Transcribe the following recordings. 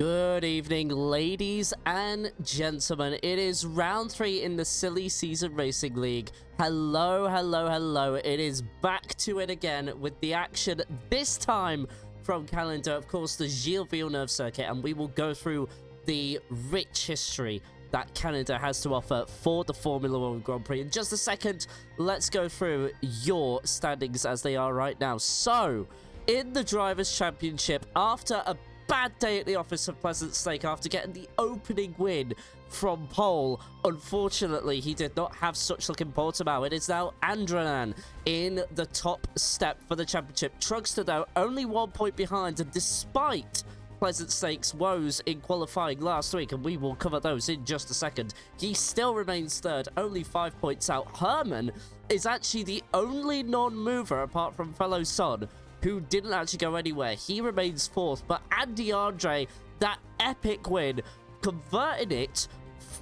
Good evening, ladies and gentlemen. It is round 3 in the Silly Season Racing League. Hello, hello, hello. It is back to it again with the action, this time from calendar, of course, the Gilles Villeneuve circuit, and we will go through the rich history that Canada has to offer for the Formula 1 Grand Prix. In just a second, let's go through your standings as they are right now. So, in the Drivers' Championship, after a bad day at the office of Pleasant Stake after getting the opening win from pole, unfortunately he did not have such luck in Portimao. It is now Andranan in the top step for the championship. Trugster, though, only 1 point behind, and despite Pleasant Stake's woes in qualifying last week, and we will cover those in just a second, he still remains third, only 5 points out. Herman is actually the only non-mover apart from fellow Son who didn't actually go anywhere. He remains fourth, but Andy Andre, that epic win, converting it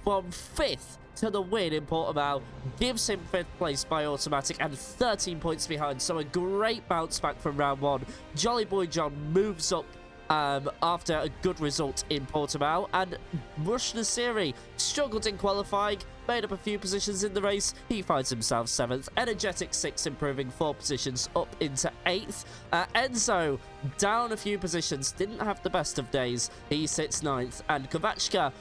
from fifth to the win in Portimao, gives him fifth place by automatic and 13 points behind. So a great bounce back from round one. Jolly Boy John moves up after a good result in Portimao, and Rush Nasiri struggled in qualifying, made up a few positions in the race. He finds himself 7th. Energetic 6th, improving 4 positions up into 8th. Enzo down a few positions, didn't have the best of days. He sits 9th, and Kovachka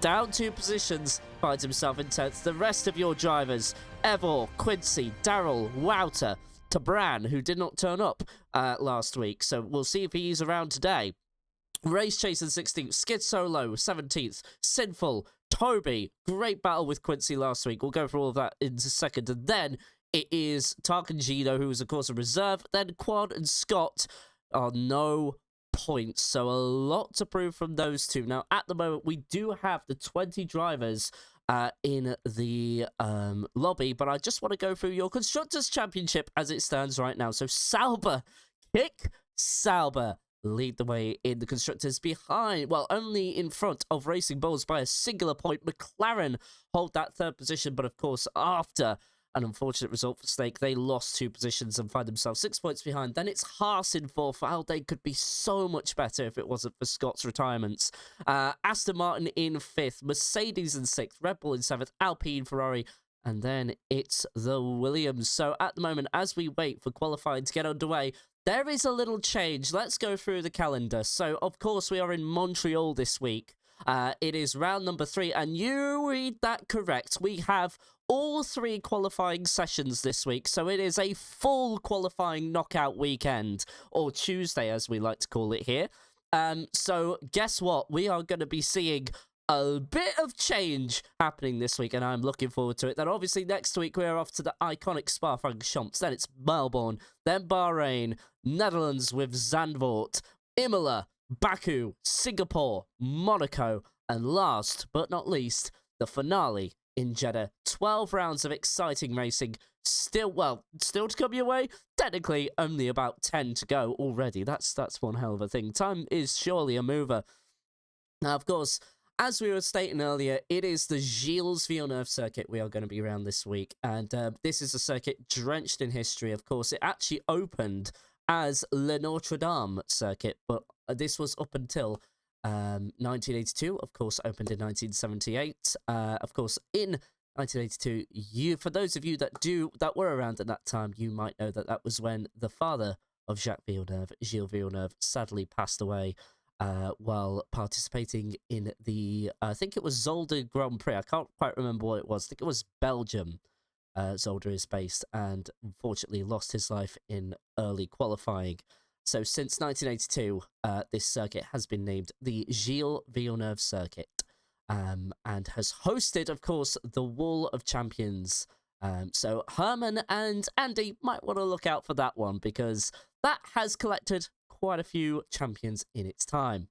down 2 positions, finds himself in 10th. The rest of your drivers, Evor, Quincy, Daryl, Wouter, Tabran, who did not turn up last week, so we'll see if he's around today. Race Chaser 16th, Skid Solo 17th, Sinful, Toby, great battle with Quincy last week. We'll go through all of that in a second. And then it is Tark and Gino, who is of course a reserve. Then Quan and Scott are no points, so a lot to prove from those two. Now, at the moment, we do have the 20 drivers in the lobby, but I just want to go through your Constructors' Championship as it stands right now. So Sauber, Kick Sauber lead the way in the Constructors, behind, well, only in front of Racing Bulls by a singular point. McLaren hold that third position, but of course, after an unfortunate result for Snake, they lost 2 positions and find themselves 6 points behind. Then it's Haas in 4th. Alde could be so much better if it wasn't for Scott's retirements. Aston Martin in 5th, Mercedes in 6th, Red Bull in 7th, Alpine, Ferrari, and then it's the Williams. So at the moment, as we wait for qualifying to get underway, there is a little change. Let's go through the calendar. So, of course, we are in Montreal this week. It is round number 3, and you read that correct. We have all 3 qualifying sessions this week, so it is a full qualifying knockout weekend, or Tuesday as we like to call it here. So guess what? We are going to be seeing a bit of change happening this week, and I'm looking forward to it. Then obviously next week we are off to the iconic Spa-Francorchamps, then it's Melbourne, then Bahrain, Netherlands with Zandvoort, Imola, Baku, Singapore, Monaco, and last but not least, the finale in Jeddah. 12 rounds of exciting racing. Still to come your way. Technically, only about 10 to go already. That's one hell of a thing. Time is surely a mover. Now, of course, as we were stating earlier, it is the Gilles Villeneuve circuit we are going to be around this week. And this is a circuit drenched in history, of course. It actually opened as Le Notre Dame circuit, but this was up until 1982, of course, opened in 1978. Of course, in 1982, for those of you that were around at that time, you might know that that was when the father of Jacques Villeneuve, Gilles Villeneuve, sadly passed away while participating in the, I think it was Zolder Grand Prix. I can't quite remember what it was. I think it was Belgium. Zolder is based, and unfortunately lost his life in early qualifying. So since 1982, this circuit has been named the Gilles Villeneuve Circuit, and has hosted, of course, the Wall of Champions. So Herman and Andy might want to look out for that one, because that has collected quite a few champions in its time.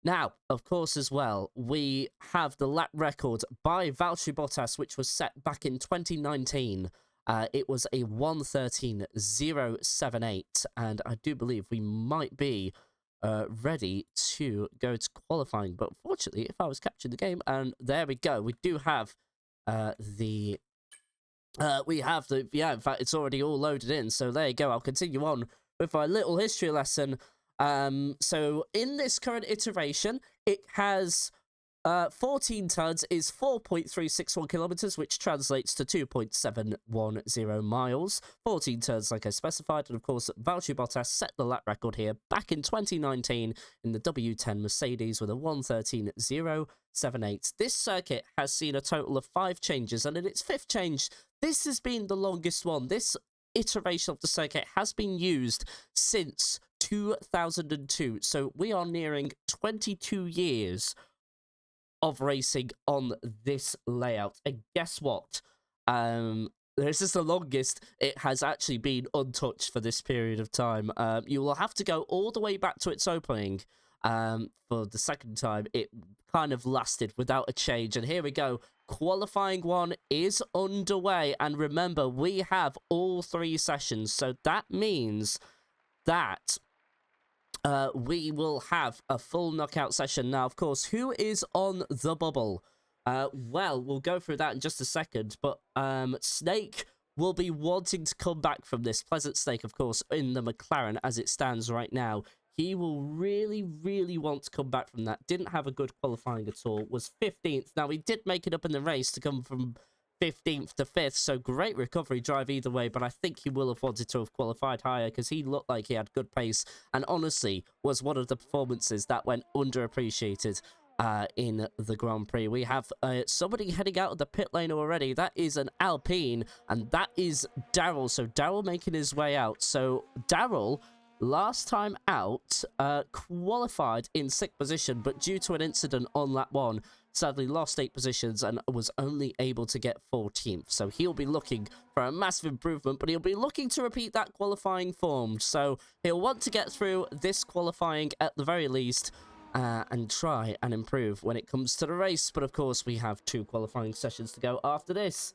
Now, of course, as well, we have the lap record by Valtteri Bottas, which was set back in 2019. It was a 1:13.078, and I do believe we might be ready to go to qualifying. But unfortunately, if I was capturing the game, and there we go, we do have in fact, it's already all loaded in. So there you go. I'll continue on with my little history lesson So in this current iteration, it has 14 tons is 4.361 kilometers, which translates to 2.710 miles. 14 turns, like I specified, and of course, Valtteri Bottas set the lap record here back in 2019 in the W10 Mercedes with a 1:13.078. This circuit has seen a total of 5 changes, and in its 5th change, this has been the longest one. This iteration of the circuit has been used since 2002, so we are nearing 22 years of racing on this layout. And guess what? This is the longest it has actually been untouched for this period of time. You will have to go all the way back to its opening. For the second time, it kind of lasted without a change. And here we go. Qualifying 1 is underway. And remember, we have all 3 sessions. So that means that we will have a full knockout session. Now, of course, who is on the bubble? Well, we'll go through that in just a second, but Snake will be wanting to come back from this. Pleasant Snake, of course, in the McLaren as it stands right now. He will really, really want to come back from that. Didn't have a good qualifying at all. Was 15th. Now, he did make it up in the race to come from 15th to 5th, so great recovery drive either way, but I think he will have wanted to have qualified higher because he looked like he had good pace and honestly was one of the performances that went underappreciated in the Grand Prix. We have somebody heading out of the pit lane already. That is an Alpine, and that is Daryl. So Daryl making his way out. So Daryl, last time out, qualified in 6th position, but due to an incident on lap 1, sadly lost 8 positions and was only able to get 14th. So he'll be looking for a massive improvement, but he'll be looking to repeat that qualifying form. So he'll want to get through this qualifying at the very least and try and improve when it comes to the race. But of course, we have 2 qualifying sessions to go after this.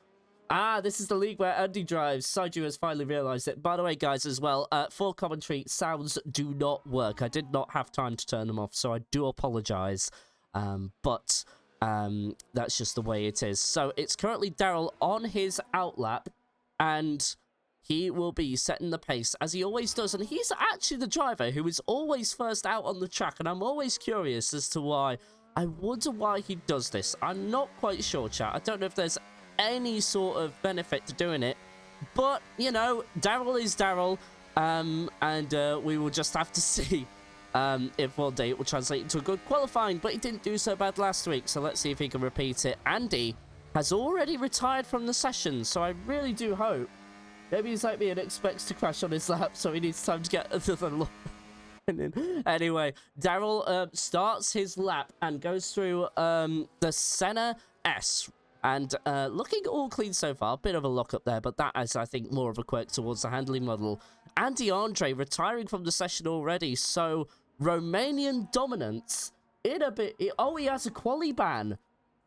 This is the league where Andy drives. Saiju has finally realised it. By the way, guys, as well, for commentary, sounds do not work. I did not have time to turn them off, so I do apologise. But that's just the way it is. So it's currently Daryl on his outlap, and he will be setting the pace as he always does. And he's actually the driver who is always first out on the track, and I'm always curious as to why. I wonder why he does this. I'm not quite sure, chat. I don't know if there's any sort of benefit to doing it, but you know, Daryl is Daryl, and we will just have to see if one day it will translate into a good qualifying. But he didn't do so bad last week, so let's see if he can repeat it. Andy has already retired from the session, so I really do hope, maybe he's like me and expects to crash on his lap, so he needs time to get another look. Anyway, Daryl starts his lap and goes through the Senna S. And looking all clean so far. Bit of a lock up there, but that is, I think, more of a quirk towards the handling model. Andy Andre retiring from the session already. So, Romanian dominance in a bit. Oh, he has a quali ban.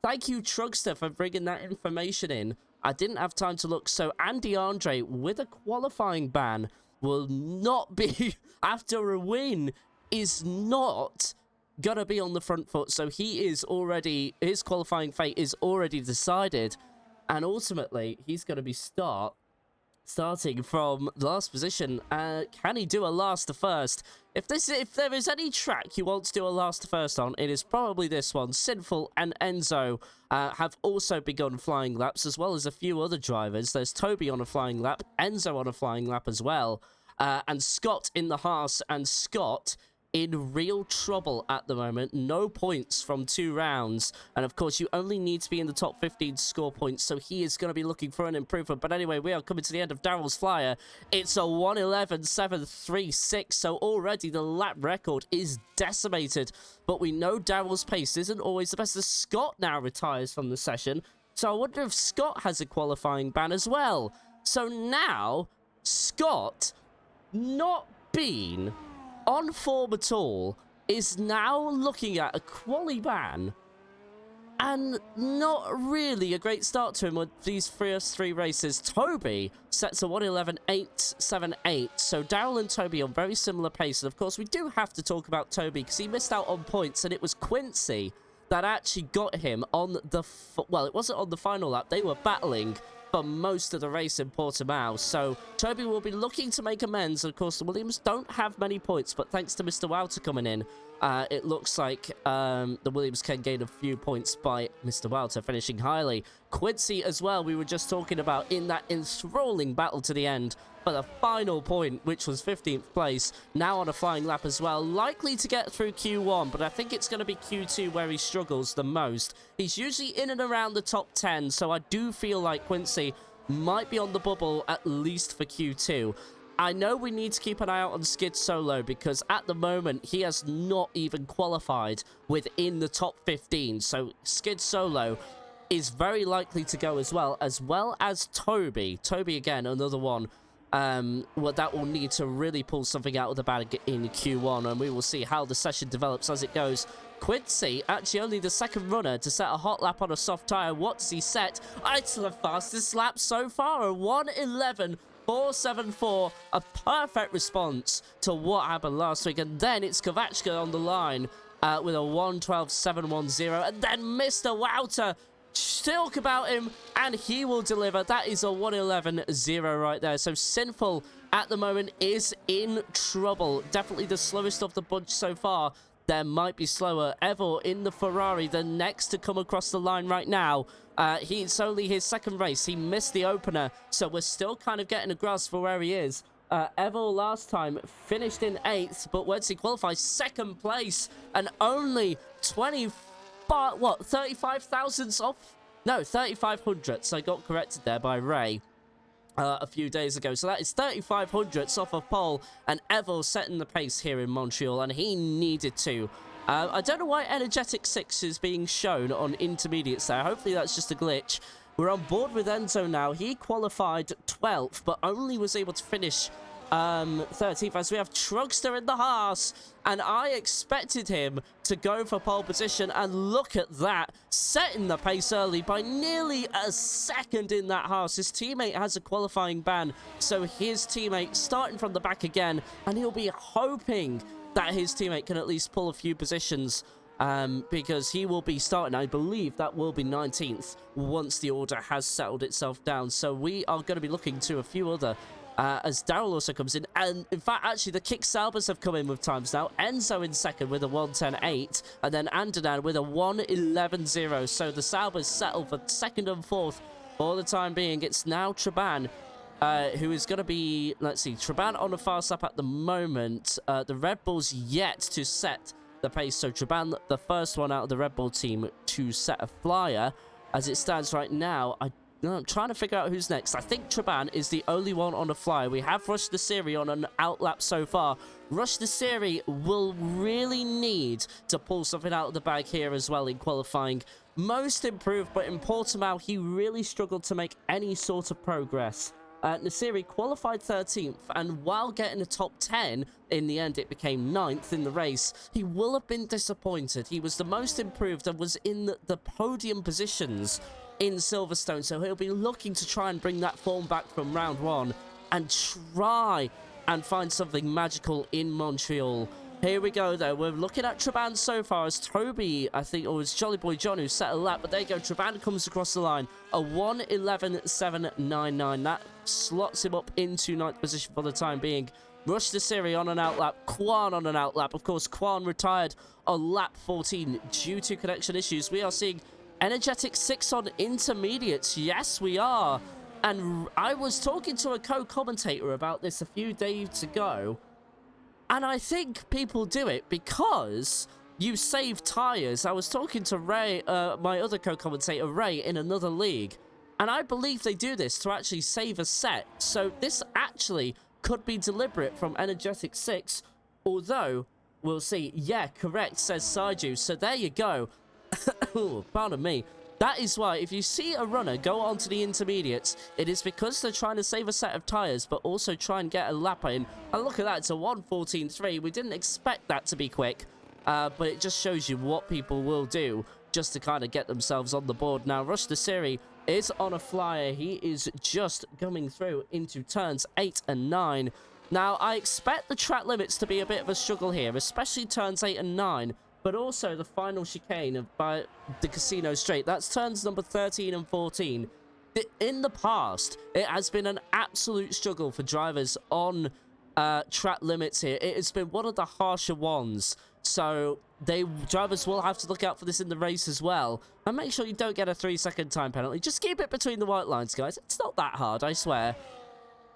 Thank you, Trugster, for bringing that information in. I didn't have time to look. So, Andy Andre with a qualifying ban will not be, after a win, is not gonna be on the front foot. So he is already, his qualifying fate is already decided, and ultimately he's gonna be starting from the last position. Can he do a last to first? If there is any track you want to do a last to first on, it is probably this one. Sinful and Enzo have also begun flying laps, as well as a few other drivers. There's Toby on a flying lap, Enzo on a flying lap as well, and Scott in the Haas, and Scott in real trouble at the moment. No points from 2 rounds, and of course you only need to be in the top 15 to score points, so he is going to be looking for an improvement. But anyway, we are coming to the end of Daryl's flyer. It's a 1:11.736, so already the lap record is decimated, but we know Daryl's pace isn't always the best as Scott now retires from the session, so I wonder if Scott has a qualifying ban as well. So now Scott, not been on form at all, is now looking at a quali ban, and not really a great start to him with these first 3 races. Toby sets a 1:11.878, so Daryl and Toby on very similar pace. And of course we do have to talk about Toby because he missed out on points, and it was Quincy that actually got him on the, well, it wasn't on the final lap, they were battling, for most of the race in Portimao. So Toby will be looking to make amends. Of course, the Williams don't have many points, but thanks to Mr. Wouter coming in, it looks like the Williams can gain a few points by Mr. Wouter finishing highly. Quincy as well, we were just talking about in that enthralling battle to the end. But the final point, which was 15th place, now on a flying lap as well. Likely to get through Q1, but I think it's going to be Q2 where he struggles the most. He's usually in and around the top 10, so I do feel like Quincy might be on the bubble at least for Q2. I know we need to keep an eye out on Skid Solo because at the moment he has not even qualified within the top 15. So Skid Solo is very likely to go as well as Toby. Toby again, another one that will need to really pull something out of the bag in Q1, and we will see how the session develops as it goes. Quincy, actually only the second runner to set a hot lap on a soft tyre. What does he set? It's the fastest lap so far, a 1:11.474, a perfect response to what happened last week. And then it's Kovachka on the line with a 1:12.710, and then Mr. Wouter, talk about him, and he will deliver. That is a 1:11.0 right there. So Sinful at the moment is in trouble. Definitely the slowest of the bunch so far. There might be slower. Evil in the Ferrari, the next to come across the line right now. It's only his second race. He missed the opener, so we're still kind of getting a grasp for where he is. Evil last time finished in 8th, but where did he qualify? Second place, and only 35 thousandths off? No, 35 hundredths. I got corrected there by Ray a few days ago. So that is 35 hundredths off of pole, and Evil setting the pace here in Montreal, and he needed to. I don't know why Energetic 6 is being shown on intermediates there. Hopefully that's just a glitch. We're on board with Enzo now. He qualified 12th, but only was able to finish 13th, as we have Trugster in the Haas, and I expected him to go for pole position, and look at that, setting the pace early by nearly a second in that Haas. His teammate has a qualifying ban, so his teammate starting from the back again, and he'll be hoping that his teammate can at least pull a few positions, because he will be starting, I believe that will be 19th once the order has settled itself down. So we are going to be looking to a few other as Daryl also comes in. And in fact, actually, the Kick Salbers have come in with times now. Enzo in second with a 1:10.8, and then Andanan with a 1:11.0. So the Salbers settle for second and fourth for the time being. It's now Traban, who is going to be, let's see, Traban on a fast lap at the moment. The Red Bull's yet to set the pace. So Traban, the first one out of the Red Bull team to set a flyer. As it stands right now, I'm trying to figure out who's next. I think Traban is the only one on a flyer. We have Rush Nasiri on an outlap so far. Rush Nasiri will really need to pull something out of the bag here as well in qualifying. Most improved, but in Portimao, he really struggled to make any sort of progress. Nasiri qualified 13th, and while getting a top 10, in the end it became 9th in the race. He will have been disappointed. He was the most improved and was in the podium positions in Silverstone, so he'll be looking to try and bring that form back from round 1 and try and find something magical in Montreal. Here we go, though. We're looking at Traban so far as Toby, I think, or it's Jolly Boy John who set a lap, but there you go. Traban comes across the line, a 1:11.799. That slots him up into 9th position for the time being. Rush Nasiri on an outlap, Kwan on an outlap. Of course, Kwan retired on lap 14 due to connection issues. We are seeing Energetic 6 on intermediates. Yes, we are. And I was talking to a co-commentator about this a few days ago, and I think people do it because you save tires. I was talking to Ray, my other co-commentator, Ray, in another league, and I believe they do this to actually save a set. So this actually could be deliberate from Energetic 6, although we'll see. Yeah, correct, says Saiju. So there you go. Ooh, pardon me. That is why if you see a runner go onto the intermediates, it is because they're trying to save a set of tyres, but also try and get a lap in. And look at that, it's a 1:14.3. We didn't expect that to be quick, but it just shows you what people will do just to kind of get themselves on the board. Now, Rush Nasiri is on a flyer. He is just coming through into turns 8 and 9. Now, I expect the track limits to be a bit of a struggle here, especially turns 8 and 9. But also the final chicane by the Casino Straight. That's turns number 13 and 14. In the past, it has been an absolute struggle for drivers on track limits here. It has been one of the harsher ones. So drivers will have to look out for this in the race as well. And make sure you don't get a 3-second time penalty. Just keep it between the white lines, guys. It's not that hard, I swear.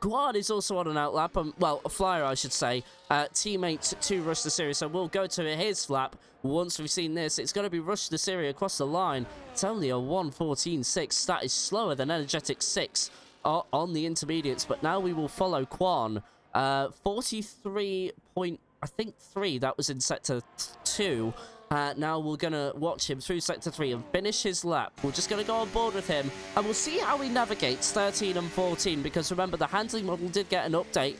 Guard is also on an outlap. Well, a flyer, I should say. Teammate to Rush the Series. So we'll go to his lap. Once we've seen this, it's going to be Rush the Series across the line. It's only a 1:14.6. That is slower than Energetic 6 on the intermediates. But now we will follow Quan. 43 point, I think 3, that was in sector 2. Now we're going to watch him through sector 3 and finish his lap. We're just going to go on board with him and we'll see how he navigates 13 and 14, because remember, the handling model did get an update,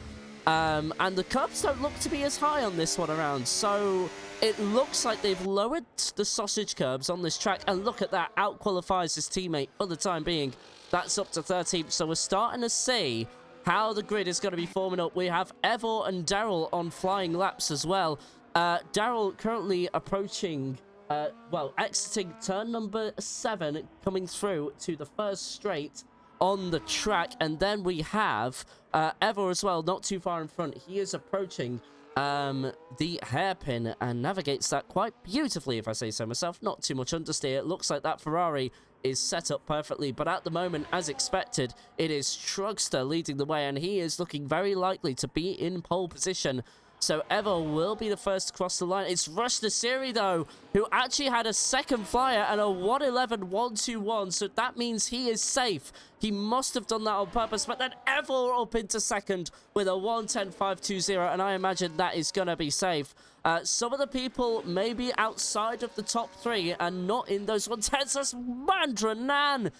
and the curbs don't look to be as high on this one around. So it looks like they've lowered the sausage curbs on this track, and look at that, out-qualifies his teammate for the time being. That's up to 13th, so we're starting to see how the grid is going to be forming up. We have Evor and Daryl on flying laps as well. Daryl currently approaching, well, exiting turn number 7, coming through to the first straight on the track. And then we have Evor as well, not too far in front. He is approaching the hairpin and navigates that quite beautifully, if I say so myself. Not too much understeer. It looks like that Ferrari is set up perfectly, but at the moment, as expected, it is Trugster leading the way, and he is looking very likely to be in pole position. So Evo will be the first to cross the line. It's Rush the Series, though, who actually had a second flyer and a 1:11.121, so that means he is safe. He must have done that on purpose, but then Evo up into second with a 1:10.520, and I imagine that is going to be safe. Some of the people maybe outside of the top 3 and not in those 1:10s. That's Mandranan,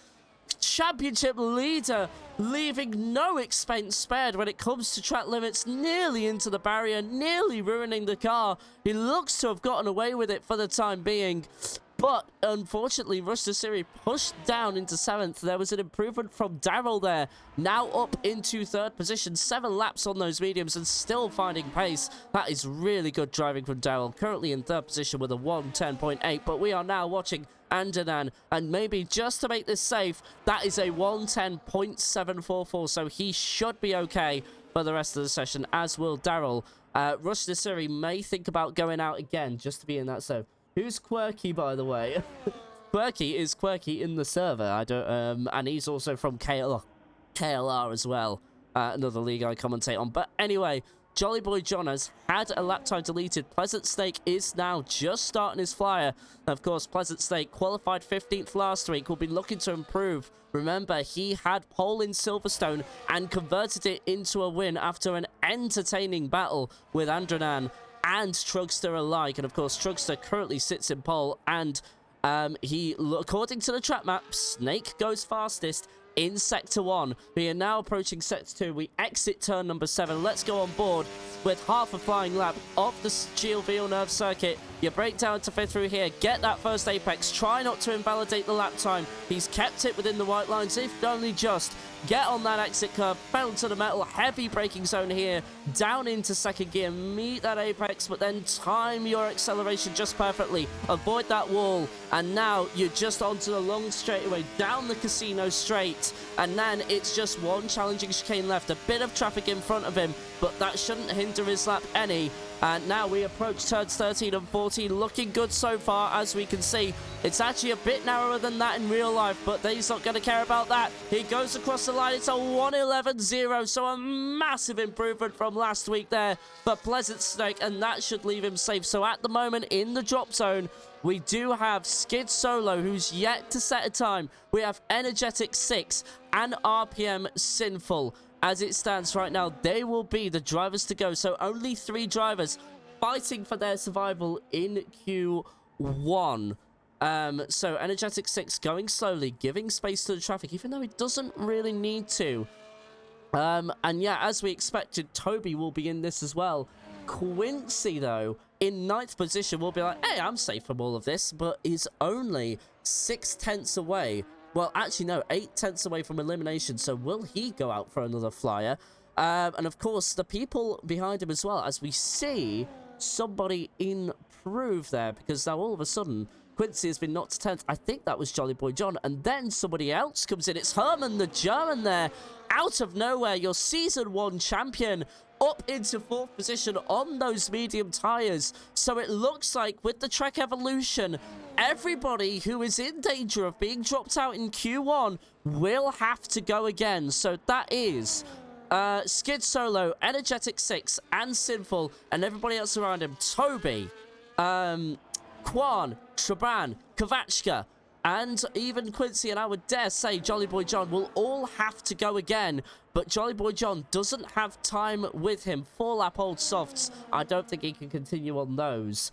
championship leader, leaving no expense spared when it comes to track limits, nearly into the barrier, nearly ruining the car. He looks to have gotten away with it for the time being, but unfortunately, Rush the Series pushed down into 7th. There was an improvement from Daryl there, now up into 3rd position. 7 laps on those mediums and still finding pace. That is really good driving from Daryl, currently in 3rd position with a 1:10.8, but we are now watching Andanan, and maybe just to make this safe, that is a 1:10.744, so he should be okay for the rest of the session, as will Daryl. Rush the Series may think about going out again just to be in that zone. Who's Quirky, by the way? Quirky is Quirky in the server. I don't, and he's also from KLR as well. Another league I commentate on. But anyway, Jolly Boy John has had a lap time deleted. Pleasant Snake is now just starting his flyer. Of course, Pleasant Snake qualified 15th last week. Will be looking to improve. Remember, he had pole in Silverstone and converted it into a win after an entertaining battle with Andranan and Trugster alike. And of course, Trugster currently sits in pole, and according to the track map, Snake goes fastest in sector 1. We are now approaching sector 2. We exit turn number 7. Let's go on board with half a flying lap of the Gilles Villeneuve circuit. You break down to 5th through here, get that first apex, try not to invalidate the lap time. He's kept it within the white lines, if only just. Get on that exit curve, pedal to the metal, heavy braking zone here, down into 2nd gear, meet that apex, but then time your acceleration just perfectly, avoid that wall, and now you're just onto the long straightaway, down the casino straight, and then it's just one challenging chicane left, a bit of traffic in front of him, but that shouldn't hinder his lap any. And now we approach turns 13 and 14, looking good so far, as we can see. It's actually a bit narrower than that in real life, but he's not going to care about that. He goes across the line. It's a 1:11.0, so a massive improvement from last week there for Pleasant Snake, and that should leave him safe. So at the moment, in the drop zone, we do have Skid Solo, who's yet to set a time. We have Energetic 6 and RPM Sinful. As it stands right now, they will be the drivers to go. So only 3 drivers fighting for their survival in Q1. So Energetic 6 going slowly, giving space to the traffic, even though he doesn't really need to. And yeah, as we expected, Toby will be in this as well. Quincy, though, in 9th position, will be like, hey, I'm safe from all of this, but is only 6/10 away. Well, actually, no, 8/10 away from elimination. So will he go out for another flyer? And of course, the people behind him as well, as we see somebody improve there, because now all of a sudden, Quincy has been knocked to 10th. I think that was Jolly Boy John. And then somebody else comes in. It's Herman the German there. Out of nowhere, your Season 1 champion up into 4th position on those medium tyres. So it looks like with the Trek Evolution, everybody who is in danger of being dropped out in Q1 will have to go again. So that is Skid Solo, Energetic 6, and Sinful, and everybody else around him. Toby, Quan, Traban, Kovachka, and even Quincy, and I would dare say Jolly Boy John will all have to go again. But Jolly Boy John doesn't have time with him. 4-lap old softs. I don't think he can continue on those.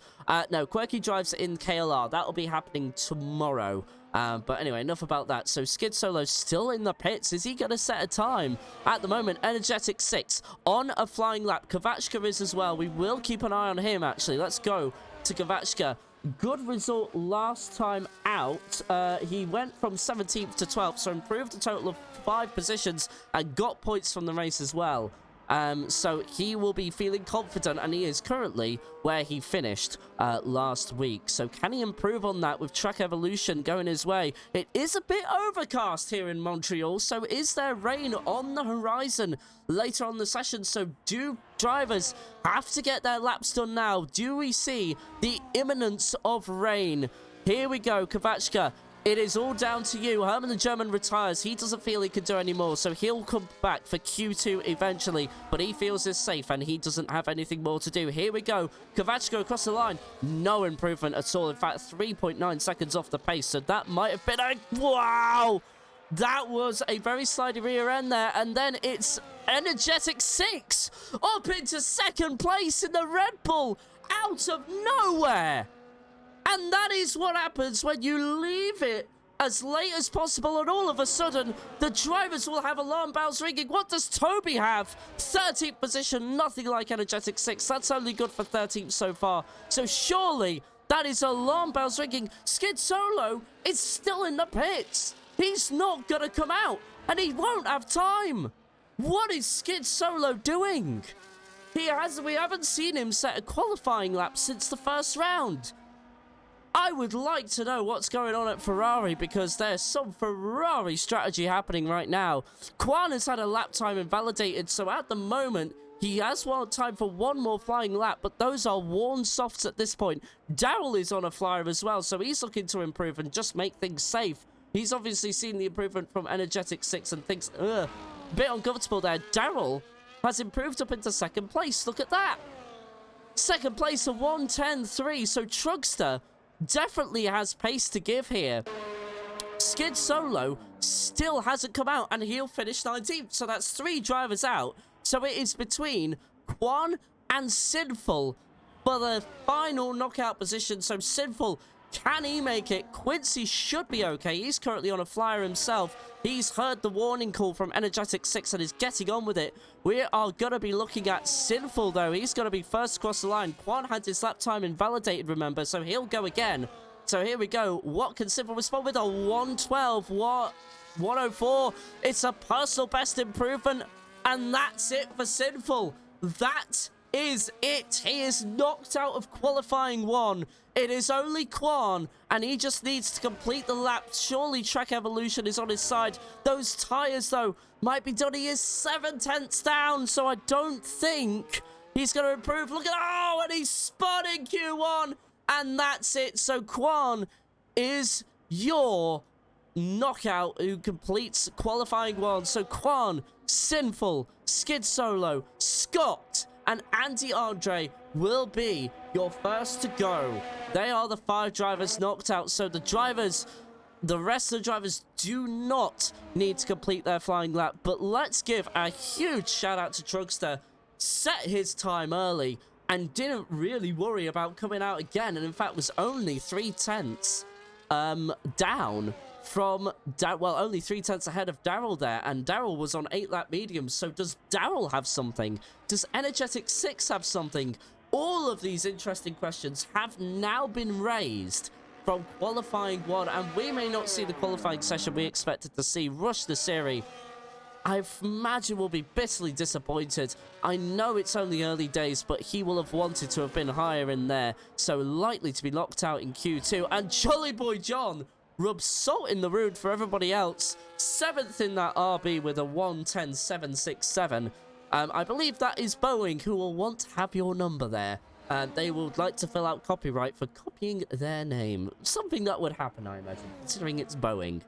No, Quirky drives in KLR. That'll be happening tomorrow. But anyway, enough about that. So Skid Solo still in the pits. Is he going to set a time? At the moment, Energetic 6 on a flying lap. Kovachka is as well. We will keep an eye on him, actually. Let's go to Kovachka. Good result last time out. He went from 17th to 12th, so improved a total of 5 positions and got points from the race as well. So he will be feeling confident, and he is currently where he finished last week. So can he improve on that with Trek Evolution going his way? It is a bit overcast here in Montreal, so is there rain on the horizon later on the session? So do drivers have to get their laps done now? Do we see the imminence of rain? Here we go, Kovachka. It is all down to you. Herman the German retires. He doesn't feel he can do any more, so he'll come back for Q2 eventually, but he feels is safe and he doesn't have anything more to do. Here we go. Kovachka across the line. No improvement at all. In fact, 3.9 seconds off the pace, so that might have been a... Wow! That was a very slidey rear end there, and then it's Energetic 6 up into 2nd place in the Red Bull out of nowhere. And that is what happens when you leave it as late as possible, and all of a sudden, the drivers will have alarm bells ringing. What does Toby have? 13th position, nothing like Energetic 6. That's only good for 13th so far. So surely, that is alarm bells ringing. Skid Solo is still in the pits. He's not going to come out, and he won't have time. What is Skid Solo doing? We haven't seen him set a qualifying lap since the first round. I would like to know what's going on at Ferrari, because there's some Ferrari strategy happening right now. Quan has had a lap time invalidated, so at the moment, he has time for one more flying lap, but those are worn softs at this point. Daryl is on a flyer as well, so he's looking to improve and just make things safe. He's obviously seen the improvement from Energetic 6 and thinks, a bit uncomfortable there. Daryl has improved up into 2nd place. Look at that. 2nd place, a 1:10.3, so Trugster definitely has pace to give here. Skid Solo still hasn't come out, and he'll finish 19th. So that's 3 drivers out. So it is between Quan and Sinful for the final knockout position. So Sinful, can he make it? Quincy should be okay. He's currently on a flyer himself. He's heard the warning call from Energetic 6 and is getting on with it. We are going to be looking at Sinful, though. He's going to be first across the line. Quan had his lap time invalidated, remember, so he'll go again. So here we go. What can Sinful respond with? A 112, 104. It's a personal best improvement, and that's it for Sinful. That is it. He is knocked out of qualifying 1. It is only Quan, and he just needs to complete the lap. Surely Trek Evolution is on his side. Those tyres, though, might be done. He is 7 tenths down, so I don't think he's going to improve. Look at, oh, and he's spun in Q1, and that's it. So Quan is your knockout who completes qualifying 1. So Quan, Sinful, Skid Solo, Scott, and Andy Andre will be your first to go. They are the 5 drivers knocked out, so the rest of the drivers do not need to complete their flying lap. But let's give a huge shout out to Trugster. Set his time early and didn't really worry about coming out again, and in fact was only 3 tenths down from, well, only 3 tenths ahead of Daryl there, and Daryl was on 8-lap mediums. So does Daryl have something? Does Energetic 6 have something? All of these interesting questions have now been raised from qualifying 1, and we may not see the qualifying session we expected to see. Rush the series I imagine will be bitterly disappointed. I know it's only early days, but he will have wanted to have been higher in there, so likely to be locked out in Q2. And Jolly Boy John rubs salt in the wound for everybody else. 7th in that RB with a 1:10.767. I believe that is Boeing, who will want to have your number there. And they would like to fill out copyright for copying their name. Something that would happen, I imagine, considering it's Boeing.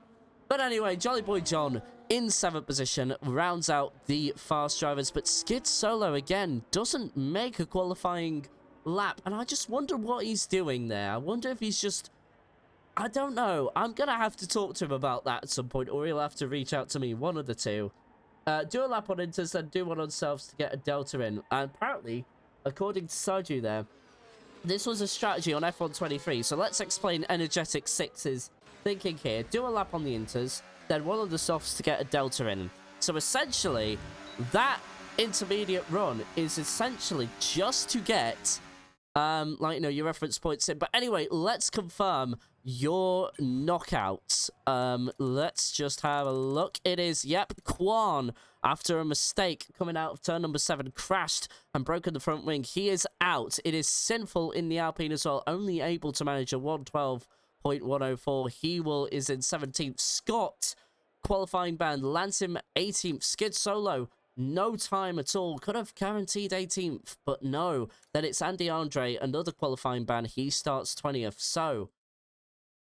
But anyway, Jolly Boy John in 7th position rounds out the fast drivers. But Skid Solo, again, doesn't make a qualifying lap. And I just wonder what he's doing there. I wonder if he's just... I don't know. I'm going to have to talk to him about that at some point, or he'll have to reach out to me, one of the two. Do a lap on inters, then do one on selves to get a delta in. And apparently, according to Saju there, this was a strategy on F123. So let's explain Energetic 6's thinking here. Do a lap on the inters, then one on the softs to get a delta in. So essentially, that intermediate run is essentially just to get, like, you know, your reference points in. But anyway, let's confirm your knockouts. Let's just have a look. It is, yep, Quan, after a mistake coming out of turn number 7, crashed and broken the front wing. He is out. It is Sinful in the Alpine as well, only able to manage a 112.104. He is in 17th. Scott, qualifying ban, lands him 18th. Skid Solo, no time at all. Could have guaranteed 18th, but no. Then it's Andy Andre, another qualifying ban. He starts 20th. So,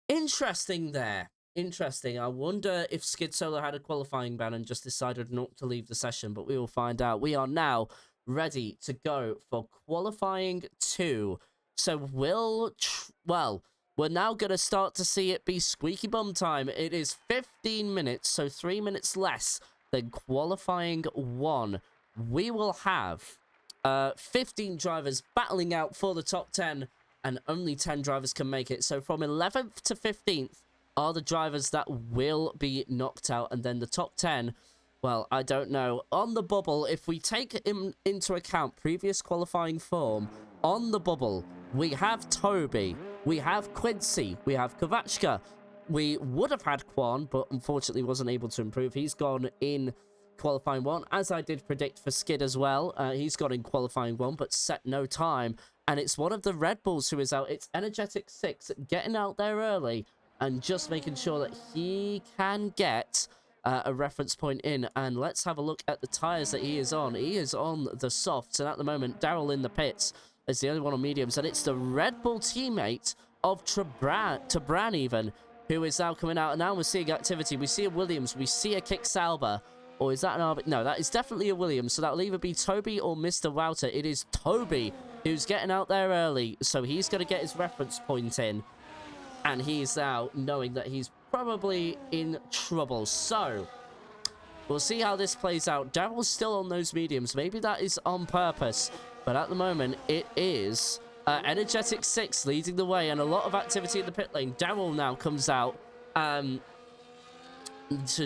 interesting there. Interesting. I wonder if Skid Solo had a qualifying ban and just decided not to leave the session, but we will find out. We are now ready to go for qualifying 2. So we're now going to start to see it be squeaky bum time. It is 15 minutes, so 3 minutes less than qualifying 1. We will have 15 drivers battling out for the top 10, and only 10 drivers can make it. So from 11th to 15th are the drivers that will be knocked out, and then the top 10, well, I don't know. On the bubble, if we take into account previous qualifying form, on the bubble, we have Toby, we have Quincy, we have Kovachka, we would have had Quan, but unfortunately wasn't able to improve. He's gone in qualifying 1, as I did predict for Skid as well. He's gone in qualifying 1, but set no time. And it's one of the Red Bulls who is out. It's Energetic 6 getting out there early and just making sure that he can get a reference point in. And let's have a look at the tyres that he is on. He is on the softs, and at the moment, Daryl in the pits is the only one on mediums. And it's the Red Bull teammate of Tabran even, who is now coming out. And now we're seeing activity. We see a Williams. We see a Kick Sauber. Or is that an RB? No, that is definitely a Williams. So that'll either be Toby or Mr. Wouter. It is Toby who's getting out there early. So he's going to get his reference point in. And he's now knowing that he's probably in trouble. So we'll see how this plays out. Daryl's still on those mediums. Maybe that is on purpose. But at the moment, it is Energetic 6 leading the way. And a lot of activity in the pit lane. Daryl now comes out to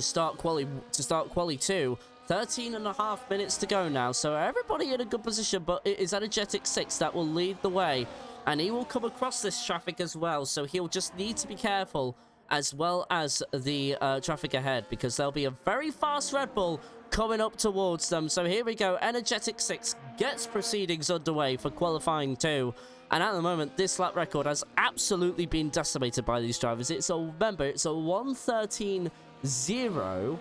start quali 2. 13.5 minutes to go now, so everybody in a good position, but it is Energetic 6 that will lead the way, and he will come across this traffic as well, so he'll just need to be careful as well as the traffic ahead, because there'll be a very fast Red Bull coming up towards them. So here we go. Energetic 6 gets proceedings underway for qualifying 2. And at the moment, this lap record has absolutely been decimated by these drivers. Remember, it's a 1:13.0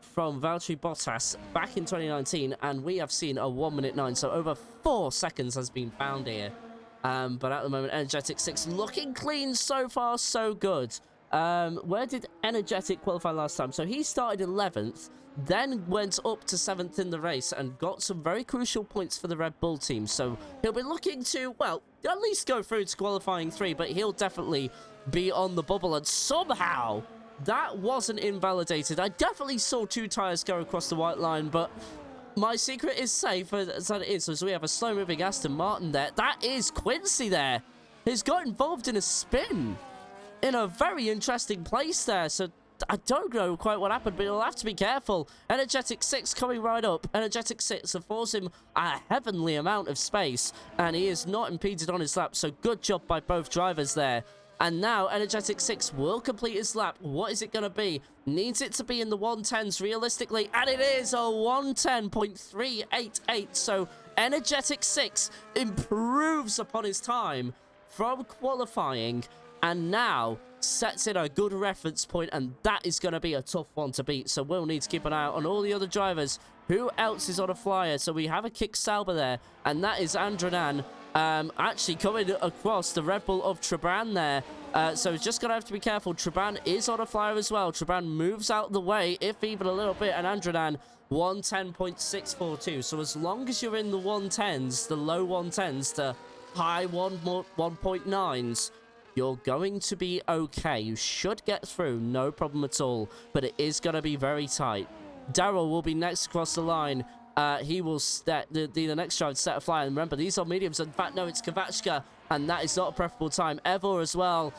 from Valtteri Bottas back in 2019, and we have seen a 1:09, so over 4 seconds has been found here. But at the moment, Energetic 6 looking clean so far, so good. Where did Energetic qualify last time? So he started 11th, then went up to 7th in the race and got some very crucial points for the Red Bull team. So he'll be looking to, well, at least go through to qualifying 3, but he'll definitely be on the bubble. And somehow that wasn't invalidated. I definitely saw 2 tires go across the white line, but my secret is safe as it is. So we have a slow-moving Aston Martin there. That is Quincy there. He's got involved in a spin in a very interesting place there. So I don't know quite what happened, but he'll have to be careful. Energetic 6 coming right up. Energetic 6 affords him a heavenly amount of space, and he is not impeded on his lap. So good job by both drivers there And now Energetic 6 will complete his lap. What is it going to be? Needs it to be in the 110s realistically. And it is a 110.388. So Energetic 6 improves upon his time from qualifying. And now sets in a good reference point, and that is going to be a tough one to beat. So we'll need to keep an eye out on all the other drivers. Who else is on a flyer? So we have a Kick Sauber there, and that is Andranan actually coming across the Red Bull of Trabran there. So he's just going to have to be careful. Trabran is on a flyer as well. Trabran moves out the way, if even a little bit, and Andranan 110.642. So as long as you're in the 110s, the low 110s to high 1.9s, you're going to be okay. You should get through, no problem at all. But it is going to be very tight. Daryl will be next across the line. He will set the next drive to set a flyer. And remember, these are mediums. In fact, no, it's Kvachka, and that is not a preferable time. Evor as well.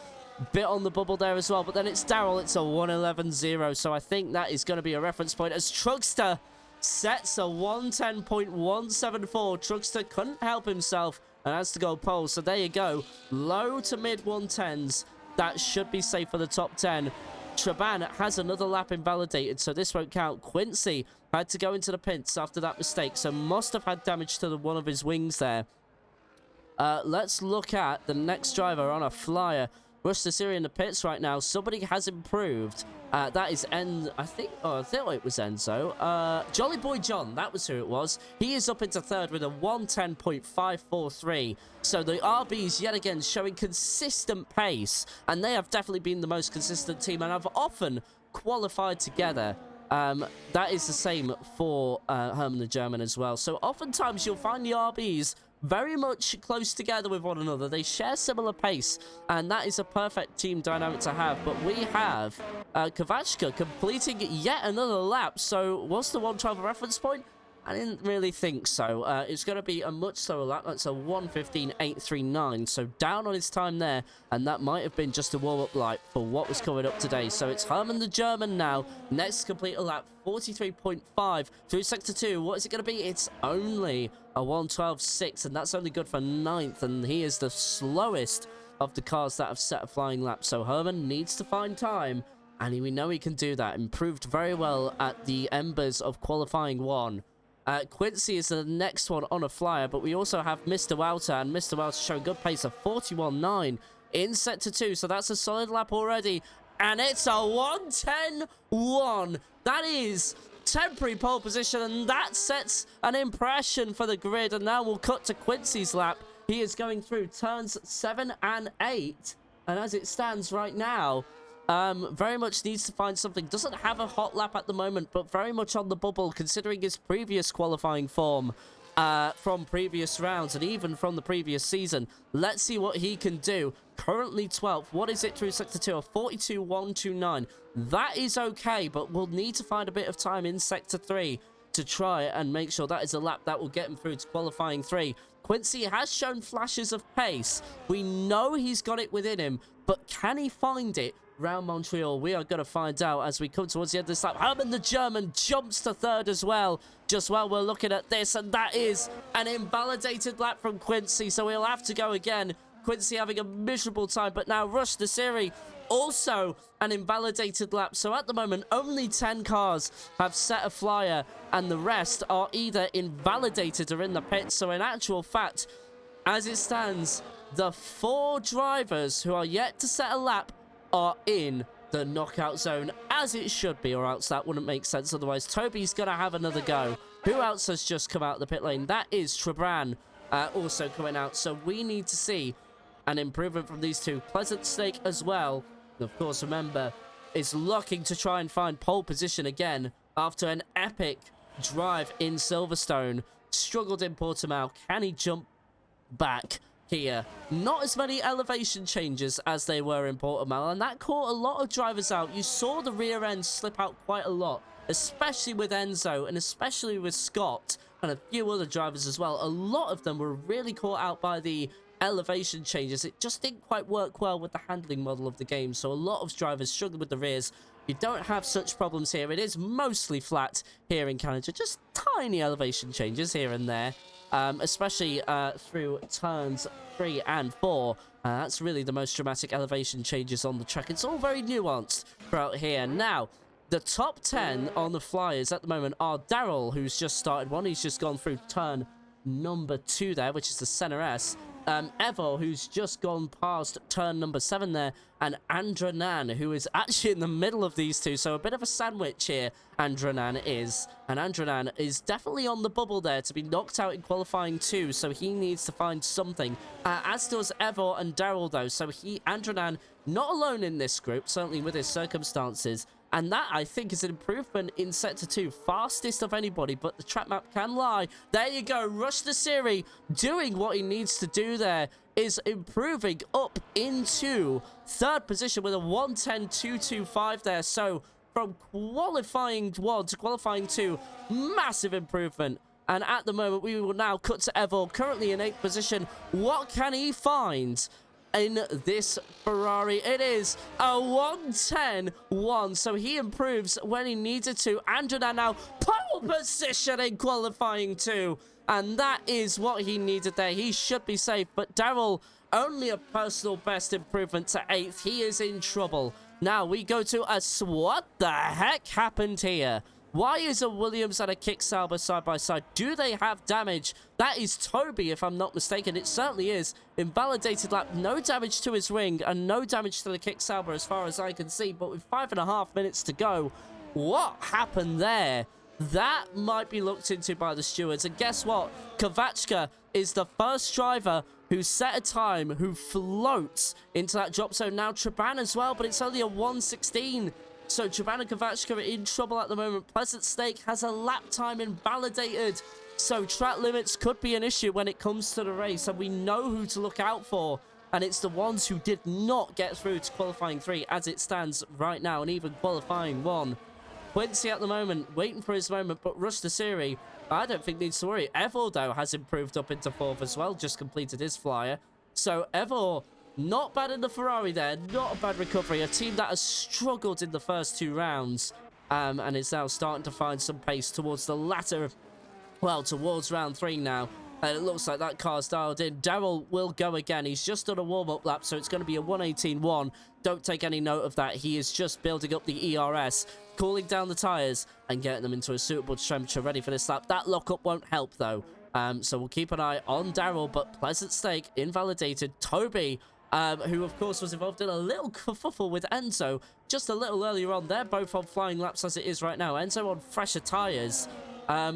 Bit on the bubble there as well. But then it's Daryl. It's a 111.0. So I think that is going to be a reference point as Trugster sets a 110.174. Trugster couldn't help himself and has to go pole. So there you go. Low to mid 110s. That should be safe for the top 10. Traban has another lap invalidated, so this won't count. Quincy had to go into the pits after that mistake, so must have had damage to one of his wings there. Let's look at the next driver on a flyer. Rush the Siri in the pits right now. Somebody has improved. That is I think it was Enzo. Jolly Boy John, that was who it was. He is up into third with a 110.543. So the RBs yet again showing consistent pace, and they have definitely been the most consistent team and have often qualified together. That is the same for Herman the German as well. So oftentimes you'll find the RBs very much close together with one another. They share similar pace, and that is a perfect team dynamic to have. But we have Kvachka completing yet another lap. So what's the 112 reference point? I didn't really think so. It's going to be a much slower lap. That's a 1:15.839. So down on his time there, and that might have been just a warm-up light for what was coming up today. So it's Herman the German now. Next to complete a lap, 43.5 through Sector 2. What is it going to be? It's only a 1:12.6, and that's only good for 9th, and he is the slowest of the cars that have set a flying lap. So Herman needs to find time, and we know he can do that. Improved very well at the embers of qualifying 1. Quincy is the next one on a flyer, but we also have Mr. Wouter, and Mr. Wouter showing good pace of 41.9 in Sector 2, so that's a solid lap already, and it's a 1:10.1. That is temporary pole position, and that sets an impression for the grid. And now we'll cut to Quincy's lap. He is going through turns 7 and 8, and as it stands right now, very much needs to find something. Doesn't have a hot lap at the moment, but very much on the bubble considering his previous qualifying form from previous rounds and even from the previous season. Let's see what he can do. Currently 12th. What is it through Sector 2? A 42.129. That is okay, but we'll need to find a bit of time in Sector 3 to try and make sure that is a lap that will get him through to qualifying 3. Quincy has shown flashes of pace. We know he's got it within him, but can he find it round Montreal? We are going to find out as we come towards the end of this lap. Herman the German jumps to third as well, just while we're looking at this, and that is an invalidated lap from Quincy, so he'll have to go again. Quincy having a miserable time, but now Rush the Siri, also an invalidated lap. So at the moment, only 10 cars have set a flyer, and the rest are either invalidated or in the pits. So in actual fact, as it stands, the 4 drivers who are yet to set a lap are in the knockout zone, as it should be, or else that wouldn't make sense otherwise. Toby's gonna have another go. Who else has just come out of the pit lane? That is Trabran also coming out. So we need to see an improvement from these two. Pleasant Snake as well, of course, remember, is looking to try and find pole position again after an epic drive in Silverstone. Struggled in Portimao. Can he jump back here? Not as many elevation changes as they were in Portimao, and that caught a lot of drivers out. You saw the rear end slip out quite a lot, especially with Enzo and especially with Scott and a few other drivers as well. A lot of them were really caught out by the elevation changes. It just didn't quite work well with the handling model of the game, so a lot of drivers struggled with the rears. You don't have such problems here. It is mostly flat here in Canada, just tiny elevation changes here and there. especially through turns 3 and 4. That's really the most dramatic elevation changes on the track. It's all very nuanced throughout here. Now, the top 10 on the flyers at the moment are Daryl, who's just started one. He's just gone through turn number 2 there, which is the center S. Evo, who's just gone past turn number 7 there, and Andranan, who is actually in the middle of these two, so a bit of a sandwich here, Andranan is. And Andranan is definitely on the bubble there to be knocked out in qualifying 2, so he needs to find something, as does Evo and Daryl, though, so Andranan, not alone in this group, certainly with his circumstances. And that, I think, is an improvement in Sector 2. Fastest of anybody, but the track map can lie. There you go. Rush the Siri doing what he needs to do there. Is improving up into 3rd position with a 1:10.225 there. So, from qualifying 1 to qualifying 2, massive improvement. And at the moment, we will now cut to Evo, currently in 8th position. What can he find in this Ferrari? It is a 1:10.1, so he improves when he needed to. Andrea now pole position in qualifying 2, and that is what he needed there. He should be safe, but Daryl, only a personal best improvement to 8th. He is in trouble. Now we go to what the heck happened here? Why is a Williams and a Kick Sauber side by side? Do they have damage? That is Toby, if I'm not mistaken. It certainly is. Invalidated lap. No damage to his ring and no damage to the Kick Sauber as far as I can see. But with 5.5 minutes to go, what happened there? That might be looked into by the stewards. And guess what? Kovachka is the first driver who set a time, who floats into that drop zone. Now Traban as well, but it's only a 1:16. So Traban and Kovachka are in trouble at the moment. Pleasant Snake has a lap time invalidated. So track limits could be an issue when it comes to the race. And we know who to look out for. And it's the ones who did not get through to qualifying 3 as it stands right now. And even qualifying 1. Quincy at the moment, waiting for his moment. But Rush the Siri, I don't think needs to worry. Evor, though, has improved up into 4th as well. Just completed his flyer. So Evor, not bad in the Ferrari there. Not a bad recovery. A team that has struggled in the first 2 rounds. And is now starting to find some pace towards the latter. Well, towards round 3 now. And it looks like that car's dialed in. Daryl will go again. He's just done a warm-up lap, so it's going to be a 1:18.1. Don't take any note of that. He is just building up the ERS, cooling down the tyres, and getting them into a suitable temperature ready for this lap. That lockup won't help, though. So we'll keep an eye on Daryl, but Pleasant Snake invalidated. Toby, who, of course, was involved in a little kerfuffle with Enzo just a little earlier on. They're both on flying laps as it is right now. Enzo on fresher tyres.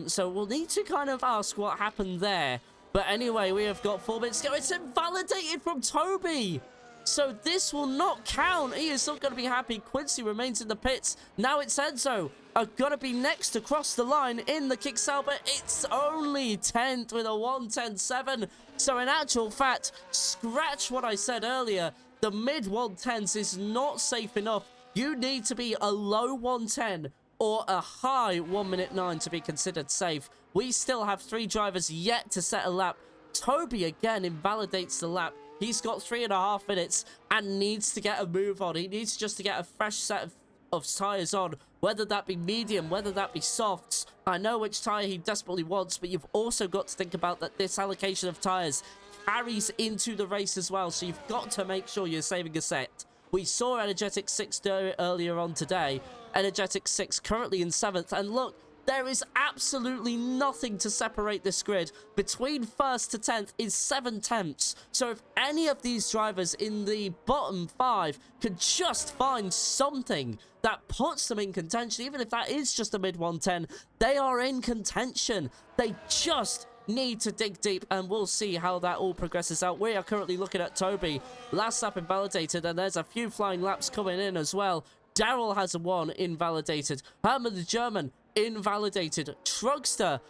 So we'll need to kind of ask what happened there. But anyway, we have got 4 minutes to go. It's invalidated from Toby. So this will not count. He is not going to be happy. Quincy remains in the pits. Now it's Enzo. Are going to be next to cross the line in the Kick Sauber. It's only 10th with a 1:10.7. So in actual fact, scratch what I said earlier. The mid 1:10s is not safe enough. You need to be a low 1:10 or a high 1:09 to be considered safe. We still have 3 drivers yet to set a lap. Toby again invalidates the lap. He's got 3.5 minutes and needs to get a move on. He needs just to get a fresh set of tyres on, whether that be medium, whether that be softs. I know which tyre he desperately wants, but you've also got to think about that this allocation of tyres carries into the race as well, so you've got to make sure you're saving a set. We saw Energetic 6 earlier on today. Energetic 6 currently in 7th. And look, there is absolutely nothing to separate this grid. Between 1st to 10th is 7 tenths. So if any of these drivers in the bottom 5 could just find something that puts them in contention, even if that is just a mid 1:10, they are in contention. They just need to dig deep, and we'll see how that all progresses out. We are currently looking at Toby. Last lap invalidated, and there's a few flying laps coming in as well. Daryl has a 1 invalidated. Herman the German invalidated. Trugster,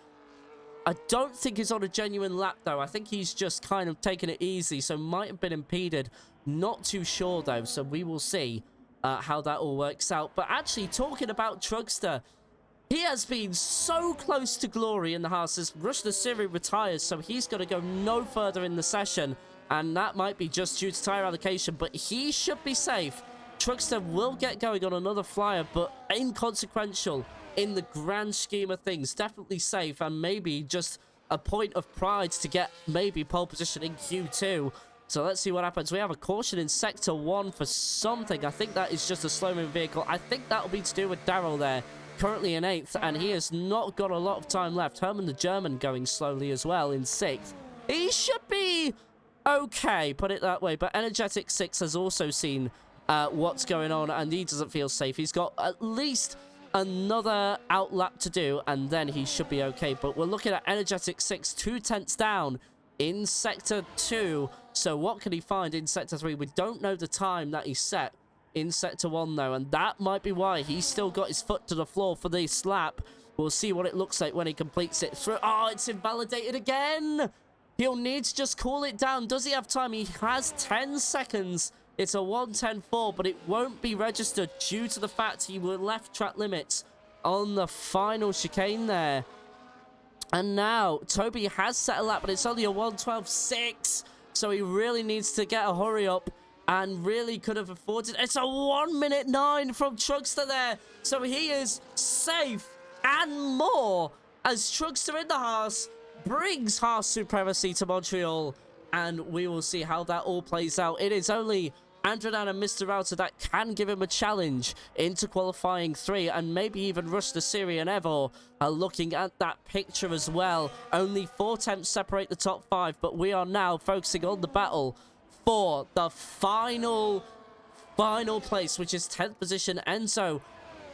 I don't think he's on a genuine lap though. I think he's just kind of taking it easy, so might have been impeded. Not too sure though, so we will see how that all works out. But actually, talking about Trugster, he has been so close to glory in the Haas. Rush the Siri retires, so he's going to go no further in the session. And that might be just due to tyre allocation, but he should be safe. Trugster will get going on another flyer, but inconsequential in the grand scheme of things. Definitely safe, and maybe just a point of pride to get maybe pole position in Q2. So let's see what happens. We have a caution in Sector 1 for something. I think that is just a slow-moving vehicle. I think that will be to do with Daryl there. Currently in 8th, and he has not got a lot of time left. Herman the German going slowly as well in 6th. He should be okay, put it that way. But Energetic 6 has also seen what's going on, and he doesn't feel safe. He's got at least another outlap to do, and then he should be okay. But we're looking at Energetic 6, 2/10 down in Sector 2. So what can he find in Sector 3? We don't know the time that he set in Sector 1, though, and that might be why he's still got his foot to the floor for this lap. We'll see what it looks like when he completes it through. Oh, it's invalidated again! He'll need to just cool it down. Does he have time? He has 10 seconds. It's a 1:10.4, but it won't be registered due to the fact he were left track limits on the final chicane there. And now, Toby has set a lap, but it's only a 1:12.6, so he really needs to get a hurry up. And really could have afforded. It's a 1:09 from Trugster there. So he is safe and more as Trugster in the Haas brings Haas supremacy to Montreal. And we will see how that all plays out. It is only Andredan and Mr. Router that can give him a challenge into qualifying 3. And maybe even Rush the Siri and Evor are looking at that picture as well. Only 4 attempts separate the top 5. But we are now focusing on the battle for the final place, which is 10th position. Enzo,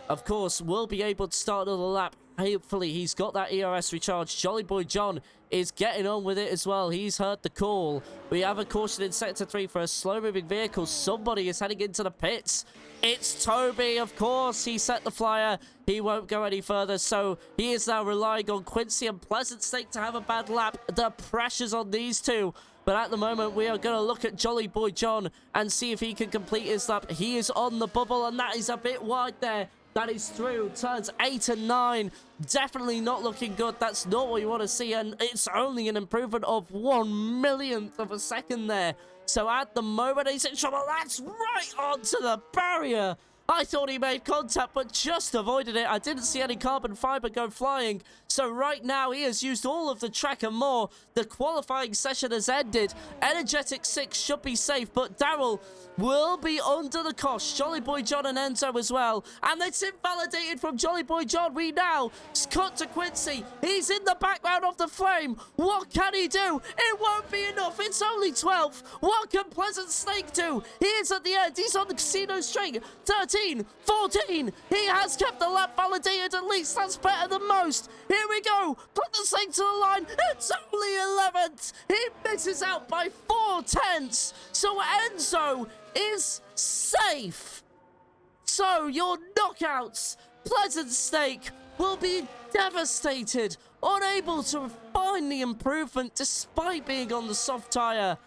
of course, will be able to start another lap. Hopefully, he's got that ERS recharged. Jolly Boy John is getting on with it as well. He's heard the call. We have a caution in Sector 3 for a slow-moving vehicle. Somebody is heading into the pits. It's Toby, of course. He set the flyer. He won't go any further, so he is now relying on Quincy and Pleasant Snake to have a bad lap. The pressure's on these two. But at the moment, we are going to look at Jolly Boy John and see if he can complete his lap. He is on the bubble, and that is a bit wide there. That is through. Turns 8 and 9. Definitely not looking good. That's not what you want to see, and it's only an improvement of 1/1,000,000th of a second there. So at the moment, he's in trouble. That's right onto the barrier. I thought he made contact, but just avoided it. I didn't see any carbon fiber go flying. So right now, he has used all of the track and more. The qualifying session has ended. Energetic 6 should be safe, but Daryl will be under the cosh. Jolly Boy John and Enzo as well. And it's invalidated from Jolly Boy John. We now cut to Quincy. He's in the background of the frame. What can he do? It won't be enough. It's only 12. What can Pleasant Snake do? He is at the end. He's on the casino straight. 13, 14. He has kept the lap validated at least. That's better than most. Here we go. Put the snake to the line. It's only 11th. He misses out by 4/10. So Enzo is safe. So your knockouts, Pleasant Snake, will be devastated, unable to find the improvement despite being on the soft tyre.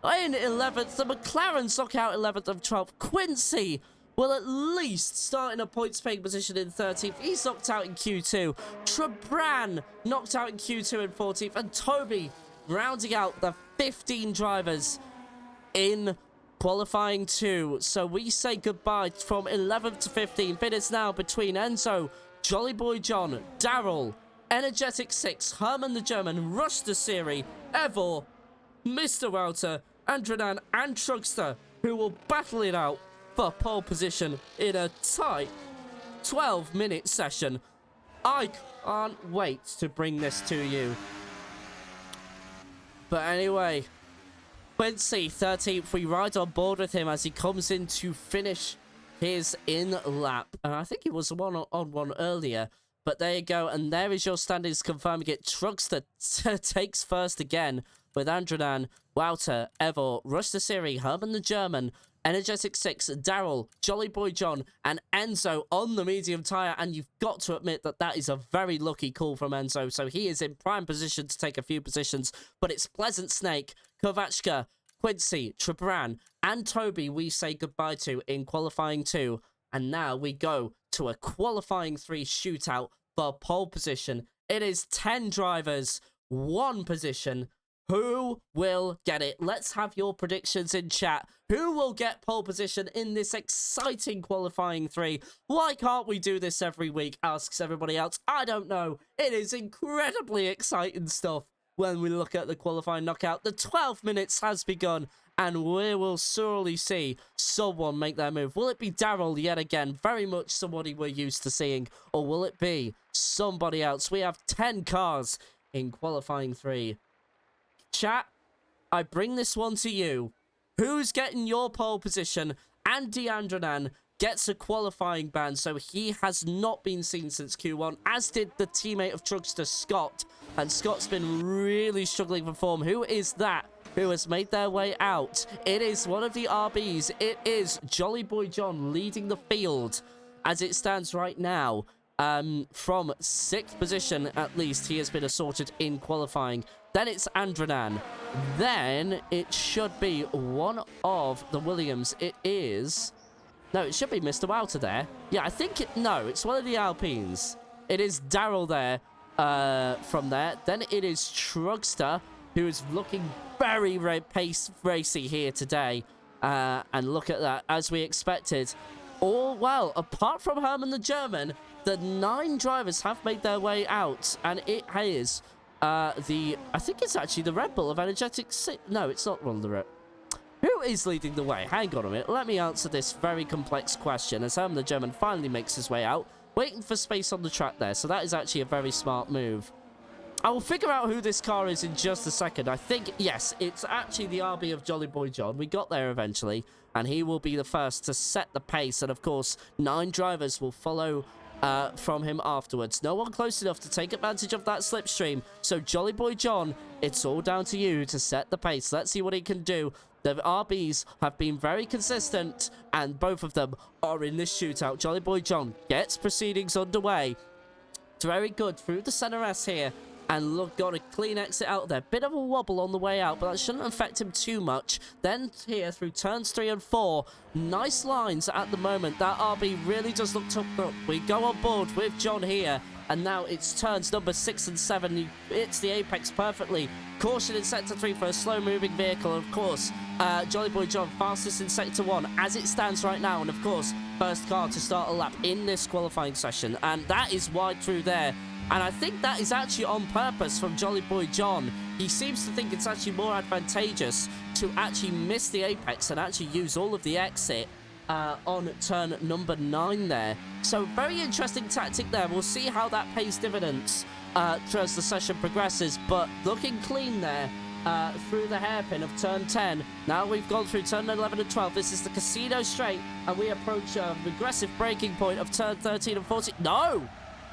In 11th, the McLarens knock out 11th of 12th. Quincy will at least start in a points-paying position in 13th. He's knocked out in Q2. Trebran knocked out in Q2 in 14th. And Toby rounding out the 15 drivers in qualifying 2. So we say goodbye from 11th to 15th. It is now between Enzo, Jolly Boy John, Daryl, Energetic 6, Herman the German, Rush the Siri, Evor, Mr. Router, Andredan, and Trugster, who will battle it out for pole position in a tight 12-minute session. I can't wait to bring this to you. But anyway, Quincy, 13th, we ride on board with him as he comes in to finish his in-lap. And I think he was on one earlier. But there you go, and there is your standings confirming it. Trugster takes first again with Andredan, Wouter, Evor, Rush the Siri, Herman the German, Energetic 6, Daryl, Jolly Boy John, and Enzo on the medium tyre. And you've got to admit that that is a very lucky call from Enzo. So he is in prime position to take a few positions. But it's Pleasant Snake, Kovachka, Quincy, Trebran, and Toby we say goodbye to in qualifying 2. And now we go to a qualifying 3 shootout for pole position. It is 10 drivers, 1 position. Who will get it? Let's have your predictions in chat. Who will get pole position in this exciting qualifying 3? Why can't we do this every week? Asks everybody else. I don't know. It is incredibly exciting stuff. when we look at the qualifying knockout. The 12 minutes has begun, and we will surely see someone make their move. Will it be Daryl yet again? Very much somebody we're used to seeing. Or will it be somebody else? We have 10 cars in qualifying 3. Chat, I bring this one to you. Who's getting your pole position? Andy Andranan gets a qualifying ban, so he has not been seen since Q1, as did the teammate of Truckster, Scott. And Scott's been really struggling for form. Who is that who has made their way out? It is one of the RBs. It is Jolly Boy John leading the field as it stands right now. From 6th position, at least, he has been assorted in qualifying. Then it's Andranan. Then it should be one of the Williams. It is... No, it should be Mr. Wouter there. Yeah, I think it... No, it's one of the Alpines. It is Daryl there from there. Then it is Trugster, who is looking very racy here today. And look at that, as we expected. All well, apart from Herman the German, the 9 drivers have made their way out. And it is I think it's actually the Red Bull of Energetic... No, it's not one of the Red... Who is leading the way? Hang on a minute. Let me answer this very complex question as Herman the German finally makes his way out. Waiting for space on the track there. So that is actually a very smart move. I will figure out who this car is in just a second. I think, yes, it's actually the RB of Jolly Boy John. We got there eventually. And he will be the first to set the pace. And of course, 9 drivers will follow from him afterwards. No one close enough to take advantage of that slipstream. So Jolly Boy John, it's all down to you to set the pace. Let's see what he can do. The RBs have been very consistent, and both of them are in this shootout. Jolly Boy John gets proceedings underway. It's very good through the center S here. And look, got a clean exit out there. Bit of a wobble on the way out, but that shouldn't affect him too much. Then here through turns 3 and 4. Nice lines at the moment. That RB really does look tough. We go on board with John here. And now it's turns number 6 and 7. He hits the apex perfectly. Caution in sector 3 for a slow-moving vehicle. Of course, Jolly Boy John fastest in sector 1 as it stands right now. And of course, first car to start a lap in this qualifying session. And that is wide through there. And I think that is actually on purpose from Jolly Boy John. He seems to think it's actually more advantageous to actually miss the apex and actually use all of the exit on turn number 9 there. So very interesting tactic there. We'll see how that pays dividends as the session progresses. But looking clean there through the hairpin of turn 10. Now we've gone through turn 11 and 12. This is the casino straight. And we approach a regressive braking point of turn 13 and 14. No!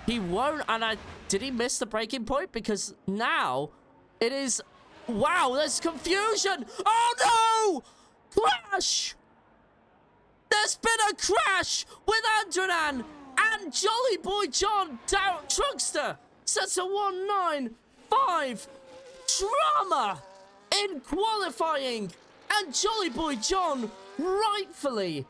He won't, and did he miss the breaking point? Because now it is... Wow, there's confusion! Oh no! Crash! There's been a crash with Andranan and Jolly Boy John down Truckster. Sets a 195. Drama in qualifying. And Jolly Boy John rightfully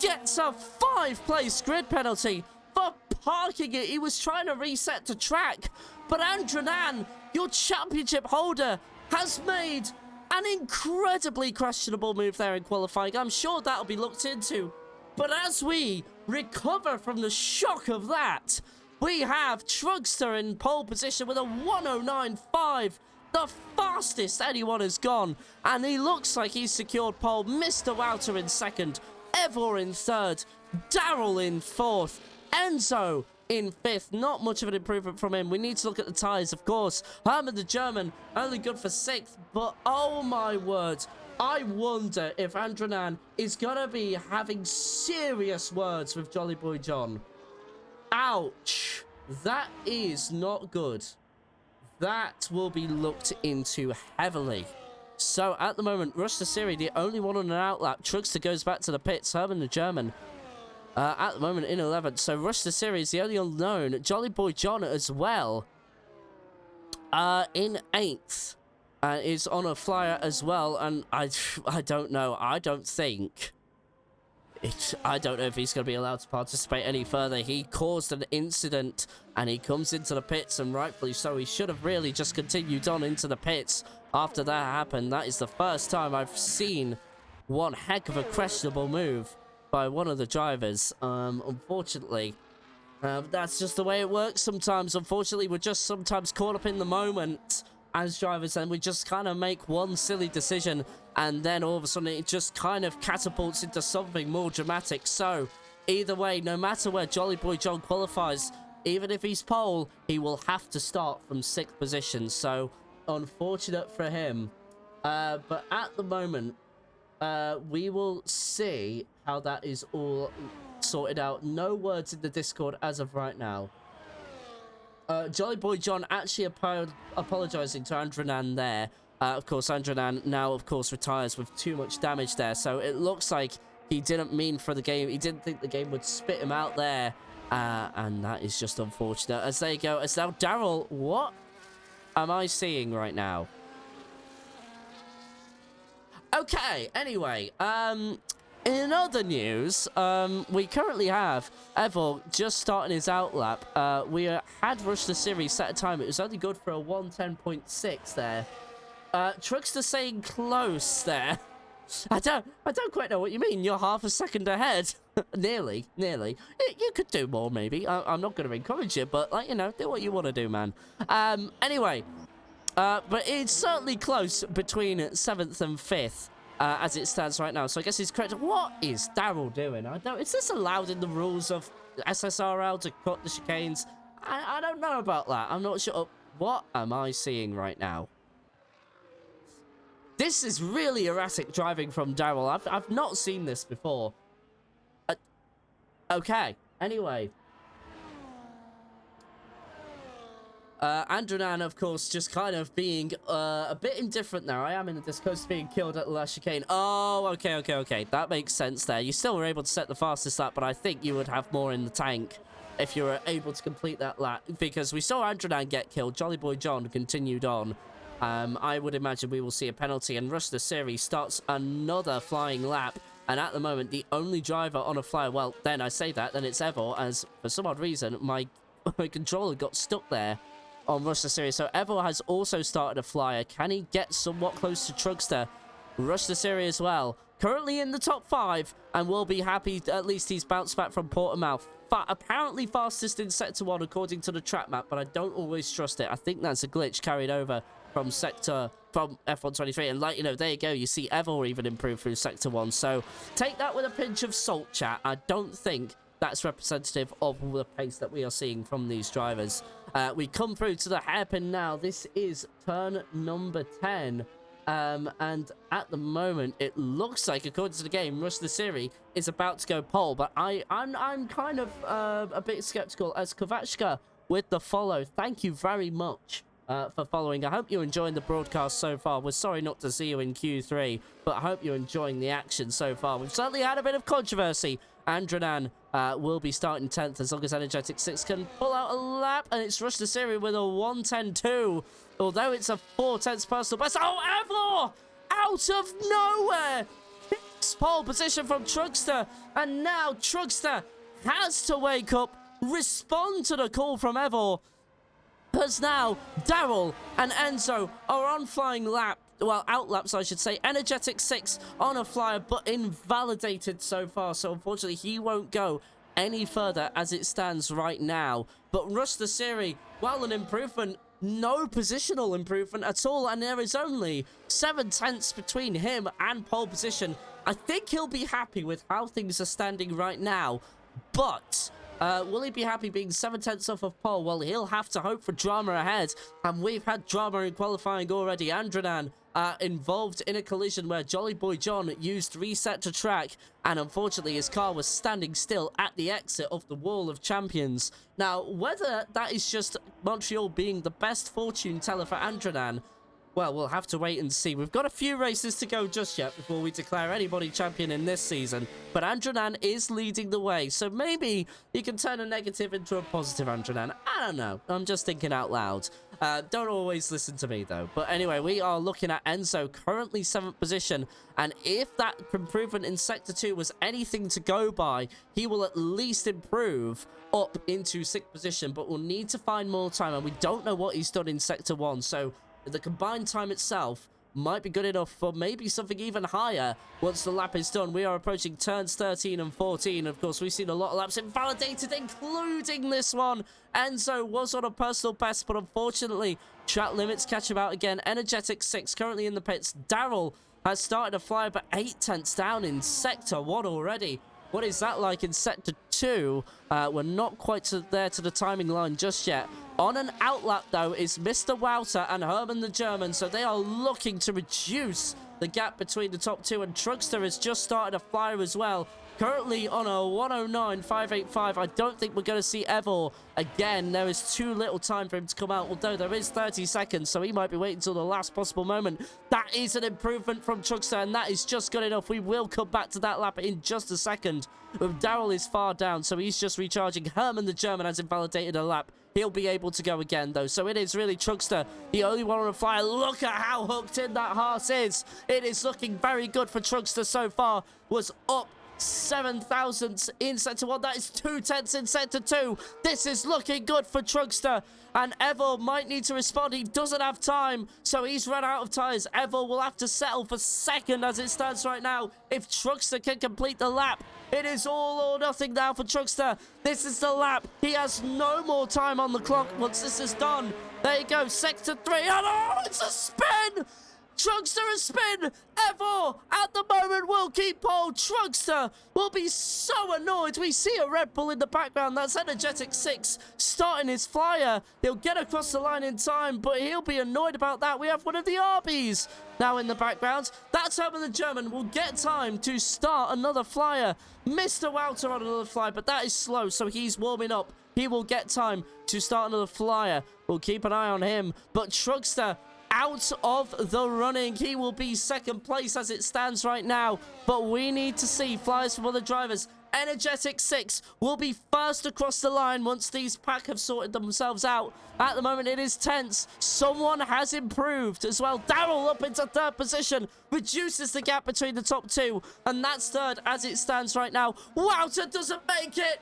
gets a 5-place grid penalty for parking it. He was trying to reset to track, but Andranan, your championship holder, has made an incredibly questionable move there in qualifying. I'm sure that'll be looked into, but as we recover from the shock of that, we have Trugster in pole position with a 109.5, the fastest anyone has gone, and he looks like he's secured pole. Mr. Wouter in second, Evor in third, Daryl in fourth, Enzo in 5th. Not much of an improvement from him. We need to look at the tyres, of course. Herman the German, only good for 6th. But, oh my word, I wonder if Andranan is going to be having serious words with Jolly Boy John. Ouch. That is not good. That will be looked into heavily. So, at the moment, Rush to Siri, the only one on an outlap. Trugster goes back to the pits. Herman the German at the moment in 11th. So Rush the Series, the only unknown. Jolly Boy John as well. In 8th. Is on a flyer as well. And I don't know. I don't know if he's going to be allowed to participate any further. He caused an incident and he comes into the pits, and rightfully so. He should have really just continued on into the pits after that happened. That is the first time I've seen one heck of a questionable move by one of the drivers, unfortunately. That's just the way it works sometimes. Unfortunately, we're just sometimes caught up in the moment, as drivers, and we just kind of make one silly decision, and then all of a sudden it just kind of catapults into something more dramatic. So either way, no matter where Jolly Boy John qualifies, even if he's pole, he will have to start from 6th position. So unfortunate for him. But at the moment, we will see how that is all sorted out. No words in the Discord as of right now. Jolly Boy John actually apologizing to Andranan there. Of course, Andranan now, of course, retires with too much damage there. So it looks like he didn't mean for the game. He didn't think the game would spit him out there. And that is just unfortunate. As they go, as now Daryl, what am I seeing right now? Okay, anyway, in other news, we currently have Evil just starting his outlap. We had rushed the series set a time. It was only good for a 1:10.6 there. Truckster saying close there. I don't quite know what you mean. You're half a second ahead. nearly. You could do more, maybe. I'm not going to encourage you, but, like, you know, do what you want to do, man. Anyway, but it's certainly close between 7th and 5th. As it stands right now. So I guess he's correct. What is Daryl doing? Is this allowed in the rules of SSRL to cut the chicanes? I don't know about that. I'm not sure. What am I seeing right now? This is really erratic driving from Daryl. I've not seen this before. Okay. Anyway. Andranan, of course, just kind of being a bit indifferent now. I am in the Discord being killed at the last chicane. Oh, okay. That makes sense there. You still were able to set the fastest lap, but I think you would have more in the tank if you were able to complete that lap, because we saw Andranan get killed. Jolly Boy John continued on. I would imagine we will see a penalty, and Rush the Series starts another flying lap. And at the moment, the only driver on a flyer, well, then I say that, then it's Evil, as for some odd reason, my controller got stuck there on Rush the Series. So Evil has also started a flyer. Can he get somewhat close to Trugster? Rush the Series as well. Currently in the top 5, and will be happy at least he's bounced back from Portimouth. Apparently fastest in Sector 1 according to the track map, but I don't always trust it. I think that's a glitch carried over from F123. And, like, you know, there you go. You see Evil even improve through Sector 1. So take that with a pinch of salt, chat. I don't think that's representative of the pace that we are seeing from these drivers. We come through to the hairpin now. This is turn number 10. And at the moment, it looks like, according to the game, Rush the Series is about to go pole. But I'm kind of a bit skeptical, as Kovachka with the follow. Thank you very much for following. I hope you're enjoying the broadcast so far. We're sorry not to see you in Q3, but I hope you're enjoying the action so far. We've certainly had a bit of controversy. Andranan will be starting 10th as long as Energetic 6 can pull out a lap, and it's Rush the Series with a 1:10.2, although it's a 4/10 personal best. Oh, Evor! Out of nowhere! It's pole position from Trugster, and now Trugster has to wake up, respond to the call from Evor, because now Daryl and Enzo are on flying lap. Well, outlaps, I should say. Energetic 6 on a flyer, but invalidated so far. So, unfortunately, he won't go any further as it stands right now. But Rush the Series, well, an improvement. No positional improvement at all. And there is only 7/10 between him and pole position. I think he'll be happy with how things are standing right now. But will he be happy being 7/10 off of pole? Well, he'll have to hope for drama ahead. And we've had drama in qualifying already. Andranan involved in a collision where Jolly Boy John used reset to track, and unfortunately his car was standing still at the exit of the Wall of Champions. Now, whether that is just Montreal being the best fortune teller for Andranan, well, we'll have to wait and see. We've got a few races to go just yet before we declare anybody champion in this season, but Andranan is leading the way, so maybe he can turn a negative into a positive, Andranan. I don't know. I'm just thinking out loud. Don't always listen to me, though. But anyway, we are looking at Enzo, currently 7th position, and if that improvement in Sector 2 was anything to go by, he will at least improve up into 6th position, but we'll need to find more time, and we don't know what he's done in Sector 1, so the combined time itself might be good enough for maybe something even higher once the lap is done. We are approaching turns 13 and 14. Of course, we've seen a lot of laps invalidated, including this one. Enzo was on a personal best, but unfortunately, track limits catch him out again. Energetic 6 currently in the pits. Daryl has started to fly, but 8 tenths down in Sector 1 already. What is that like in Sector 2? We're not quite there to the timing line just yet. On an outlap, though, is Mr. Wouter and Herman the German, so they are looking to reduce the gap between the top two, and Truckster has just started a flyer as well. Currently on a 109.585. I don't think we're going to see Evil again. There is too little time for him to come out, although there is 30 seconds, so he might be waiting until the last possible moment. That is an improvement from Truckster, and that is just good enough. We will come back to that lap in just a second. Daryl is far down, so he's just recharging. Herman the German has invalidated a lap. He'll be able to go again, though. So it is really Truckster, the only one on a flyer. Look at how hooked in that Haas is. It is looking very good for Truckster so far. Was up 7 thousandths in Sector 1. That is 2 tenths in Sector 2. This is looking good for Truckster. And Evil might need to respond. He doesn't have time, so he's run out of tyres. Evil will have to settle for second as it stands right now. If Truckster can complete the lap, it is all or nothing now for Truckster. This is the lap. He has no more time on the clock once this is done. There you go, Sector 3. Oh, no, it's a spin! Truckster a spin! Evil, at the moment, will keep pole. Truckster will be so annoyed. We see a Red Bull in the background. That's Energetic 6 starting his flyer. He'll get across the line in time, but he'll be annoyed about that. We have one of the RBs now in the background. That's Herman the German. Will get time to start another flyer. Mr. Wouter on another flyer, but that is slow, so he's warming up. He will get time to start another flyer. We'll keep an eye on him. But Truckster out of the running. He will be second place as it stands right now, but we need to see flyers from other drivers. Energetic 6 will be first across the line once these pack have sorted themselves out. At the moment, it is tense. Someone has improved as well. Daryl up into third position, reduces the gap between the top two, and that's third as it stands right now. Wouter doesn't make it.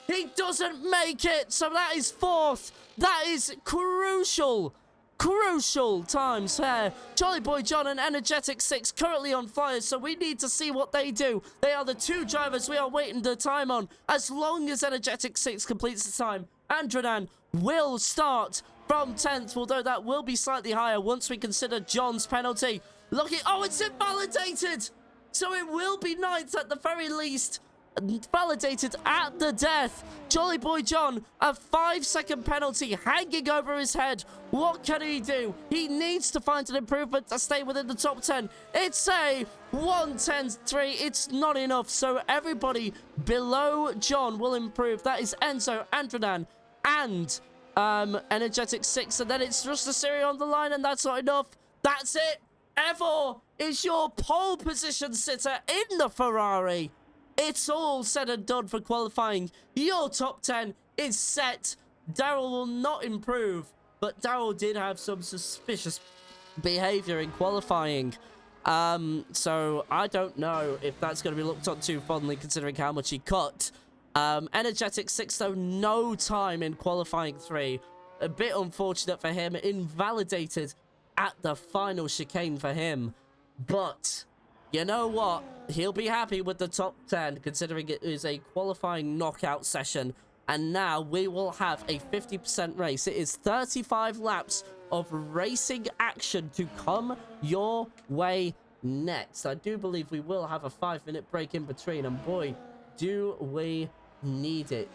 He doesn't make it, so that is fourth. That is crucial times here. Jolly Boy John and Energetic 6 currently on flyers, so we need to see what they do. They are the two drivers we are waiting the time on. As long as Energetic 6 completes the time, Androdan will start from 10th, although that will be slightly higher once we consider John's penalty. Looking, oh, it's invalidated! So it will be 9th at the very least. Validated at the death. Jolly Boy John, a 5-second penalty hanging over his head. What can he do? He needs to find an improvement to stay within the top 10. It's a 1:10.3. It's not enough, so everybody below John will improve. That is Enzo, Androdan, and Energetic 6, and then it's just a series on the line, and that's not enough. That's it. Evor is your pole position sitter in the Ferrari. It's all said and done for qualifying. Your top 10 is set. Daryl will not improve, but Daryl did have some suspicious behavior in qualifying. So I don't know if that's going to be looked on too fondly considering how much he cut. Energetic 6, though, no time in qualifying 3. A bit unfortunate for him. Invalidated at the final chicane for him. But you know what? He'll be happy with the top 10, considering it is a qualifying knockout session. And now we will have a 50% race. It is 35 laps of racing action to come your way next. I do believe we will have a 5-minute break in between, and boy, do we need it.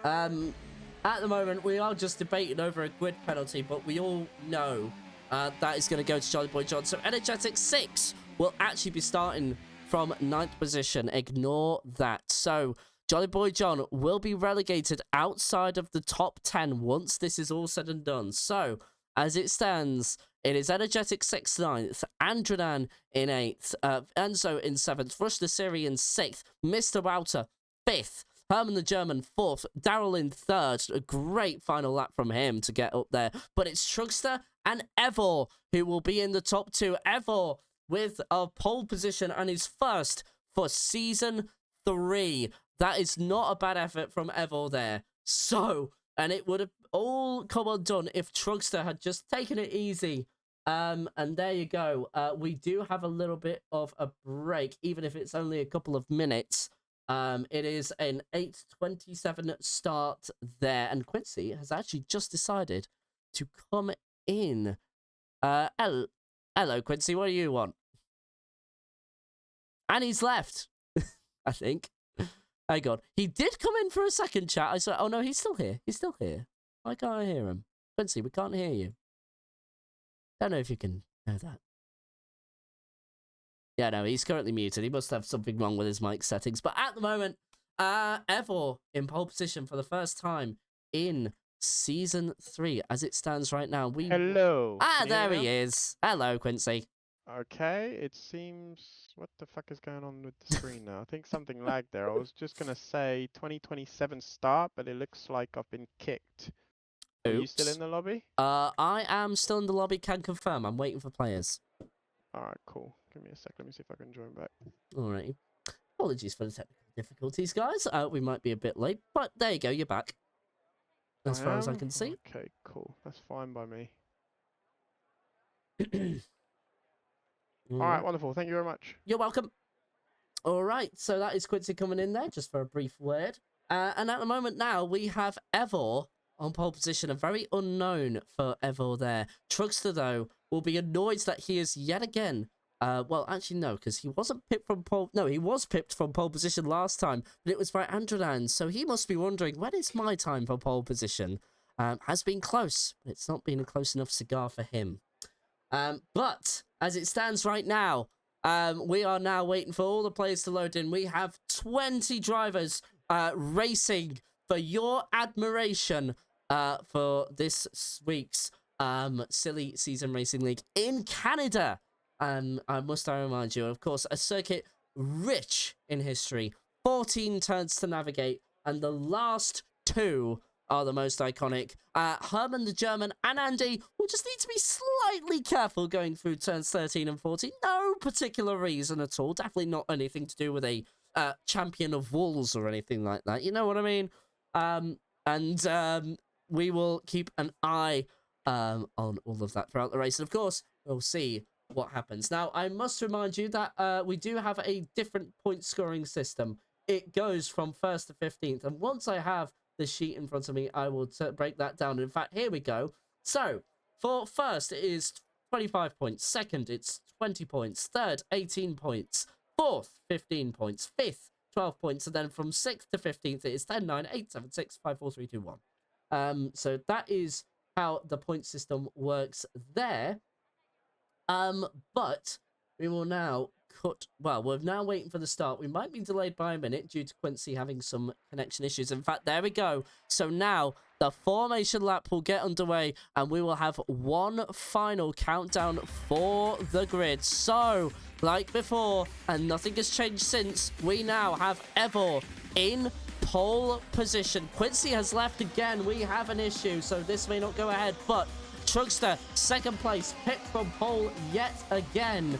At the moment, we are just debating over a grid penalty, but we all know that is going to go to Jolly Boy John. So Energetic 6 will actually be starting from 9th position. Ignore that. So Jolly Boy John will be relegated outside of the top 10 once this is all said and done. So as it stands, it is Energetic 6 9th, Androdan in 8th, Enzo in 7th, Rush the Siri in 6th, Mr. Wouter 5th, Herman the German 4th, Daryl in 3rd. A great final lap from him to get up there. But it's Truckster and Evor who will be in the top 2. Evor with a pole position and his first for season 3. That is not a bad effort from Evor there. So, and it would have all come undone if Truckster had just taken it easy And there you go. We do have a little bit of a break, even if it's only a couple of minutes. It is an 8:27 start there, and Quincy has actually just decided to come in. Hello, Quincy. What do you want? And he's left, I think. Hang on. He did come in for a second chat. I saw. Oh no, he's still here. He's still here. Why can't I hear him? Quincy, we can't hear you. Don't know if you can know that. Yeah, no, he's currently muted. He must have something wrong with his mic settings. But at the moment, Evor in pole position for the first time in Season 3. As it stands right now, Hello. There he is. Hello, Quincy. Okay, it seems... What the fuck is going on with the screen now? I think something lagged there. I was just going to say 2027 start, but it looks like I've been kicked. Are you still in the lobby? I am still in the lobby, can confirm. I'm waiting for players. Alright, cool. Give me a sec. Let me see if I can join back. Alrighty. Apologies for the technical difficulties, guys. We might be a bit late, but there you go. You're back. As far as I can see. Okay, cool. That's fine by me. Alright, wonderful. Thank you very much. You're welcome. Alright, so that is Quincy coming in there, just for a brief word. And at the moment now, we have Evor on pole position, a very unknown for Evor there. Truckster, though, will be annoyed that he is yet again... well, actually, no, because he wasn't pipped from pole... No, he was pipped from pole position last time, but it was by Androdan, so he must be wondering, when is my time for pole position? Has been close, but it's not been a close enough cigar for him. But, as it stands right now, we are now waiting for all the players to load in. We have 20 drivers racing for your admiration for this week's Silly Season Racing League in Canada. I must remind you, of course, a circuit rich in history, 14 turns to navigate, and the last two are the most iconic. Herman the German and Andy will just need to be slightly careful going through turns 13 and 14. No particular reason at all. Definitely not anything to do with a champion of wolves or anything like that. You know what I mean? And we will keep an eye on all of that throughout the race. And of course, we'll see what happens. Now, I must remind you that we do have a different point scoring system. It goes from 1st to 15th. And once I have the sheet in front of me, I will break that down. In fact, here we go. So, for first, it is 25 points. Second, it's 20 points. Third, 18 points. Fourth, 15 points. Fifth, 12 points. And then from 6th to 15th, it is 10, 9, 8, 7, 6, 5, 4, 3, 2, 1. So that is how the point system works there. But we will now cut... Well, we're now waiting for the start. We might be delayed by a minute due to Quincy having some connection issues. In fact, there we go. So now the formation lap will get underway and we will have one final countdown for the grid. So, like before, and nothing has changed since, we now have Evor in pole position. Quincy has left again. We have an issue, so this may not go ahead, but Truckster, second place, picked from pole yet again.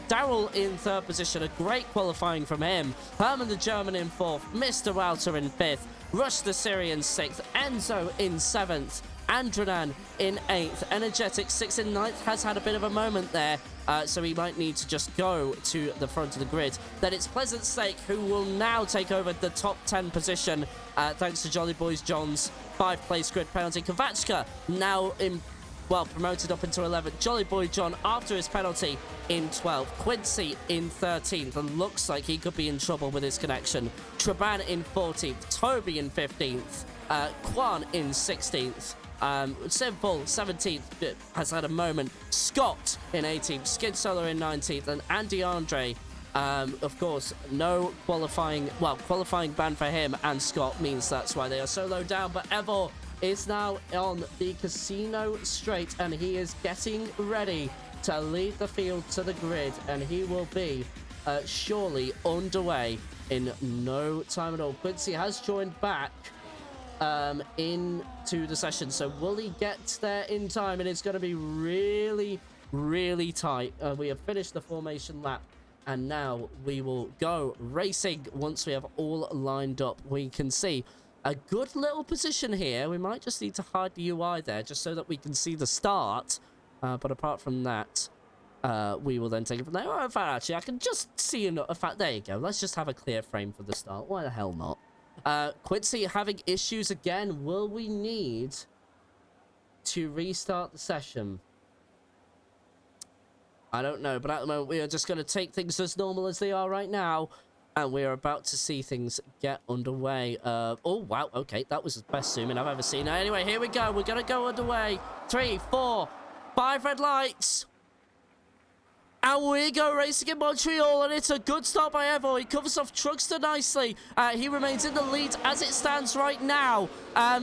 Daryl in third position, a great qualifying from him. Herman the German in fourth, Mr. Wouter in fifth, Rush the Syrian sixth, Enzo in seventh, Andronan in eighth, Energetic 6 in ninth, has had a bit of a moment there, so he might need to just go to the front of the grid. Then it's Pleasant Stake who will now take over the top 10 position, thanks to Jolly Boys John's 5th place grid penalty. Kovachka now in... Well, promoted up into 11th. Jolly Boy John, after his penalty, in 12th. Quincy in 13th, and looks like he could be in trouble with his connection. Traban in 14th. Toby in 15th. Kwan in 16th. Simple, 17th, has had a moment. Scott in 18th. Skid Solar in 19th. And Andy Andre, of course, no qualifying... Well, qualifying ban for him and Scott means that's why they are so low down. But Evor is now on the casino straight, and he is getting ready to lead the field to the grid, and he will be surely underway in no time at all. Quincy has joined back into the session, so will he get there in time? And it's going to be really, really tight. We have finished the formation lap, and now we will go racing once we have all lined up. We can see a good little position here. We might just need to hide the UI there just so that we can see the start. But apart from that, we will then take it from there. Oh, in fact, actually, I can just see in fact, there you go. Let's just have a clear frame for the start. Why the hell not? Quincy having issues again. Will we need to restart the session? I don't know, but at the moment we are just going to take things as normal as they are right now, and we are about to see things get underway. Oh, wow, okay, that was the best zooming I've ever seen. Anyway, here we go. We're going to go underway. 3, 4, 5 red lights. And we go racing in Montreal, and it's a good start by Evo. He covers off Truckster nicely. He remains in the lead as it stands right now.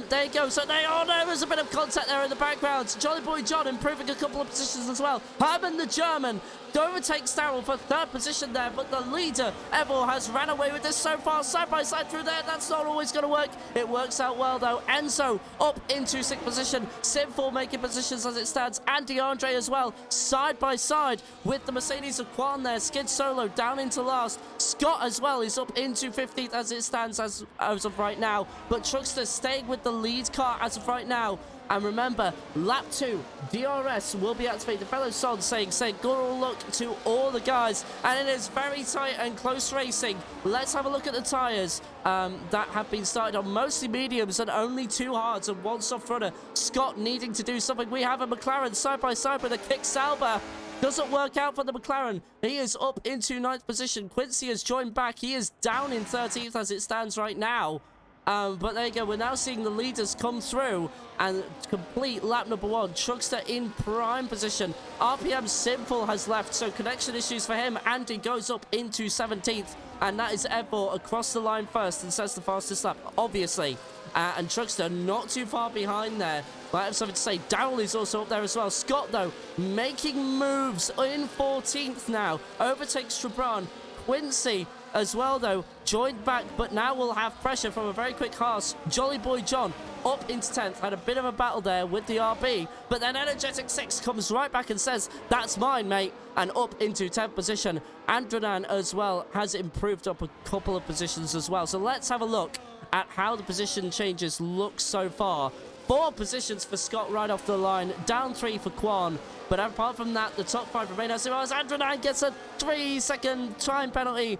There you go. So oh no, there's a bit of contact there in the background. Jolly Boy John improving a couple of positions as well. Herman the German overtakes Daryl for 3rd position there, but the leader, Evo, has ran away with this so far, side by side through there. That's not always going to work. It works out well, though. Enzo up into 6th position. Sinful making positions as it stands. And DeAndre as well, side by side with the Mercedes of Quan there. Skid Solo down into last. Scott as well is up into 15th as it stands as of right now. But Truckster staying with the lead car as of right now. And remember, lap 2, DRS will be activated. Fellow Son saying good luck to all the guys. And it is very tight and close racing. Let's have a look at the tyres that have been started on mostly mediums and only 2 hards and 1 soft runner. Scott needing to do something. We have a McLaren side by side with a kick Sauber. Doesn't work out for the McLaren. He is up into 9th position. Quincy has joined back. He is down in 13th as it stands right now. But there you go. We're now seeing the leaders come through and complete lap number 1. Truckster in prime position. RPM Sinful has left, so connection issues for him. Andy goes up into 17th, and that is Evo across the line first and sets the fastest lap, obviously. And Truckster not too far behind there. Might have something to say. Daryl is also up there as well. Scott, though, making moves in 14th now. Overtakes Trebron. Quincy as well, though, joined back, but now we'll have pressure from a very quick Haas. Jolly Boy John up into 10th. Had a bit of a battle there with the RB, but then Energetic 6 comes right back and says, that's mine, mate, and up into 10th position. Andranan as well has improved up a couple of positions as well. So let's have a look at how the position changes look so far. 4 positions for Scott right off the line, down 3 for Quan. But apart from that, the top 5 remain as it was. Andranan gets a 3-second time penalty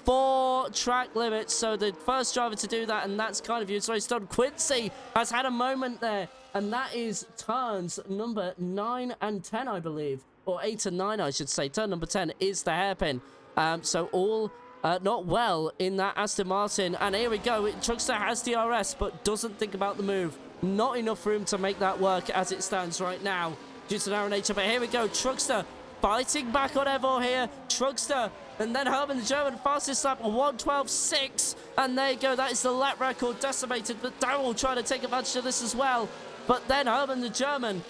for track limits, so the first driver to do that, and that's kind of useful. He's done. Quincy has had a moment there, and that is turns number 9 and 10, I believe, or 8 and 9, I should say. Turn number 10 is the hairpin. So all not well in that Aston Martin, and here we go. Truckster has DRS, but doesn't think about the move. Not enough room to make that work as it stands right now due to narrow nature. But here we go. Truckster fighting back on Evo here. Truckster, and then Herman the German, fastest lap, 1:12.6. And there you go. That is the lap record decimated. But Daryl trying to take advantage of this as well. But then Herman the German,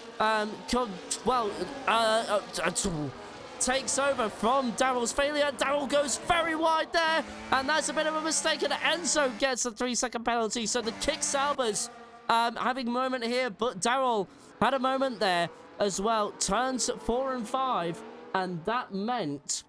takes over from Daryl's failure. Daryl goes very wide there. And that's a bit of a mistake. And Enzo gets a 3-second penalty. So the kick Saubers having a moment here. But Daryl had a moment there as well. Turns 4 and 5. And that meant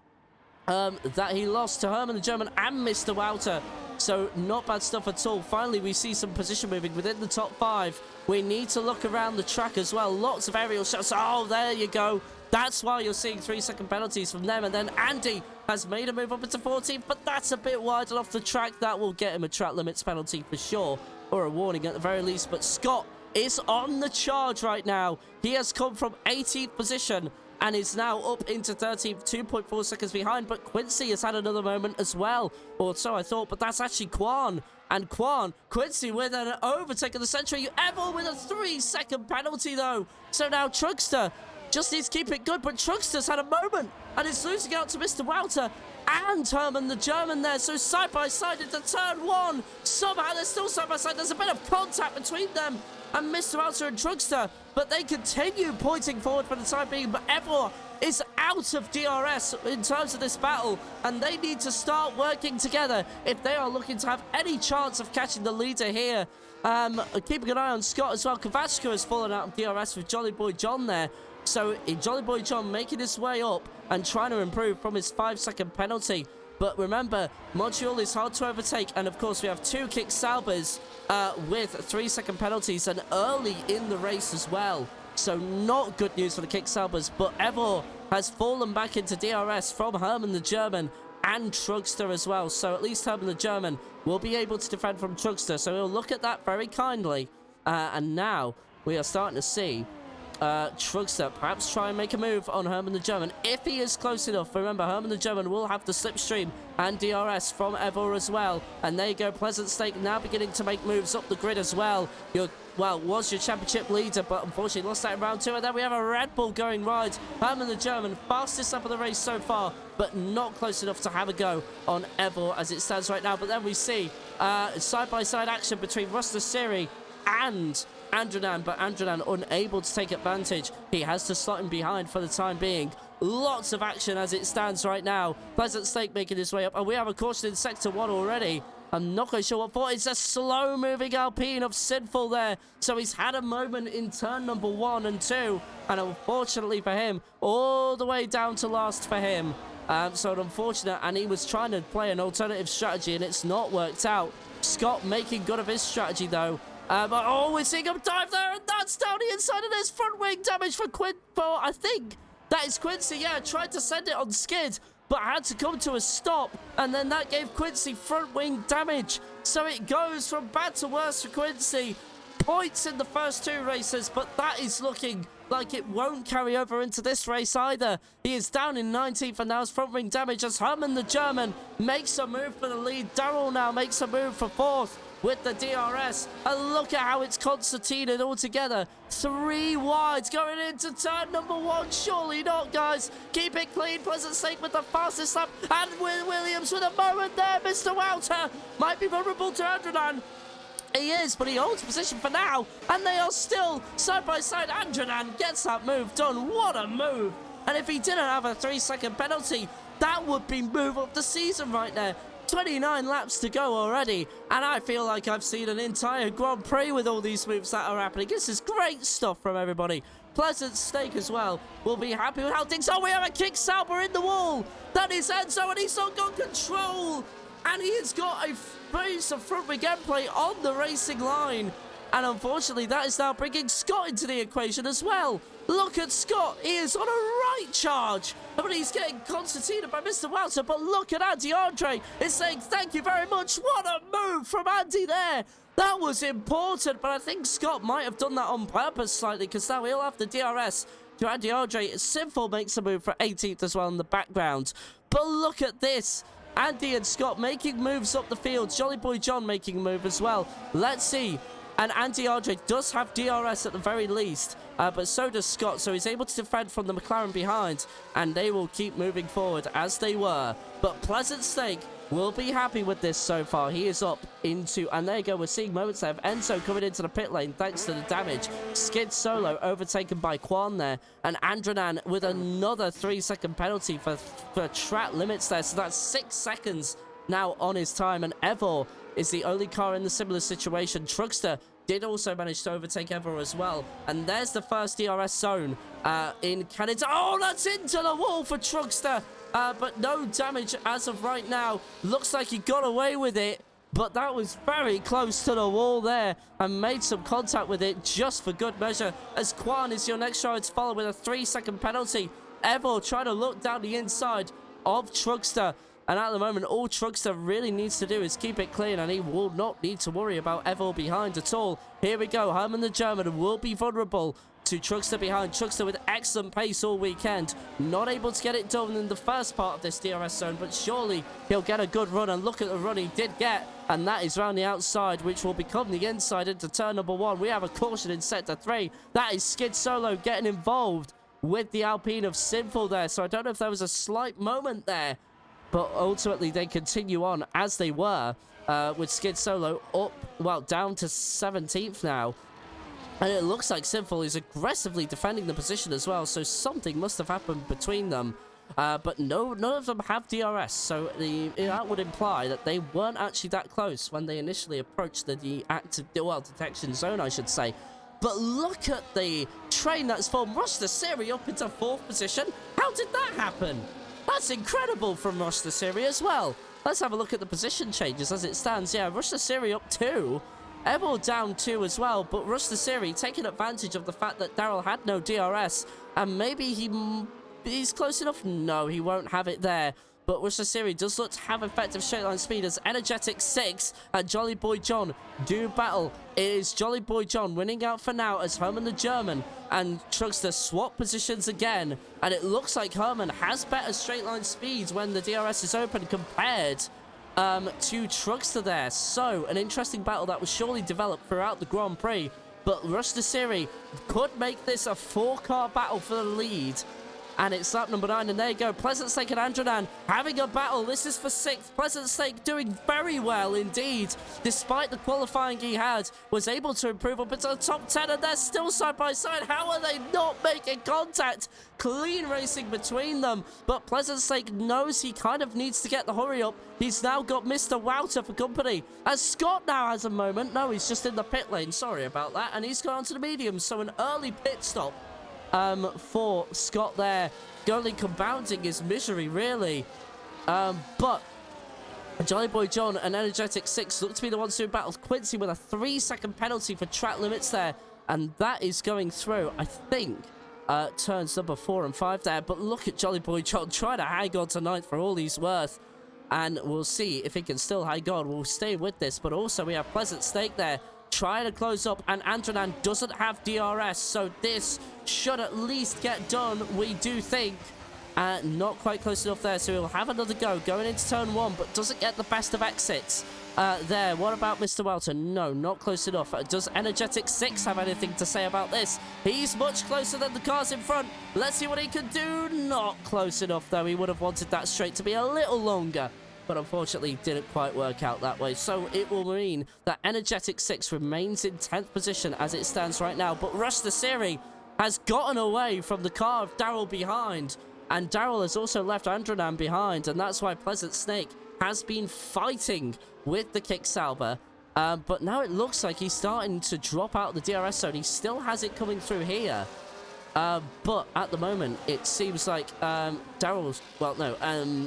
that he lost to Herman the German and Mr. Wouter. So not bad stuff at all. Finally, we see some position moving within the top 5. We need to look around the track as well. Lots of aerial shots. Oh, there you go. That's why you're seeing 3-second penalties from them. And then Andy has made a move up into 14th, but that's a bit wide and off the track. That will get him a track limits penalty for sure, or a warning at the very least. But Scott is on the charge right now. He has come from 18th position and is now up into 13th, 2.4 seconds behind. But Quincy has had another moment as well, or so I thought, but that's actually Quan. And Quincy with an overtake of the century. Evo with a 3-second penalty, though. So now Truckster just needs to keep it good, but Truckster's had a moment and is losing out to Mr. Wouter and Herman the German there. So side by side into turn 1. Somehow they're still side by side. There's a bit of contact between them and Mr. Wouter and Truckster, but they continue pointing forward for the time being. But Evo is out of DRS in terms of this battle, and they need to start working together if they are looking to have any chance of catching the leader here. Keeping an eye on Scott as well. Kavachka has fallen out of DRS with Jolly Boy John there. So Jolly Boy John making his way up and trying to improve from his 5-second penalty. But remember, Montreal is hard to overtake. And of course, we have 2 kick Saubers with 3-second penalties and early in the race as well. So not good news for the Kicksalbers, but Evor has fallen back into DRS from Herman the German and Trugster as well. So at least Herman the German will be able to defend from Trugster. So he'll look at that very kindly. And now we are starting to see Trugster perhaps try and make a move on Herman the German if he is close enough. Remember, Herman the German will have the slipstream and DRS from Evor as well. And there you go, Pleasant Stake now beginning to make moves up the grid as well. Was your championship leader, but unfortunately lost that in round 2. And then we have a Red Bull going wide. Herman the German, fastest up of the race so far, but not close enough to have a go on Evor as it stands right now. But then we see side-by-side action between Ruster Siri and Andranan, but Andranan unable to take advantage. He has to slot him behind for the time being. Lots of action as it stands right now. Pleasant Stake making his way up, and we have a caution in Sector 1 already. I'm not quite sure what for. It's a slow-moving Alpine of Sinful there. So he's had a moment in turn number 1 and 2. And unfortunately for him, all the way down to last for him. So unfortunate, and he was trying to play an alternative strategy, and it's not worked out. Scott making good of his strategy, though. But we're seeing him dive there, and that's down the inside, and there's front wing damage for I think that is Quincy. Yeah, tried to send it on skid, but had to come to a stop, and then that gave Quincy front wing damage. So it goes from bad to worse for Quincy. Points in the first 2 races, but that is looking like it won't carry over into this race either. He is down in 19th, and now his front wing damage as Herman the German makes a move for the lead. Darrell now makes a move for 4th with the DRS, and look at how it's concertinaed all together. 3 wides going into turn number 1. Surely not, guys. Keep it clean. Pleasant Stake with the fastest lap, and Williams with a moment there. Mr. Wouter might be vulnerable to Andranan. He is, but he holds position for now, and they are still side by side. Andranan gets that move done. What a move! And if he didn't have a 3-second penalty, that would be move of the season right there. 29 laps to go already, and I feel like I've seen an entire Grand Prix with all these moves that are happening. This is great stuff from everybody. Pleasant Stake as well will be happy with how things are. We have a Kicksalber in the wall. That is Enzo, and he's not got control. And he has got a piece of front wing gameplay on the racing line. And unfortunately, that is now bringing Scott into the equation as well. Look at Scott. He is on a right charge. But he's getting concertinaed by Mr. Wouter. But look at Andy Andre. It's saying, thank you very much. What a move from Andy there. That was important. But I think Scott might have done that on purpose slightly, because now he'll have the DRS to Andy Andre. Sinful makes a move for 18th as well in the background. But look at this. Andy and Scott making moves up the field. Jolly Boy John making a move as well. Let's see. And Andy Andre does have DRS at the very least, but so does Scott. So he's able to defend from the McLaren behind, and they will keep moving forward as they were. But Pleasant Stake will be happy with this so far. He is up into, and there you go, we're seeing moments there of Enzo coming into the pit lane thanks to the damage. Skid Solo overtaken by Quan there, and Andranan with another 3-second penalty for track limits there. So that's 6 seconds now on his time, and Evor is the only car in the similar situation. Trugster did also manage to overtake Evor as well. And there's the first DRS zone in Canada. Oh, that's into the wall for Trugster. But no damage as of right now. Looks like he got away with it. But that was very close to the wall there and made some contact with it just for good measure. As Quan is your next driver to follow with a 3-second penalty. Evor trying to look down the inside of Trugster. And at the moment, all Trugster really needs to do is keep it clean, and he will not need to worry about Evor behind at all. Here we go. Herman the German will be vulnerable to Trugster behind. Trugster with excellent pace all weekend. Not able to get it done in the first part of this DRS zone, but surely he'll get a good run. And look at the run he did get, and that is round the outside, which will become the inside into turn number 1. We have a caution in sector 3. That is Skid Solo getting involved with the Alpine of Sinful there. So I don't know if there was a slight moment there, but ultimately they continue on as they were, with Skid Solo up, well, down to 17th now. And it looks like Sinful is aggressively defending the position as well, so something must have happened between them. But none of them have DRS, so that would imply that they weren't actually that close when they initially approached the active, well, detection zone, I should say. But look at the train that's formed. Rush the Siri up into 4th position. How did that happen? That's incredible from Rush the Siri as well. Let's have a look at the position changes as it stands. Yeah, Rush the Siri up 2. Evil down 2 as well, but Rustasiri taking advantage of the fact that Daryl had no DRS, and maybe he's close enough. No, he won't have it there. But Rustasiri does look to have effective straight line speed as Energetic 6 and Jolly Boy John do battle. It is Jolly Boy John winning out for now as Herman the German and Truckster swap positions again. And it looks like Herman has better straight line speeds when the DRS is open compared to Truckster there. So an interesting battle that was surely developed throughout the Grand Prix. But Rustasiri could make this a 4-car battle for the lead. And it's lap number 9, and there you go. Pleasant Snake and Andronan having a battle. This is for 6th. Pleasant Snake doing very well indeed. Despite the qualifying he had, was able to improve up into the top 10, and they're still side by side. How are they not making contact? Clean racing between them. But Pleasant Snake knows he kind of needs to get the hurry up. He's now got Mr. Wouter for company. As Scott now has a moment. No, he's just in the pit lane. Sorry about that. And he's gone to the medium, so an early pit stop for Scott there, only compounding his misery really. But Jolly Boy John and Energetic 6 look to be the ones who battled Quincy with a 3-second penalty for track limits there, and that is going through, I think, turns number 4 and 5 there. But look at Jolly Boy John trying to hang on to 9th for all he's worth, and we'll see if he can still hang on. We'll stay with this, but also we have Pleasant Snake there trying to close up, and Andronan doesn't have DRS, so this should at least get done, we do think. Not quite close enough there, so he'll have another go going into turn 1, but doesn't get the best of exits there. What about Mr. Welter? No, not close enough. Does Energetic 6 have anything to say about this? He's much closer than the cars in front. Let's see what he can do. Not close enough, though. He would have wanted that straight to be a little longer, but unfortunately didn't quite work out that way. So it will mean that Energetic 6 remains in 10th position as it stands right now. But Rustasiri has gotten away from the car of Daryl behind, and Daryl has also left Andronan behind, and that's why Pleasant Snake has been fighting with the Kick-Sauber. But now it looks like he's starting to drop out of the DRS zone. He still has it coming through here. But at the moment, it seems like Daryl's... Well, no,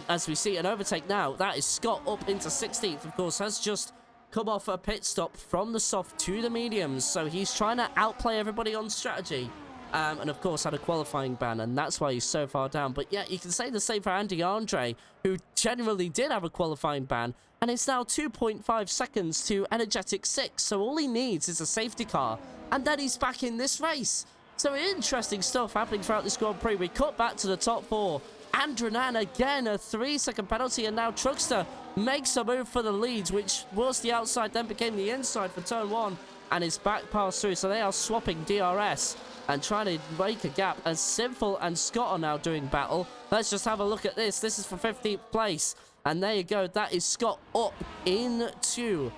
as we see an overtake now, that is Scott up into 16th, of course, has just come off a pit stop from the soft to the mediums, so he's trying to outplay everybody on strategy. And of course had a qualifying ban, and that's why he's so far down. But yeah, you can say the same for Andy Andre, who generally did have a qualifying ban, and it's now 2.5 seconds to Energetic 6, so all he needs is a safety car, and then he's back in this race. So interesting stuff happening throughout this Grand Prix. We cut back to the top 4. Andronan again, a 3-second penalty, and now Truckster makes a move for the lead, which was the outside, then became the inside for turn 1, and his back pass through. So they are swapping DRS and trying to make a gap, as Sinful and Scott are now doing battle. Let's just have a look at this. This is for 15th place, and there you go. That is Scott up into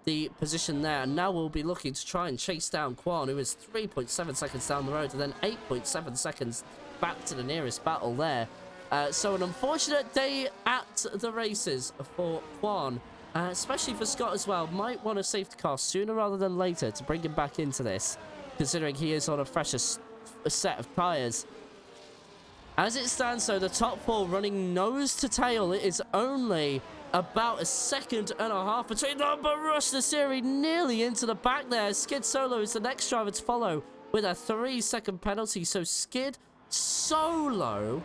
the position there, and now we'll be looking to try and chase down Quan, who is 3.7 seconds down the road, and then 8.7 seconds back to the nearest battle there. So an unfortunate day at the races for Quan, especially for Scott as well. Might want a safety car sooner rather than later to bring him back into this, considering he is on a fresher set of tyres. As it stands, though, the top 4 running nose to tail. It is only about a second and a half between them, but Rustasiri nearly into the back there. Skid Solo is the next driver to follow with a 3-second penalty. So Skid Solo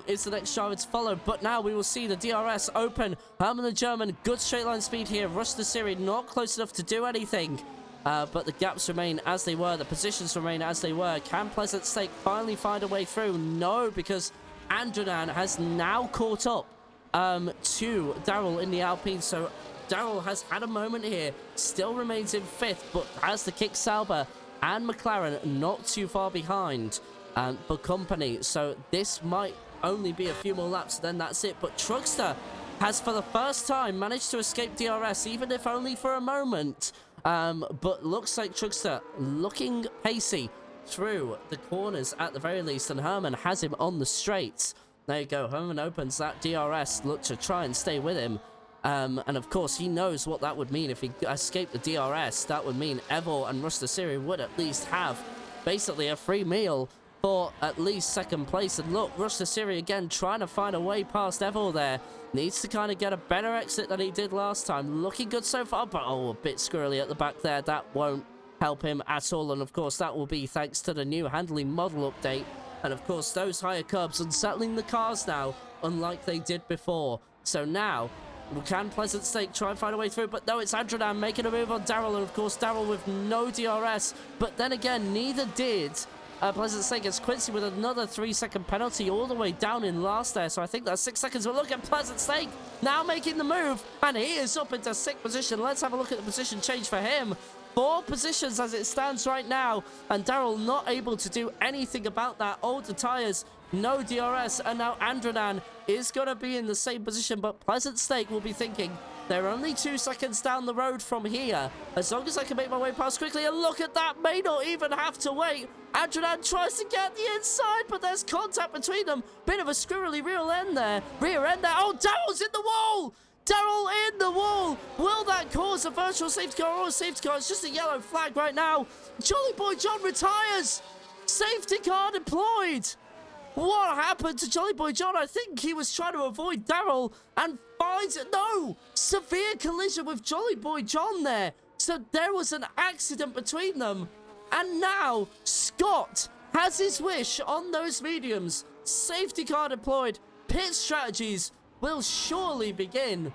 is the next driver to follow, but now we will see the DRS open. Herman the German, good straight line speed here. Rustasiri not close enough to do anything. But the gaps remain as they were. The positions remain as they were. Can Pleasant Snake finally find a way through? No, because Andronan has now caught up to Daryl in the Alpine. So Daryl has had a moment here. Still remains in 5th, but has the Kick-Sauber and McLaren not too far behind for company. So this might only be a few more laps, then that's it. But Truckster has for the first time managed to escape DRS, even if only for a moment. But looks like Truckster looking pacey through the corners at the very least, and Herman has him on the straights. There you go. Herman opens that DRS, look to try and stay with him. And of course, he knows what that would mean if he escaped the DRS. That would mean Evil and Rustasiri would at least have basically a free meal for at least second place. And look, Rush the Siri again trying to find a way past Evil there. Needs to kind of get a better exit than he did last time. Looking good so far, but oh, a bit squirrely at the back there. That won't help him at all. And of course, that will be thanks to the new handling model update. And of course, those higher curbs unsettling the cars now, unlike they did before. So now, can Pleasant Stake try and find a way through? But no, it's Androdan making a move on Daryl. And of course, Daryl with no DRS. But then again, neither did Pleasant Stake. It's Quincy with another 3-second penalty all the way down in last there. So I think that's 6 seconds. But look at Pleasant Stake now making the move. And he is up into 6th position. Let's have a look at the position change for him. 4 positions as it stands right now. And Daryl not able to do anything about that. Older tyres, no DRS. And now Androdan is going to be in the same position. But Pleasant Stake will be thinking, they're only 2 seconds down the road from here. As long as I can make my way past quickly. And look at that. May not even have to wait. Androdan tries to get the inside, but there's contact between them. Bit of a squirrely rear end there. Oh, Daryl's in the wall. Daryl in the wall. Will that cause a virtual safety car or a safety car? It's just a yellow flag right now. Jolly Boy John retires. Safety car deployed. What happened to Jolly Boy John? I think he was trying to avoid Daryl and finds it. No! Severe collision with Jolly Boy John there. So there was an accident between them. And now Scott has his wish on those mediums. Safety car deployed. Pit strategies will surely begin.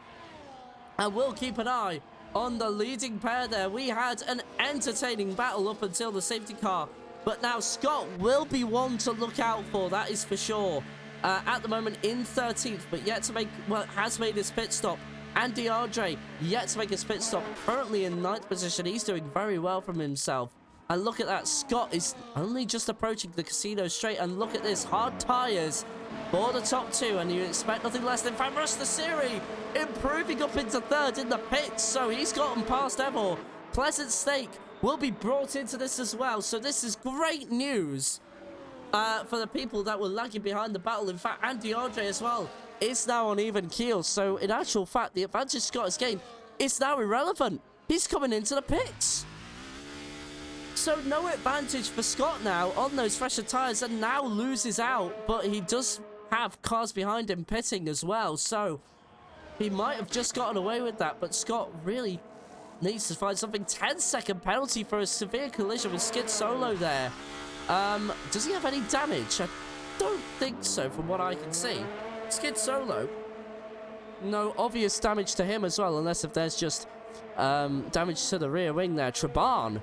And we'll keep an eye on the leading pair there. We had an entertaining battle up until the safety car. But now Scott will be one to look out for, that is for sure. At the moment in 13th, but yet to make, well, has made his pit stop. And DeAndre yet to make his pit stop, currently in 9th position. He's doing very well from himself. And look at that, Scott is only just approaching the casino straight. And look at this, hard tyres for the top 2. And you expect nothing less than Rush the Siri improving up into 3rd in the pits. So he's gotten past Evil. Pleasant Stake will be brought into this as well. So this is great news for the people that were lagging behind the battle. In fact, and DeAndre as well is now on even keels. So in actual fact, the advantage Scott has gained is now irrelevant. He's coming into the pits. So no advantage for Scott now on those fresher tyres, and now loses out. But he does have cars behind him pitting as well. So he might have just gotten away with that. But Scott really needs to find something. 10-second penalty for a severe collision with Skid Solo there. Does he have any damage? I don't think so from what I can see. Skid Solo. No obvious damage to him as well, unless if there's just damage to the rear wing there. Traban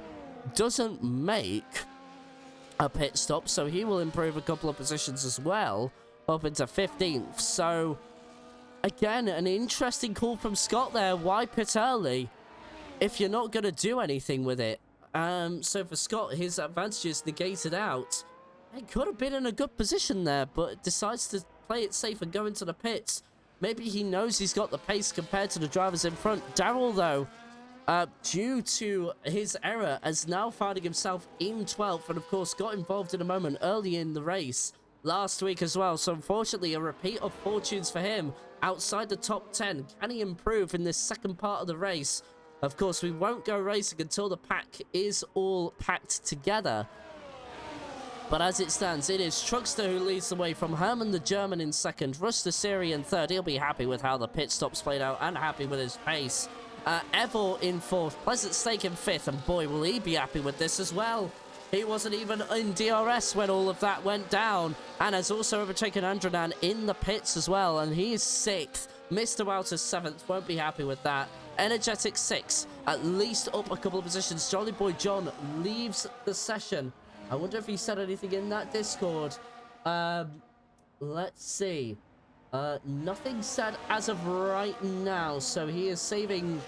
doesn't make a pit stop, so he will improve a couple of positions as well, up into 15th. So, again, an interesting call from Scott there. Why pit early if you're not going to do anything with it? So for Scott, his advantage is negated out. He could have been in a good position there, but decides to play it safe and go into the pits. Maybe he knows he's got the pace compared to the drivers in front. Daryl, though, due to his error, is now finding himself in 12th, and of course got involved in a moment early in the race last week as well. So unfortunately, a repeat of fortunes for him outside the top 10. Can he improve in this second part of the race? Of course, we won't go racing until the pack is all packed together. But as it stands, it is Truckster who leads the way from Herman the German in second, Rush the Siri in third. He'll be happy with how the pit stops played out and happy with his pace. Evil in fourth, Pleasant Stake in fifth, and boy, will he be happy with this as well. He wasn't even in DRS when all of that went down, and has also overtaken Androdan in the pits as well, and he is sixth. Mr. Walters seventh, won't be happy with that. Energetic sixth, at least up a couple of positions. Jolly Boy John leaves the session. I wonder if he said anything in that Discord. Let's see. Nothing said as of right now, so he is saving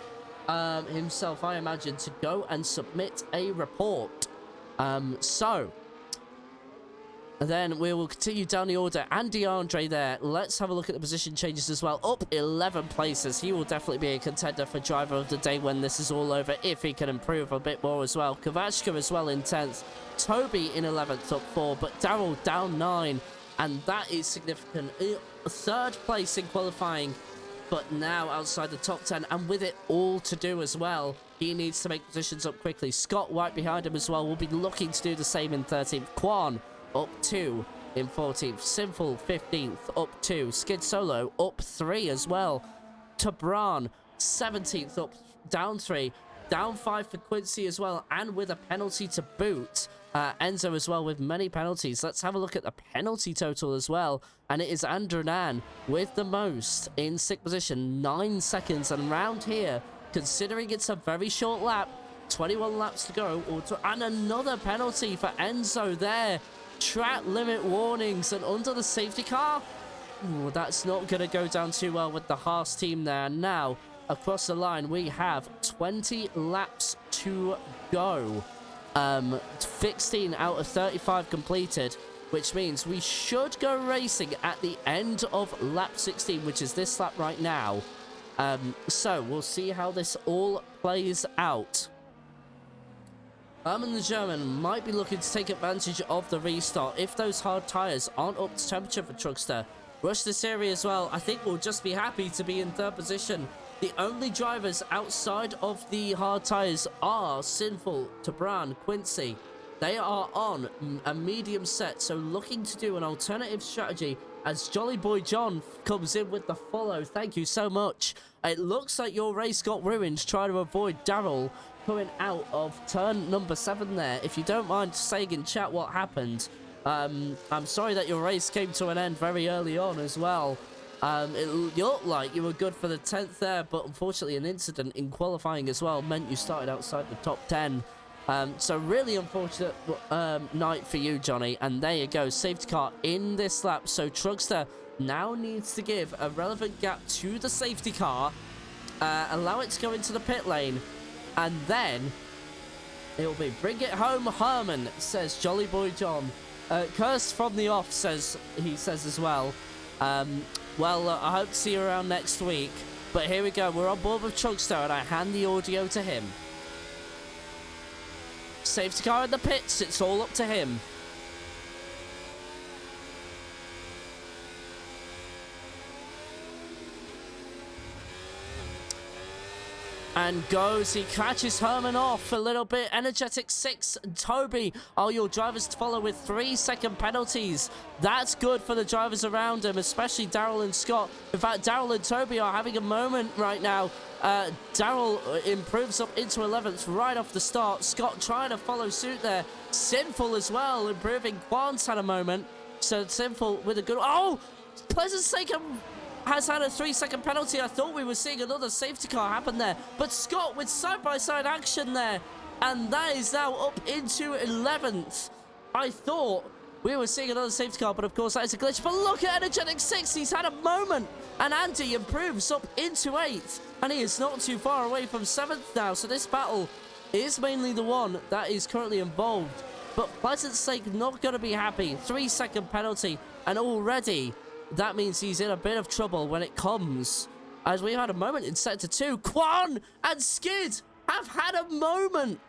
himself, I imagine, to go and submit a report. So then we will continue down the order. And DeAndre there. Let's have a look at the position changes as well. Up 11 places. He will definitely be a contender for driver of the day when this is all over, if he can improve a bit more as well. Kovachka as well in 10th. Toby in 11th, up 4, but Daryl down 9, and that is significant. Third place in qualifying, but now outside the top 10, and with it all to do as well. He needs to make positions up quickly. Scott White behind him as well will be looking to do the same in 13th. Quan up 2 in 14th. Sinful 15th, up 2. Skid Solo, up 3 as well. Tabran, 17th, up, down 3. Down 5 for Quincy as well, and with a penalty to boot. Enzo as well with many penalties. Let's have a look at the penalty total as well. And it is Andrenan with the most in 6th position, 9 seconds. And round here, considering it's a very short lap, 21 laps to go, and another penalty for Enzo there. Track limit warnings and under the safety car. Ooh, that's not going to go down too well with the Haas team there. Now, across the line, we have 20 laps to go. 16 out of 35 completed, which means we should go racing at the end of lap 16, which is this lap right now. So we'll see how this all plays out. The German might be looking to take advantage of the restart if those hard tyres aren't up to temperature for Truckster. Rush this area as well. I think we'll just be happy to be in 3rd position. The only drivers outside of the hard tyres are Sinful, Tabran, Quincy. They are on a medium set, so looking to do an alternative strategy as Jolly Boy John comes in with the follow. Thank you so much. It looks like your race got ruined trying to avoid Daryl coming out of turn number 7 there. If you don't mind saying in chat what happened. I'm sorry that your race came to an end very early on as well. It looked like you were good for the 10th there, but unfortunately an incident in qualifying as well meant you started outside the top 10. So really unfortunate night for you, Johnny. And there you go, safety car in this lap. So Truckster now needs to give a relevant gap to the safety car, allow it to go into the pit lane, and then it'll be bring it home, Herman, says Jolly Boy John. Curse from the off, he says as well. Well, I hope to see you around next week. But here we go. We're on board with Truckster, and I hand the audio to him. Safety car in the pits. It's all up to him. And goes, he catches Herman off a little bit. Energetic 6, Toby are your drivers to follow with 3-second penalties. That's good for the drivers around him, especially Daryl and Scott. In fact, Daryl and Toby are having a moment right now. Daryl improves up into 11th right off the start. Scott trying to follow suit there. Sinful as well, improving. Quan's had a moment. So Sinful with a good... Oh! Pleasant sake, has had a 3-second penalty. I thought we were seeing another safety car happen there. But Scott with side-by-side action there. And that is now up into 11th. I thought we were seeing another safety car, but of course that is a glitch. But look at Energetic 6. He's had a moment. And Andy improves up into 8th. And he is not too far away from 7th now. So this battle is mainly the one that is currently involved. But Pleasant Sake not going to be happy. 3-second penalty. And already... that means he's in a bit of trouble when it comes. As we had a moment in sector 2. Quan and Skid have had a moment.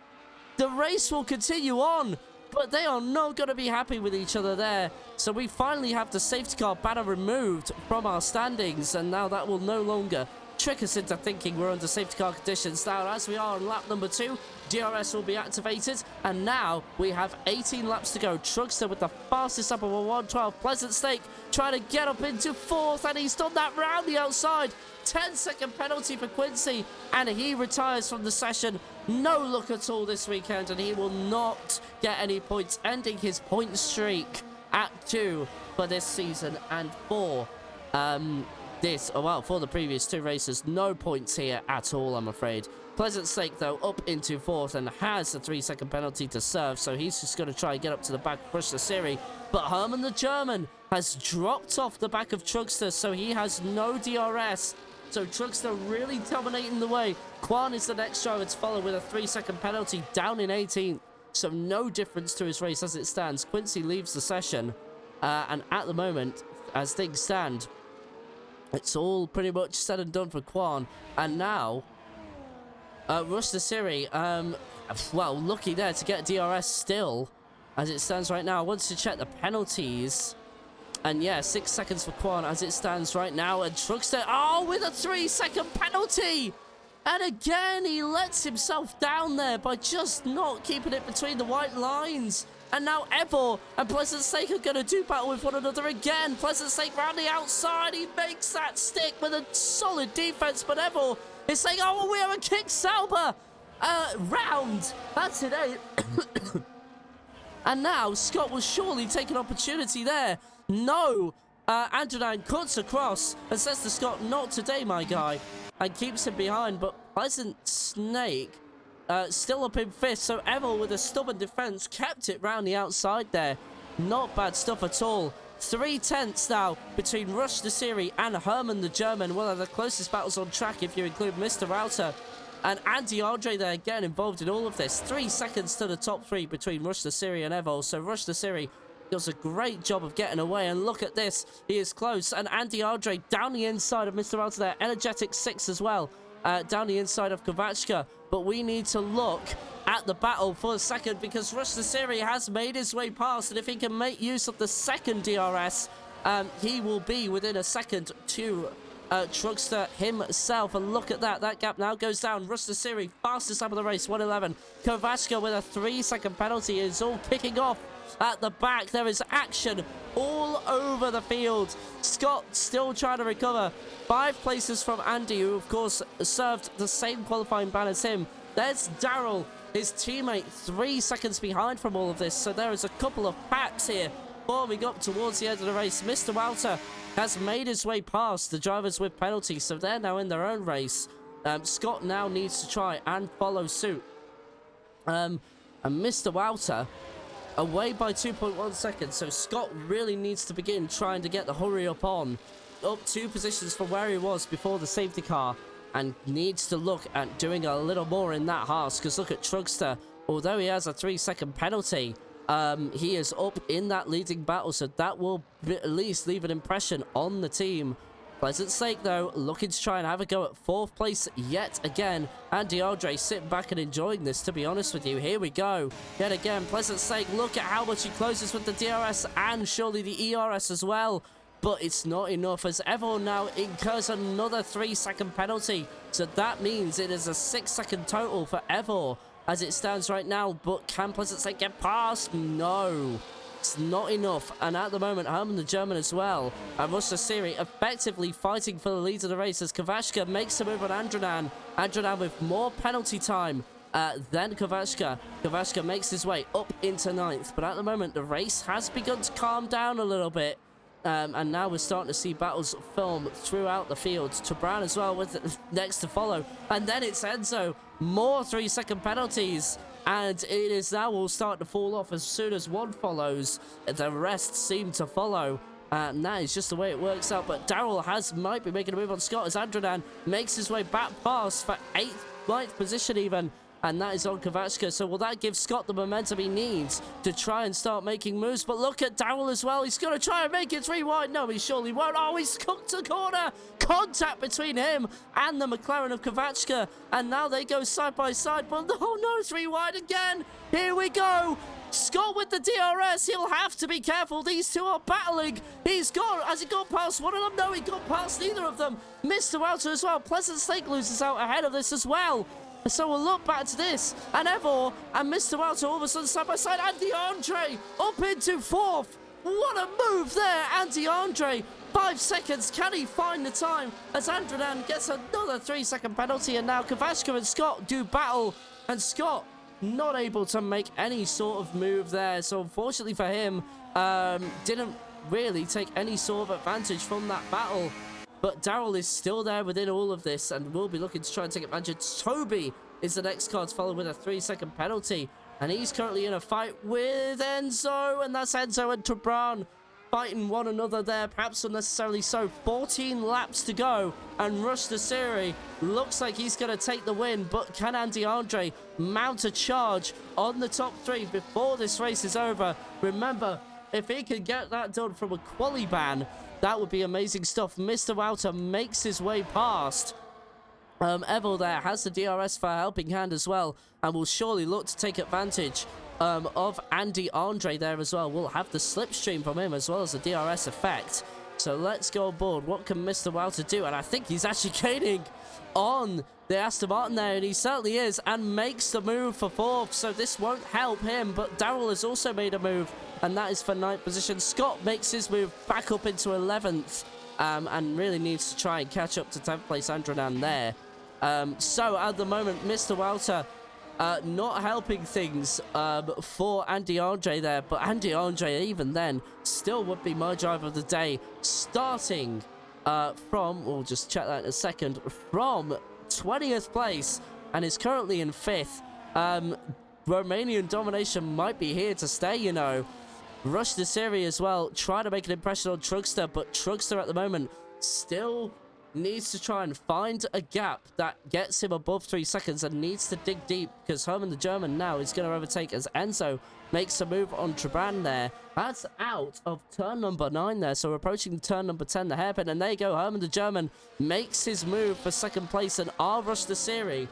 The race will continue on, but they are not going to be happy with each other there. So we finally have the safety car banner removed from our standings, and now that will no longer trick us into thinking we're under safety car conditions. Now, as we are on lap number 2, DRS will be activated, and now we have 18 laps to go. Truckster with the fastest up of a 112. Pleasant Stake trying to get up into 4th, and he's done that round the outside. 10-second penalty for Quincy, and he retires from the session. No look at all this weekend, and he will not get any points, ending his point streak at 2 for this season, and for for the previous 2 races. No points here at all, I'm afraid. Pleasant Stake, though, up into 4th and has a 3-second penalty to serve, so he's just going to try and get up to the back, push the series. But Herman the German has dropped off the back of Truckster, so he has no DRS. So Truckster really dominating the way. Quan is the next driver to follow with a 3-second penalty, down in 18th. So no difference to his race as it stands. Quincy leaves the session, and at the moment, as things stand, it's all pretty much said and done for Quan. And now... Rush the Siri, well, lucky there to get DRS still, as it stands right now. I wanted to check the penalties, and yeah, 6 seconds for Quan as it stands right now, and Truckster, oh, with a 3-second penalty! And again, he lets himself down there by just not keeping it between the white lines. And now Evor and Pleasant Stake are going to do battle with one another again. Pleasant Stake round the outside. He makes that stick with a solid defense. But Evor is saying, oh, we have a kick Sauber round. That's it, eh? And now Scott will surely take an opportunity there. No. Andronine cuts across and says to Scott, not today, my guy. And keeps him behind. But Pleasant Snake still up in fifth. So Evil with a stubborn defense kept it round the outside there. Not bad stuff at all. 3/10 now between Rush the Siri and Herman the German. One of the closest battles on track if you include Mr. Router. And Andy Andre there getting involved in all of this. 3 seconds to the top 3 between Rush the Siri and Evo. So Rush the Siri does a great job of getting away. And look at this. He is close. And Andy Andre down the inside of Mr. Router there. Energetic 6 as well. Down the inside of Kovachka. But we need to look at the battle for a second because Rush the Siri has made his way past. And if he can make use of the second DRS, he will be within a second to Truckster himself. And look at that. That gap now goes down. Rush the Siri, fastest lap of the race, 1:11. Kovachka with a 3-second penalty is all kicking off at the back. There is action all over the field. Scott still trying to recover. 5 places from Andy, who of course served the same qualifying ban as him. There's Daryl, his teammate, 3 seconds behind from all of this. So there is a couple of packs here forming up towards the end of the race. Mr. Walter has made his way past the drivers with penalties, so they're now in their own race. Scott now needs to try and follow suit. And Mr. Walter away by 2.1 seconds, so Scott really needs to begin trying to get the hurry up on. Up 2 positions from where he was before the safety car, and needs to look at doing a little more in that Haas, because look at Trugster. Although he has a 3-second penalty, he is up in that leading battle, so that will at least leave an impression on the team. Pleasant Stake, though, looking to try and have a go at 4th place yet again. And DeAndre sitting back and enjoying this, to be honest with you. Here we go. Yet again, Pleasant Stake, look at how much he closes with the DRS and surely the ERS as well. But it's not enough as Evil now incurs another 3-second penalty. So that means it is a 6-second total for Evil as it stands right now. But can Pleasant Stake get past? No. It's not enough. And at the moment, Herman the German as well. And Rush the Siri effectively fighting for the lead of the race as Kovachka makes a move on Andronan. Andronan with more penalty time than Kovachka. Kovachka makes his way up into 9th. But at the moment, the race has begun to calm down a little bit. And now we're starting to see battles film throughout the field. To Brown as well with next to follow. And then it's Enzo. More 3-second penalties. And it is now all starting to fall off as soon as one follows. The rest seem to follow. And that is just the way it works out. But Daryl might be making a move on Scott as Andronan makes his way back past for 8th, 9th position even. And that is on Kovachka. So will that give Scott the momentum he needs to try and start making moves? But look at Daryl as well. He's going to try and make it 3 wide. No, he surely won't. Oh, he's cooked a corner. Contact between him and the McLaren of Kovachka. And now they go side by side. But oh no, 3 wide again. Here we go. Scott with the DRS. He'll have to be careful. These two are battling. He's gone. Has he gone past one of them? No, he got past neither of them. Mr. Walter as well. Pleasant Stake loses out ahead of this as well. So we'll look back to this, and Evor and Mr. Walter all of a sudden side by side, and DeAndre up into 4th. What a move there, and DeAndre, 5 seconds, can he find the time as Andronan gets another 3-second penalty, and now Kovachka and Scott do battle, and Scott not able to make any sort of move there, so unfortunately for him, didn't really take any sort of advantage from that battle. But Daryl is still there within all of this and will be looking to try and take advantage. Toby is the next car to follow with a 3-second penalty. And he's currently in a fight with Enzo. And that's Enzo and Tabran fighting one another there. Perhaps unnecessarily so. 14 laps to go. And Rush the Siri looks like he's going to take the win. But can Andy Andre mount a charge on the top 3 before this race is over? Remember, if he can get that done from a quali ban, that would be amazing stuff. Mr. Walter makes his way past. Evil there has the DRS for a helping hand as well. And will surely look to take advantage of Andy Andre there as well. We'll have the slipstream from him as well as the DRS effect. So let's go aboard. What can Mr. Walter do? And I think he's actually gaining on the Aston Martin there, and he certainly is, and makes the move for 4th. So this won't help him, but Daryl has also made a move, and that is for 9th position. Scott makes his move back up into 11th, and really needs to try and catch up to 10th place Andrenan there. So at the moment, Mr. Walter not helping things for Andy Andre there, but Andy Andre, even then, still would be my driver of the day, starting from, we'll just check that in a second, from 20th place, and is currently in 5th. Romanian domination might be here to stay, you know. Rush the series as well, trying to make an impression on Trugster, but Trugster at the moment still needs to try and find a gap that gets him above 3 seconds, and needs to dig deep, because Herman the German now is going to overtake as Enzo makes a move on Traban there. That's out of turn number 9 there, so we're approaching turn number 10, the hairpin, and there you go. Herman the German makes his move for 2nd place, and Rush the series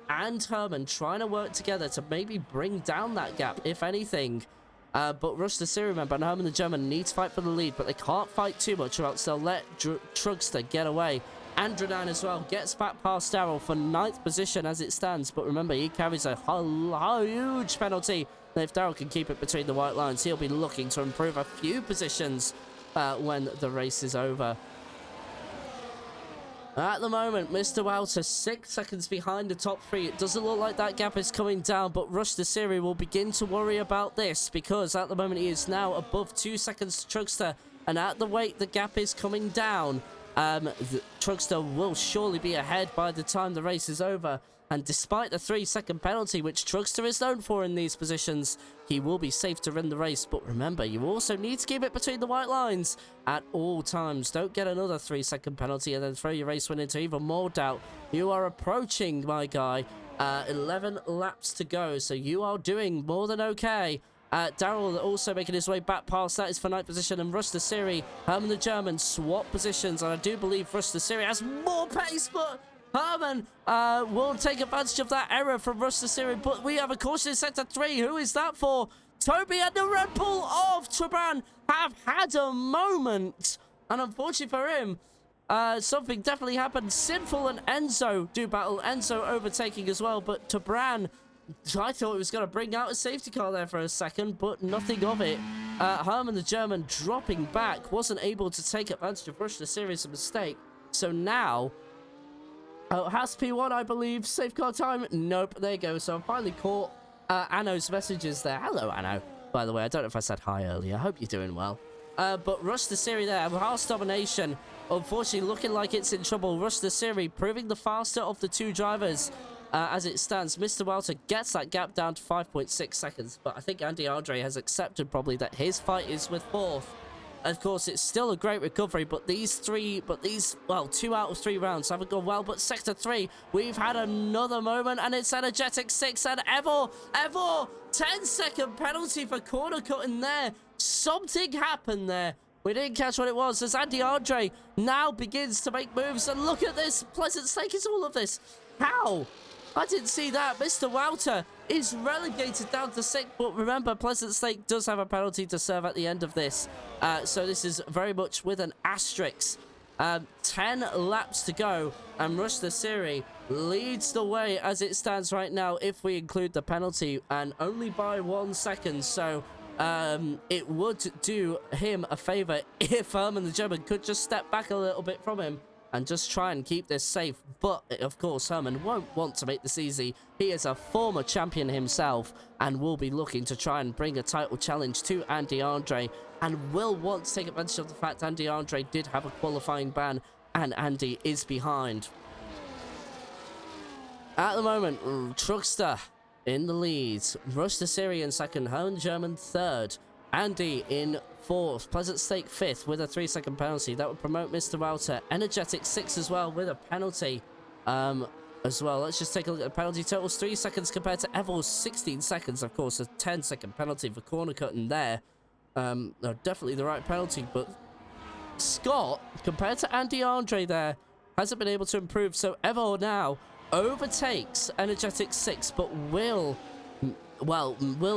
and Herman trying to work together to maybe bring down that gap, if anything. But Rush the series, remember, and Herman the German need to fight for the lead, but they can't fight too much or else they'll let Trugster get away. Andrenan as well gets back past Daryl for 9th position as it stands, but remember, he carries a huge penalty. And if Daryl can keep it between the white lines, he'll be looking to improve a few positions when the race is over. At the moment, Mr. Walter 6 seconds behind the top 3. It doesn't look like that gap is coming down, but Rush the series will begin to worry about this, because at the moment he is now above 2 seconds to Trugster, and at the weight the gap is coming down. The Trugster will surely be ahead by the time the race is over, and despite the 3-second penalty, which Trugster is known for in these positions, he will be safe to win the race. But remember, you also need to keep it between the white lines at all times. Don't get another 3-second penalty and then throw your race win into even more doubt. You are approaching, my guy, 11 laps to go, so you are doing more than okay. Daryl also making his way back past that is for 9th position, and Rush the series, Herman the German swap positions, and I do believe Rush the series has more pace, but Herman will take advantage of that error from Rush the series. But we have a caution in sector 3. Who is that for? Toby and the Red Bull of Traban have had a moment, and unfortunately for him, something definitely happened. Sinful and Enzo do battle. Enzo overtaking as well, but Traban, I thought he was going to bring out a safety car there for a second, but nothing of it. Herman the German dropping back, wasn't able to take advantage of Rush the series, a mistake. So now, has P1, I believe, safeguard time? Nope, there you go. So I finally caught Anno's messages there. Hello, Anno. By the way, I don't know if I said hi earlier. I hope you're doing well. But Rush the series there, Haas domination, unfortunately looking like it's in trouble. Rush the series proving the faster of the two drivers. As it stands, Mr. Walter gets that gap down to 5.6 seconds, but I think Andy Andre has accepted probably that his fight is with 4th. Of course, it's still a great recovery, but these, well, 2 out of 3 rounds haven't gone well. But sector 3, we've had another moment, and it's Energetic 6 and Evor, 10-second penalty for corner cutting there. Something happened there. We didn't catch what it was, as Andy Andre now begins to make moves, and look at this. Pleasant Stake is all of this. How? I didn't see that. Mr. Walter is relegated down to 6th, but remember, Pleasant Stake does have a penalty to serve at the end of this. So this is very much with an asterisk. 10 laps to go, and Rush the series leads the way as it stands right now, if we include the penalty, and only by 1 second. So it would do him a favor if Herman the German could just step back a little bit from him and just try and keep this safe. But, of course, Herman won't want to make this easy. He is a former champion himself and will be looking to try and bring a title challenge to Andy Andre, and will want to take advantage of the fact Andy Andre did have a qualifying ban and Andy is behind. At the moment, Trugster in the lead. Rush the series in 2nd, Herman German 3rd. Andy in 4th, Pleasant Stake 5th with a 3-second penalty. That would promote Mr. Walter. Energetic 6 as well with a penalty as well. Let's just take a look at the penalty totals. 3 seconds compared to Evil's 16 seconds. Of course, a 10-second penalty for corner cutting there. No, definitely the right penalty, but Scott, compared to Andy Andre there, hasn't been able to improve. So Evil now overtakes Energetic 6, but will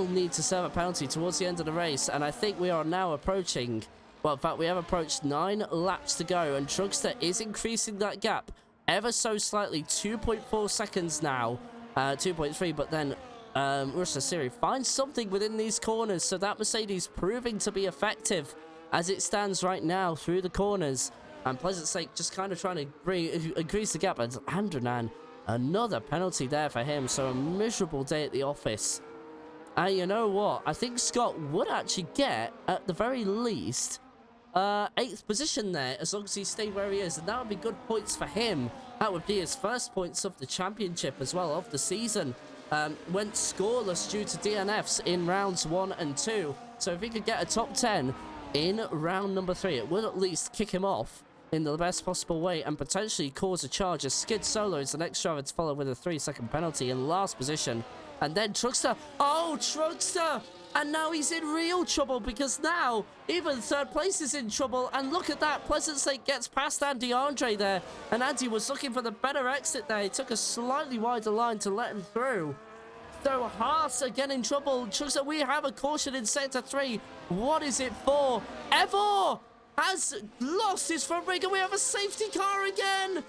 need to serve a penalty towards the end of the race, and I think we are now approaching Well, in fact, we have approached 9 laps to go, and Trugster is increasing that gap ever so slightly. 2.4 seconds now, 2.3, but then Rush the Siri finds something within these corners, so that Mercedes proving to be effective as it stands right now through the corners. And Pleasant Sake just kind of trying to increase the gap. And Andrenan, another penalty there for him, so a miserable day at the office. And you know what? I think Scott would actually get, at the very least, 8th position there, as long as he stayed where he is, and that would be good points for him. That would be his first points of the championship as well, of the season. Went scoreless due to DNFs in rounds 1 and 2, so if he could get a top 10 in round number 3, it would at least kick him off in the best possible way and potentially cause a charge, as Skid Solo is the next driver to follow with a 3-second penalty in last position. And then Trugster, oh, Trugster! And now he's in real trouble, because now even 3rd place is in trouble. And look at that, Pleasant State gets past Andy Andre there. And Andy was looking for the better exit there. He took a slightly wider line to let him through. So Haas again in trouble. Trugster, we have a caution in sector 3. What is it for? Evor has lost his front brake, and we have a safety car again.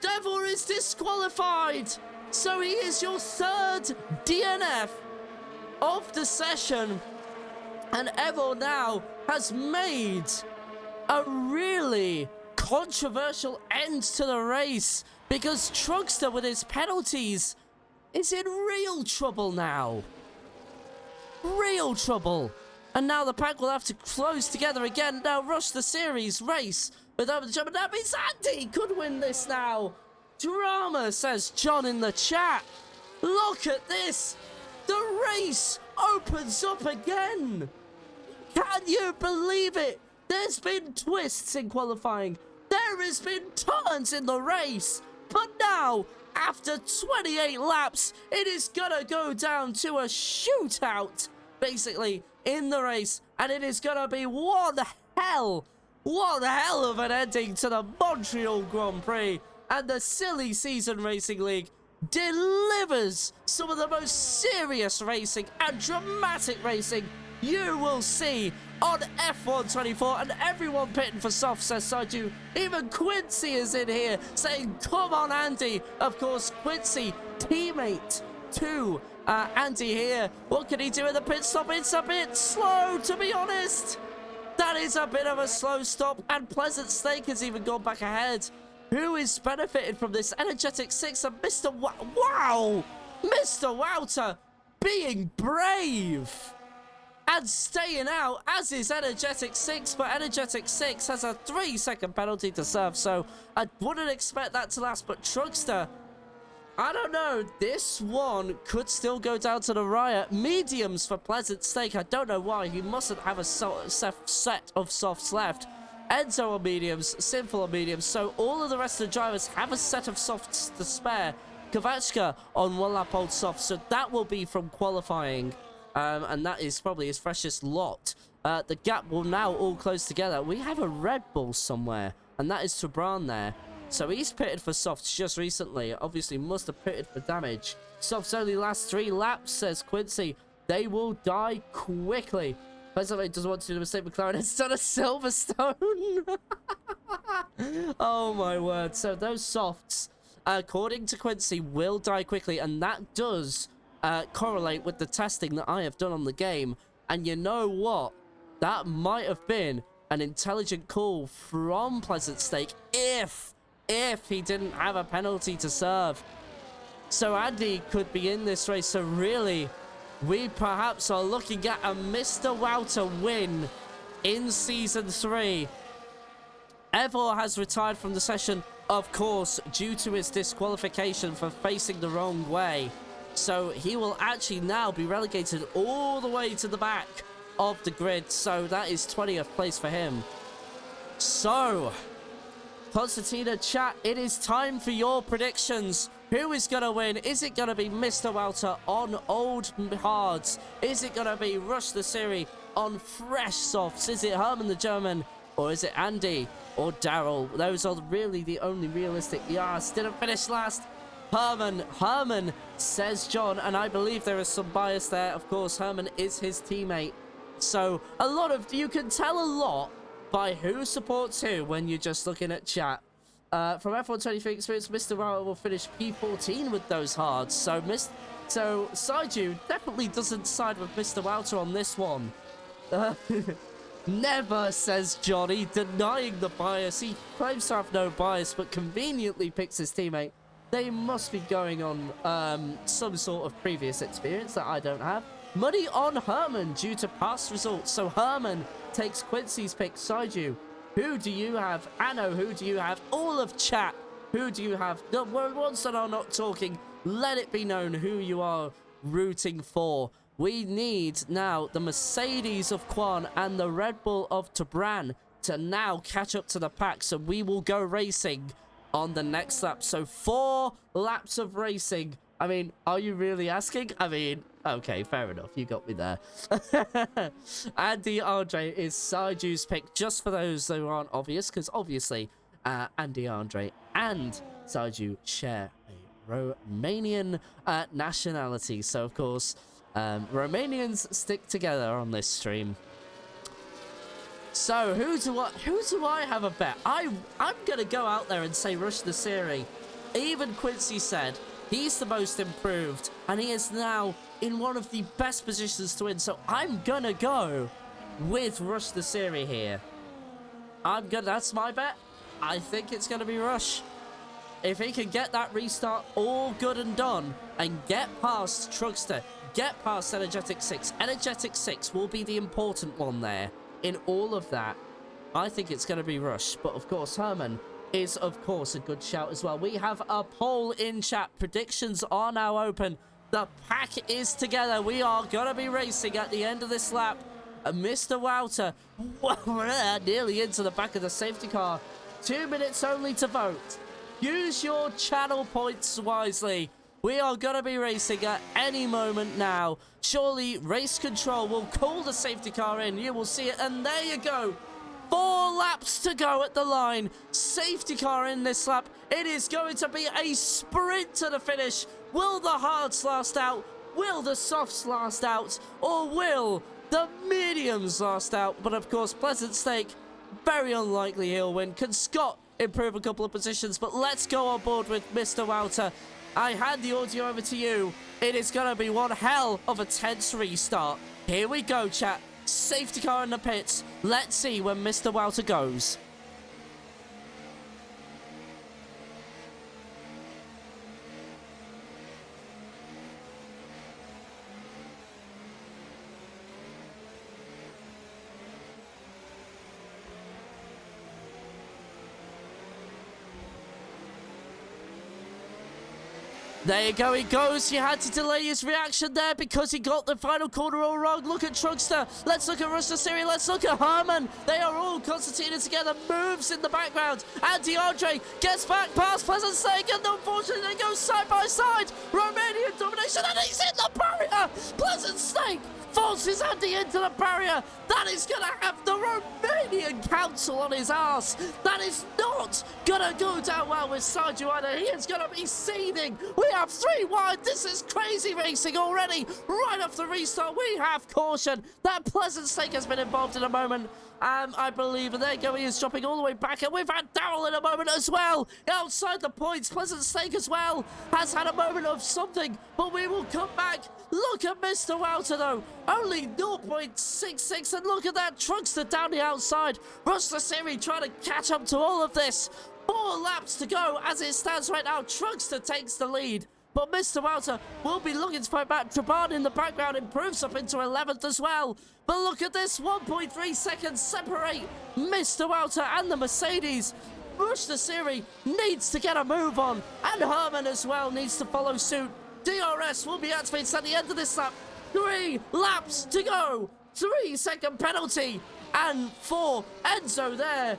Evor is disqualified. So he is your 3rd DNF of the session, and Evor now has made a really controversial end to the race, because Trugster with his penalties is in real trouble now. Real trouble. And now the pack will have to close together again. Now Rush the Series race with over the jump, and that means Andy could win this now. Drama, says John in the chat. Look at this. The race opens up again. Can you believe it? There's been twists in qualifying. There has been turns in the race. But now, after 28 laps, it is gonna go down to a shootout, basically, in the race. And it is gonna be one hell of an ending to the Montreal Grand Prix. And the Silly Season Racing League delivers some of the most serious racing and dramatic racing you will see on F124. And everyone pitting for soft says so too. Even Quincy is in here saying, come on, Andy. Of course, Quincy, teammate to Andy here. What can he do in the pit stop? It's a bit slow, to be honest. That is a bit of a slow stop. And Pleasant Snake has even gone back ahead. Who is benefited from this? Energetic 6 and Mr. Wow! Mr. Wouter being brave and staying out, as is Energetic 6, but Energetic 6 has a 3-second penalty to serve, so I wouldn't expect that to last. But Trugster, I don't know, this one could still go down to the riot. Mediums for Pleasant Steak. I don't know why. He mustn't have a set of softs left. Enzo on mediums, Sinful on mediums, so all of the rest of the drivers have a set of softs to spare. Kavachka on 1 lap old soft, so that will be from qualifying, and that is probably his freshest lot. The gap will now all close together. We have a Red Bull somewhere, and that is Tabran there. So he's pitted for softs just recently. Obviously must have pitted for damage. Softs only last 3 laps, says Quincy. They will die quickly. Pleasant doesn't want to do the mistake. McLaren has done a Silverstone. Oh my word. So those softs, according to Quincy, will die quickly, and that does correlate with the testing that I have done on the game. And you know what? That might have been an intelligent call from Pleasant Steak if he didn't have a penalty to serve. So Andy could be in this race. So really, we perhaps are looking at a Mr. Wouter win in Season 3. Evor has retired from the session, of course, due to his disqualification for facing the wrong way. So he will actually now be relegated all the way to the back of the grid. So that is 20th place for him. So, Constantina chat, it is time for your predictions. Who is going to win? Is it going to be Mr. Wouter on old hards? Is it going to be Rush the Siri on fresh softs? Is it Herman the German? Or is it Andy or Daryl? Those are really the only realistic. Yes, didn't finish last. Herman, says John. And I believe there is some bias there. Of course, Herman is his teammate. So you can tell a lot by who supports who when you're just looking at chat. From F123 experience, Mr. Rao will finish P14 with those hards. So Saiju definitely doesn't side with Mr. Wouter on this one. Never, says Johnny, denying the bias. He claims to have no bias, but conveniently picks his teammate. They must be going on some sort of previous experience that I don't have. Money on Herman due to past results. So Herman takes Quincy's pick. Saiju, who do you have? Anno, who do you have? All of chat, who do you have? The ones that are not talking, let it be known who you are rooting for. We need now the Mercedes of Kwan and the Red Bull of Tabran to now catch up to the pack. So we will go racing on the next lap. So 4 laps of racing. I mean, are you really asking? I mean, okay, fair enough. You got me there. Andy Andre is Saiju's pick, just for those who aren't obvious, because obviously Andy Andre and Saiju share a Romanian nationality. So, of course, Romanians stick together on this stream. So who do I have a bet? I'm gonna go out there and say Rush the Siri. Even Quincy said he's the most improved, and he is now in one of the best positions to win. So I'm gonna go with Rush the Siri here. That's my bet. I think it's gonna be Rush. If he can get that restart all good and done and get past Trugster, get past Energetic 6. Energetic 6 will be the important one there in all of that. I think it's going to be Rush. But, of course, Herman is, of course, a good shout as well. We have a poll in chat. Predictions are now open. The pack is together. We are going to be racing at the end of this lap. Mr. Wouter, nearly into the back of the safety car. 2 minutes only to vote. Use your channel points wisely. We are going to be racing at any moment now. Surely race control will call the safety car in. You will see it. And there you go. 4 laps to go at the line. Safety car in this lap. It is going to be a sprint to the finish. Will the hards last out? Will the softs last out? Or will the mediums last out? But of course, Pleasant Stake, very unlikely he'll win. Can Scott improve a couple of positions? But let's go on board with Mr. Wouter. I hand the audio over to you. It is going to be one hell of a tense restart. Here we go, chat. Safety car in the pits. Let's see when Mr. Wouter goes. There you go, he goes. He had to delay his reaction there because he got the final corner all wrong. Look at Trugster. Let's look at Rush the Siri. Let's look at Herman. They are all concertina together. Moves in the background. And DeAndre gets back past Pleasant Stake, and unfortunately they go side by side. Romanian domination, and he's in the barrier. Pleasant Stake forces Andy into the barrier. That is going to have the Romanian council on his ass. That is not going to go down well with Saiju either. He is going to be seething. We have 3 wide. This is crazy racing already. Right off the restart, we have caution. That Pleasant Stake has been involved in a moment. I believe, and there you go, he is dropping all the way back, and we've had Daryl in a moment as well, outside the points. Pleasant Stake as well has had a moment of something, but we will come back. Look at Mr. Wouter though, only 0.66, and look at that Trugster down the outside. Rush the Siri trying to catch up to all of this. 4 laps to go as it stands right now. Trugster takes the lead. But Mr. Wouter will be looking to fight back. Traban in the background improves up into 11th as well. But look at this, 1.3 seconds separate Mr. Wouter and the Mercedes. Rush the Siri needs to get a move on. And Herman as well needs to follow suit. DRS will be activated at the end of this lap. 3 laps to go. 3-second penalty. And for Enzo there.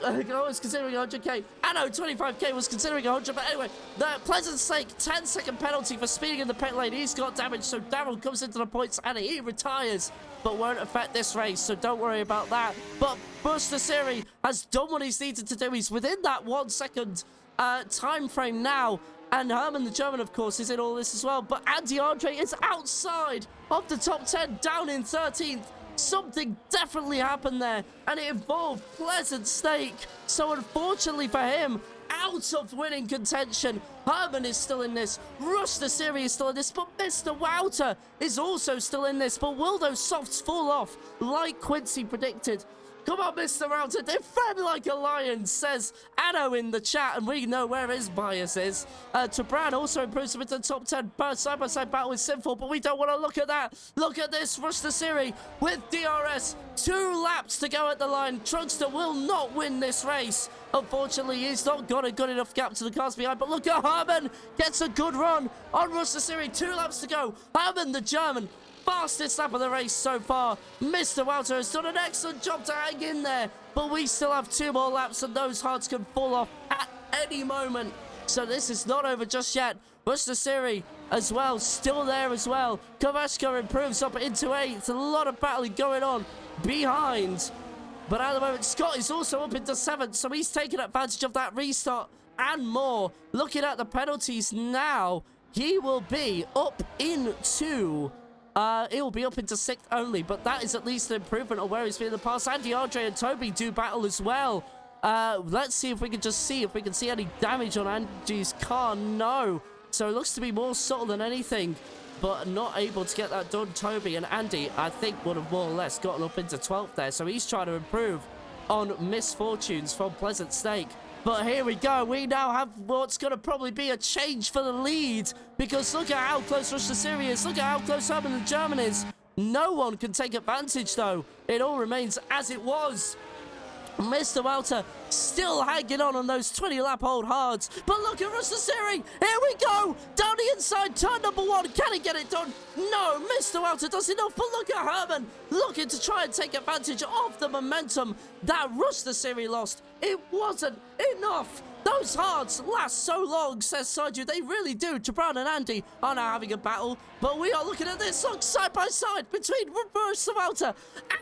I was considering 100k. Anno 25k was considering 100, but anyway, the Pleasant Stake 10-second penalty for speeding in the pit lane. He's got damage, so Daryl comes into the points and he retires, but won't affect this race, so don't worry about that. But Buster Siri has done what he's needed to do. He's within that 1 second time frame now. And Herman the German, of course, is in all this as well. But Andy Andre is outside of the top 10, down in 13th. Something definitely happened there, and it involved Pleasant Stake. So unfortunately for him, out of winning contention. Herman is still in this. Rush the Series is still in this, but Mr. Wouter is also still in this. But will those softs fall off like Quincy predicted? Come on, Mr. Wouter, defend like a lion, says Anno in the chat, and we know where his bias is. Tabran also improves him into the top 10 side-by-side battle with Sinful, but we don't want to look at that. Look at this, Rush the Series with DRS. 2 laps to go at the line. Trunkster will not win this race. Unfortunately, he's not got a good enough gap to the cars behind, but look at Herman. Gets a good run on Rush the Series. 2 laps to go. Herman, the German, fastest lap of the race so far. Mr. Wouter has done an excellent job to hang in there, but we still have 2 more laps and those hearts can fall off at any moment. So this is not over just yet. Rush the Series as well, still there as well. Kavashka improves up into 8th. A lot of battling going on behind. But at the moment, Scott is also up into 7th, so he's taking advantage of that restart and more. Looking at the penalties now, he will be up into... it will be up into 6th only, but that is at least an improvement on where he's been in the past. Andy, Andre, and Toby do battle as well. Let's see if we can see any damage on Andy's car. No. So it looks to be more subtle than anything, but not able to get that done. Toby and Andy, I think, would have more or less gotten up into 12th there. So he's trying to improve on misfortunes from Pleasant Stake. But here we go. We now have what's going to probably be a change for the lead, because look at how close Rush the Series is. Look at how close Herman the German is. No one can take advantage, though. It all remains as it was. Mr. Wouter still hanging on those 20-lap-old hards. But look at Rush the Series. Here we go. Down the inside, turn number 1. Can he get it done? No, Mr. Wouter does enough. But look at Herman looking to try and take advantage of the momentum that Rush the Series lost. It wasn't enough. Those hearts last so long, says Saju. They really do. Jabran and Andy are now having a battle. But we are looking at this look side by side between Rush the Wouter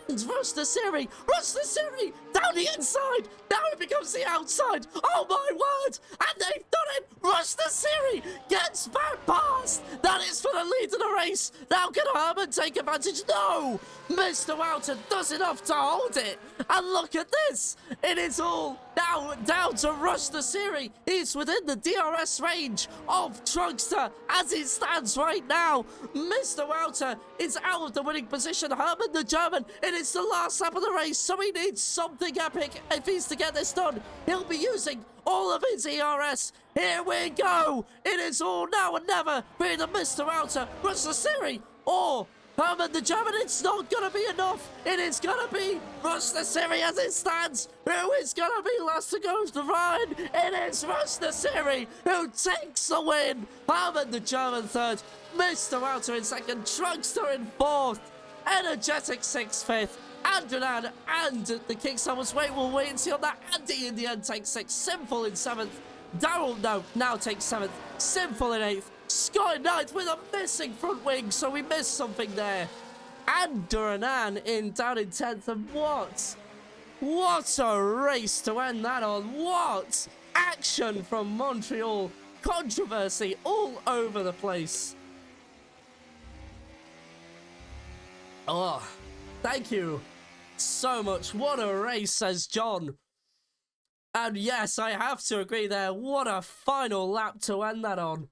and Rush the Series. Rush the Series down the inside. Now it becomes the outside. Oh my word. And they've done it. Rush the Series gets back past. That is for the lead of the race. Now can Herman take advantage? No. Mr. Wouter does enough to hold it. And look at this. It is all now down to Rush the Series. He's within the DRS range of Trunkster as it stands right now. Mr. Wouter is out of the winning position. Herman the German, it is the last lap of the race, so he needs something epic if he's to get this done. He'll be using all of his ERS. Here we go. It is all now or never for either Mr. Wouter, Rush the Series, or Herman the German. It's not going to be enough. It is going to be Rush the Series as it stands. Who is going to be last to go to the ride? It is Rush the Series who takes the win. Herman the German 3rd. Mr. Wouter in 2nd. Trunkster in 4th. Energetic 6th, 5th. Andrew and the Kickstarters. We'll wait and see on that. Andy in the end takes 6th. Sinful in 7th. Daryl now takes 7th. Sinful in 8th. Scott in 9th with a missing front wing, so we missed something there. And Duranan down in 10th. And what a race to end that on. What action from Montreal. Controversy all over the place. Oh, thank you so much. What a race, says John. And yes, I have to agree there. What a final lap to end that on.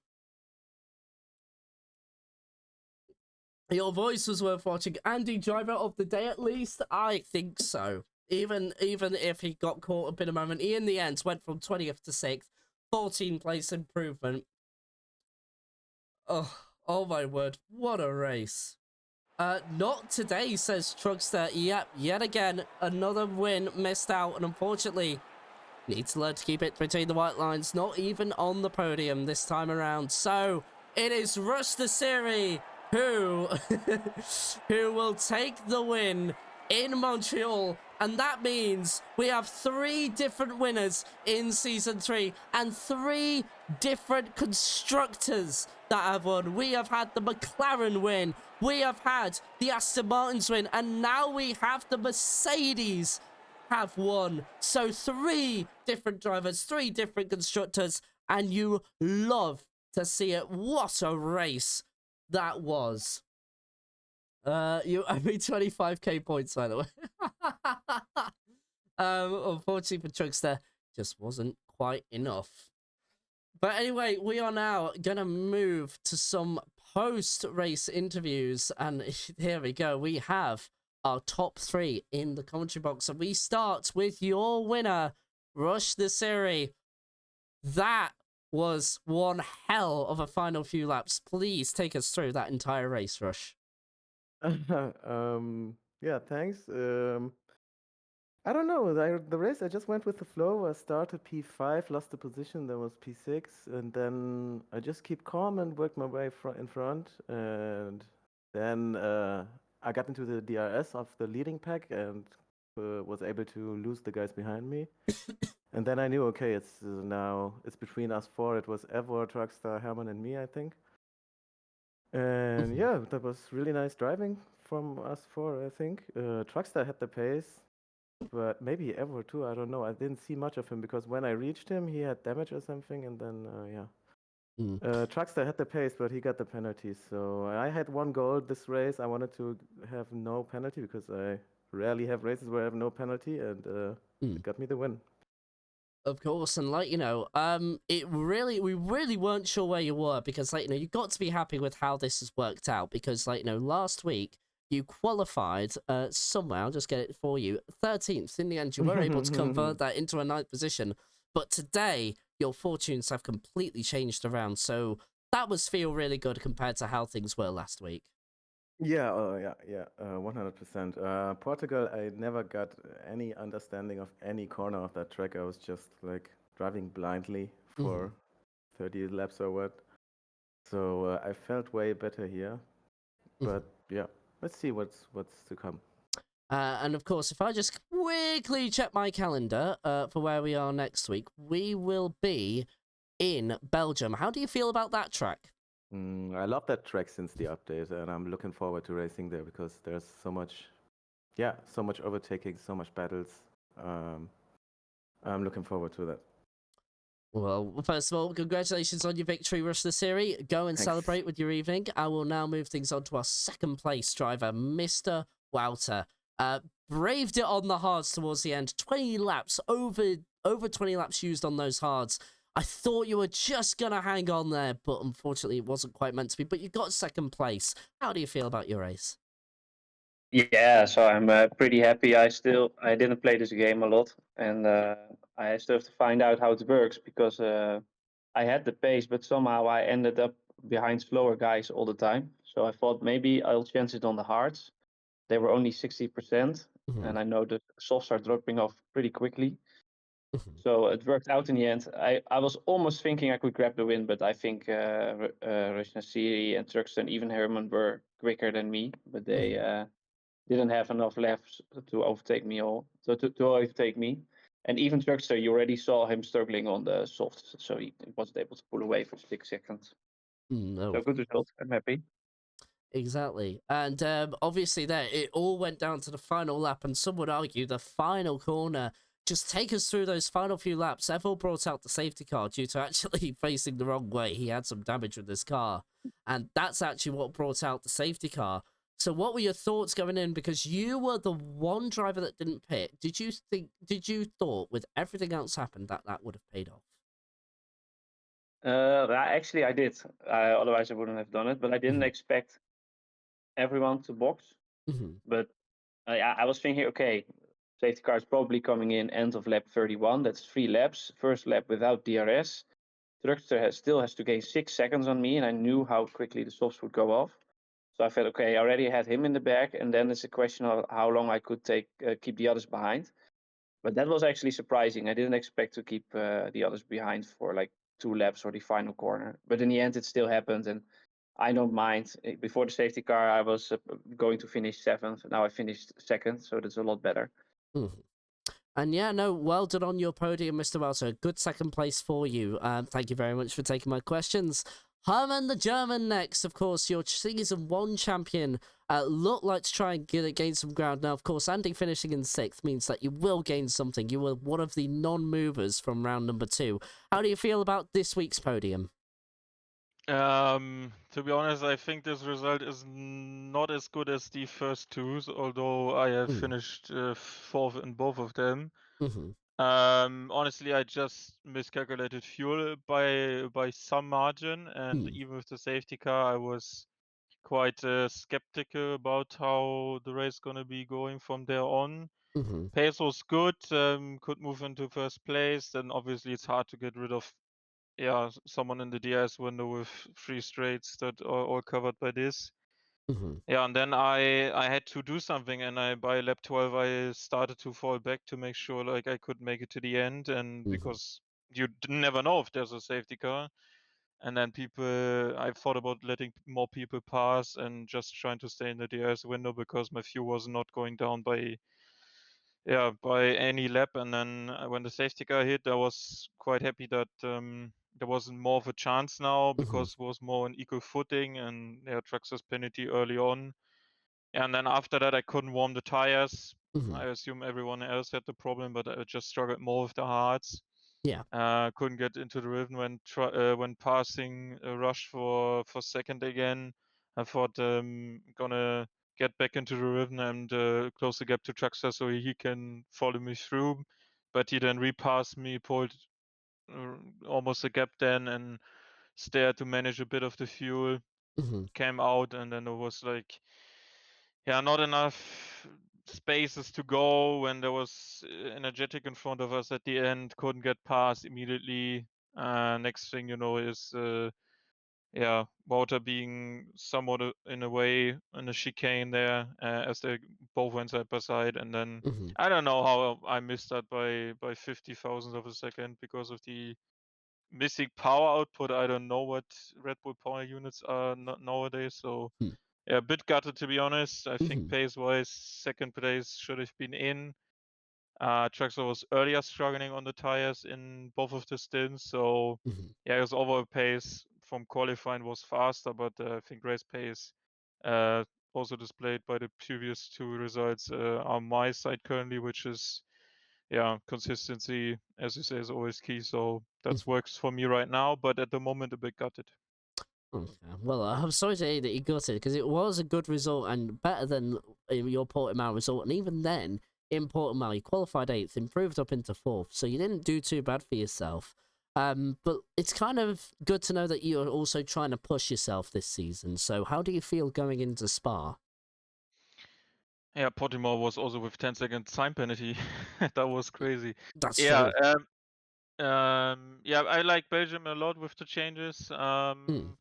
Your voice was worth watching. Andy, driver of the day at least? I think so. Even if he got caught up in a moment, he in the end went from 20th to 6th. 14 place improvement. Oh my word. What a race. Not today, says Truckster. Yep, yet again, another win missed out, and unfortunately, need to learn to keep it between the white lines. Not even on the podium this time around. So, it is Rush the Series who will take the win in Montreal. And that means we have 3 different winners in Season 3 and 3 different constructors that have won. We have had the McLaren win, we have had the Aston Martins win, and now we have the Mercedes have won. So 3 different drivers, 3 different constructors, and you love to see it. What a race that was. You owe me 25k points, by the way. Unfortunately for Truckster, just wasn't quite enough. But anyway, we are now gonna move to some post-race interviews, and here we go. We have our top 3 in the commentary box, and we start with your winner, Rush the Siri. That was one hell of a final few laps. Please take us through that entire race, Rush. Yeah, thanks. I don't know. The race, I just went with the flow. I started P5, lost the position, then was P6, and then I just keep calm and worked my way in front. And then I got into the DRS of the leading pack and was able to lose the guys behind me. And then I knew, okay, it's between us 4. It was Evor, Truckstar, Herman, and me, I think. And yeah, that was really nice driving from us 4, I think. Truckstar had the pace, but maybe Evor too. I don't know. I didn't see much of him because when I reached him, he had damage or something, and then yeah. Truckster had the pace, but he got the penalty. So I had one goal this race. I wanted to have no penalty because I rarely have races where I have no penalty, and it got me the win. Of course, and we really weren't sure where you were because you got to be happy with how this has worked out because last week you qualified somewhere. I'll just get it for you. 13th. In the end, you were able to convert that into a 9th position. But today, your fortunes have completely changed around. So that must feel really good compared to how things were last week. Yeah, 100%. Portugal, I never got any understanding of any corner of that track. I was just like driving blindly for 30 laps or what. So I felt way better here. But yeah, let's see what's to come. And of course, if I just quickly check my calendar for where we are next week, we will be in Belgium. How do you feel about that track? I love that track since the update, and I'm looking forward to racing there because there's so much overtaking, so much battles. I'm looking forward to that. Well, first of all, congratulations on your victory, Rush the Series. Go and celebrate with your evening. I will now move things on to our second place driver, Mr. Wouter. Braved it on the hards towards the end. 20 laps, over 20 laps used on those hards. I thought you were just going to hang on there, but unfortunately it wasn't quite meant to be. But you got second place. How do you feel about your race? Yeah, so I'm pretty happy. I didn't play this game a lot, and I still have to find out how it works because I had the pace, but somehow I ended up behind slower guys all the time. So I thought maybe I'll chance it on the hards. They were only 60%, and I know the softs are dropping off pretty quickly. So it worked out in the end. I was almost thinking I could grab the win, but I think Rush Siri and Truxton and even Herman were quicker than me, but they didn't have enough laps to overtake me to overtake me. And even Truckster, you already saw him struggling on the softs, so he wasn't able to pull away for 6 seconds. No. So good result. I'm happy. Exactly. And obviously there, it all went down to the final lap, and some would argue the final corner. Just take us through those final few laps. Evil brought out the safety car due to actually facing the wrong way. He had some damage with his car, and that's actually what brought out the safety car. So what were your thoughts going in? Because you were the one driver that didn't pit. Did you thought with everything else happened that would have paid off? Actually, I did. Otherwise, I wouldn't have done it. But I didn't expect everyone to box. But I was thinking, okay, safety car is probably coming in end of lap 31. That's 3 laps. First lap without DRS. Truckster still has to gain 6 seconds on me, and I knew how quickly the softs would go off. So I felt, okay, I already had him in the back, and then it's a question of how long I could keep the others behind. But that was actually surprising. I didn't expect to keep the others behind for like 2 laps or the final corner. But in the end, it still happened, and I don't mind. Before the safety car, I was going to finish 7th. Now I finished 2nd, so that's a lot better. And yeah, no, well done on your podium, Mr. Welter. Good second place for you. Thank you very much for taking my questions. Herman the German next, of course, your Season 1 champion. Look like to try and gain some ground. Now, of course, Andy finishing in 6th means that you will gain something. You were one of the non-movers from round number 2. How do you feel about this week's podium? To be honest, I think this result is not as good as the first twos, although I have finished fourth in both of them. Honestly, I just miscalculated fuel by some margin, and even with the safety car, I was quite skeptical about how the race gonna be going from there on. Pace was good, could move into first place. Then obviously it's hard to get rid of someone in the DRS window with 3 straights that are all covered by this. Yeah, and then I had to do something, and by lap 12 I started to fall back to make sure like I could make it to the end, and because you never know if there's a safety car. And then I thought about letting more people pass and just trying to stay in the DRS window because my fuel was not going down by any lap. And then when the safety car hit, I was quite happy that there wasn't more of a chance now because it was more on equal footing and Traxxas penalty early on. And then after that, I couldn't warm the tires. I assume everyone else had the problem, but I just struggled more with the hards. Couldn't get into the rhythm when passing Rush for second again. I thought gonna get back into the rhythm and close the gap to Traxxas so he can follow me through. But he then repassed me, pulled almost a gap then, and stared to manage a bit of the fuel. Came out, and then it was like, not enough spaces to go when there was energetic in front of us at the end. Couldn't get past immediately. Next thing you know is Walter being somewhat in a way in a chicane there as they both went side by side, and then I don't know how I missed that by 50 thousandths of a second because of the missing power output. I don't know what Red Bull power units are nowadays, so a bit gutted to be honest. I think pace-wise, second place should have been in. Traxxas was earlier struggling on the tires in both of the stints, so his overall pace from qualifying was faster, but I think race pace, also displayed by the previous two results, on my side currently, which is consistency, as you say, is always key. So that works for me right now, but at the moment a bit gutted. Okay. Well, I'm sorry to hear that you got it because it was a good result and better than your Portimao result. And even then, in Portimao, you qualified 8th, improved up into 4th, so you didn't do too bad for yourself. But it's kind of good to know that you're also trying to push yourself this season. So how do you feel going into Spa? Yeah, Portimao was also with 10-second time penalty. That was crazy. That's Yeah, true. I like Belgium a lot with the changes. I'm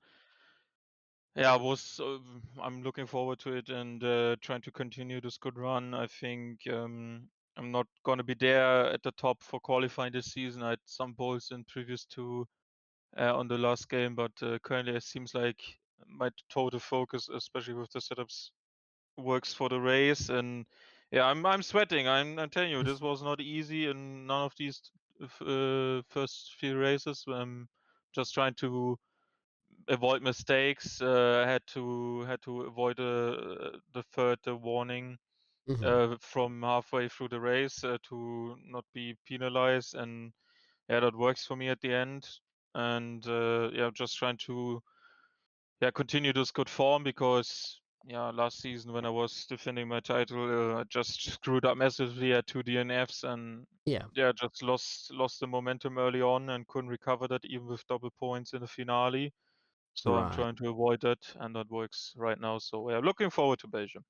looking forward to it and trying to continue this good run. I think I'm not going to be there at the top for qualifying this season. I had some poles in previous two on the last game, but currently it seems like my total focus, especially with the setups, works for the race. And I'm sweating. I'm telling you, this was not easy in none of these first few races. I'm just trying to avoid mistakes. Had to avoid the third warning from halfway through the race to not be penalized, and that works for me at the end. And just trying to continue this good form because last season when I was defending my title, I just screwed up massively at 2 DNFs and just lost the momentum early on and couldn't recover that even with double points in the finale. So I'm trying to avoid that, and that works right now. So looking forward to Belgium.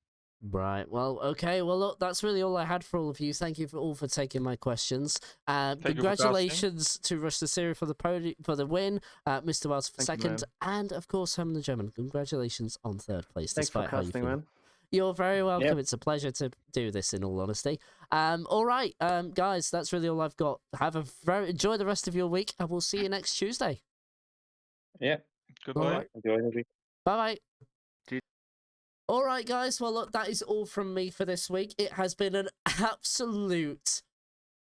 Right. Well, okay. Well, look, that's really all I had for all of you. Thank you for taking my questions. Thank you for casting. Congratulations to Rush the Series for the win, Mr. Wells for second, and of course Herman the German. Congratulations on third place. Thanks despite for casting, how you feel. man. You're very welcome. Yep. It's a pleasure to do this. In all honesty. All right, guys, that's really all I've got. Enjoy the rest of your week, and we'll see you next Tuesday. Yeah. Goodbye. Right. Enjoy the week. Bye bye. All right, guys. Well, look, that is all from me for this week. It has been an absolute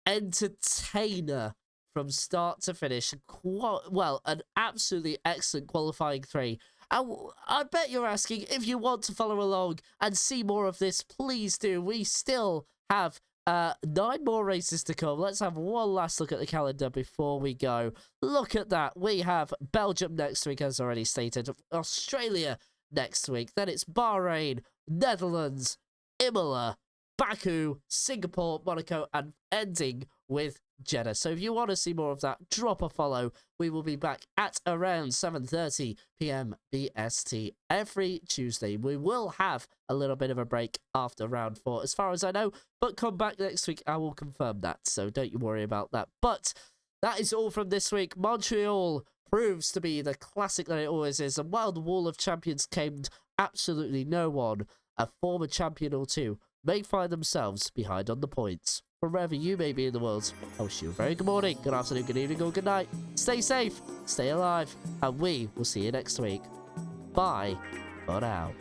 entertainer from start to finish. An absolutely excellent qualifying 3. I bet you're asking if you want to follow along and see more of this. Please do. We still have 9 more races to come. Let's have one last look at the calendar before we go. Look at that. We have Belgium next week, as already stated. Australia next week. Then it's Bahrain, Netherlands, Imola, Baku, Singapore, Monaco, and ending with Jeddah. So if you want to see more of that, drop a follow. We will be back at around 7:30 p.m. BST every Tuesday. We will have a little bit of a break after round 4, as far as I know, but come back next week. I will confirm that, so don't you worry about that. But that is all from this week. Montreal proves to be the classic that it always is, and while the Wall of Champions claimed absolutely no one, a former champion or two may find themselves behind on the points. Wherever you may be in the world, I wish you a very good morning, good afternoon, good evening, or good night. Stay safe, stay alive, and we will see you next week. Bye for now.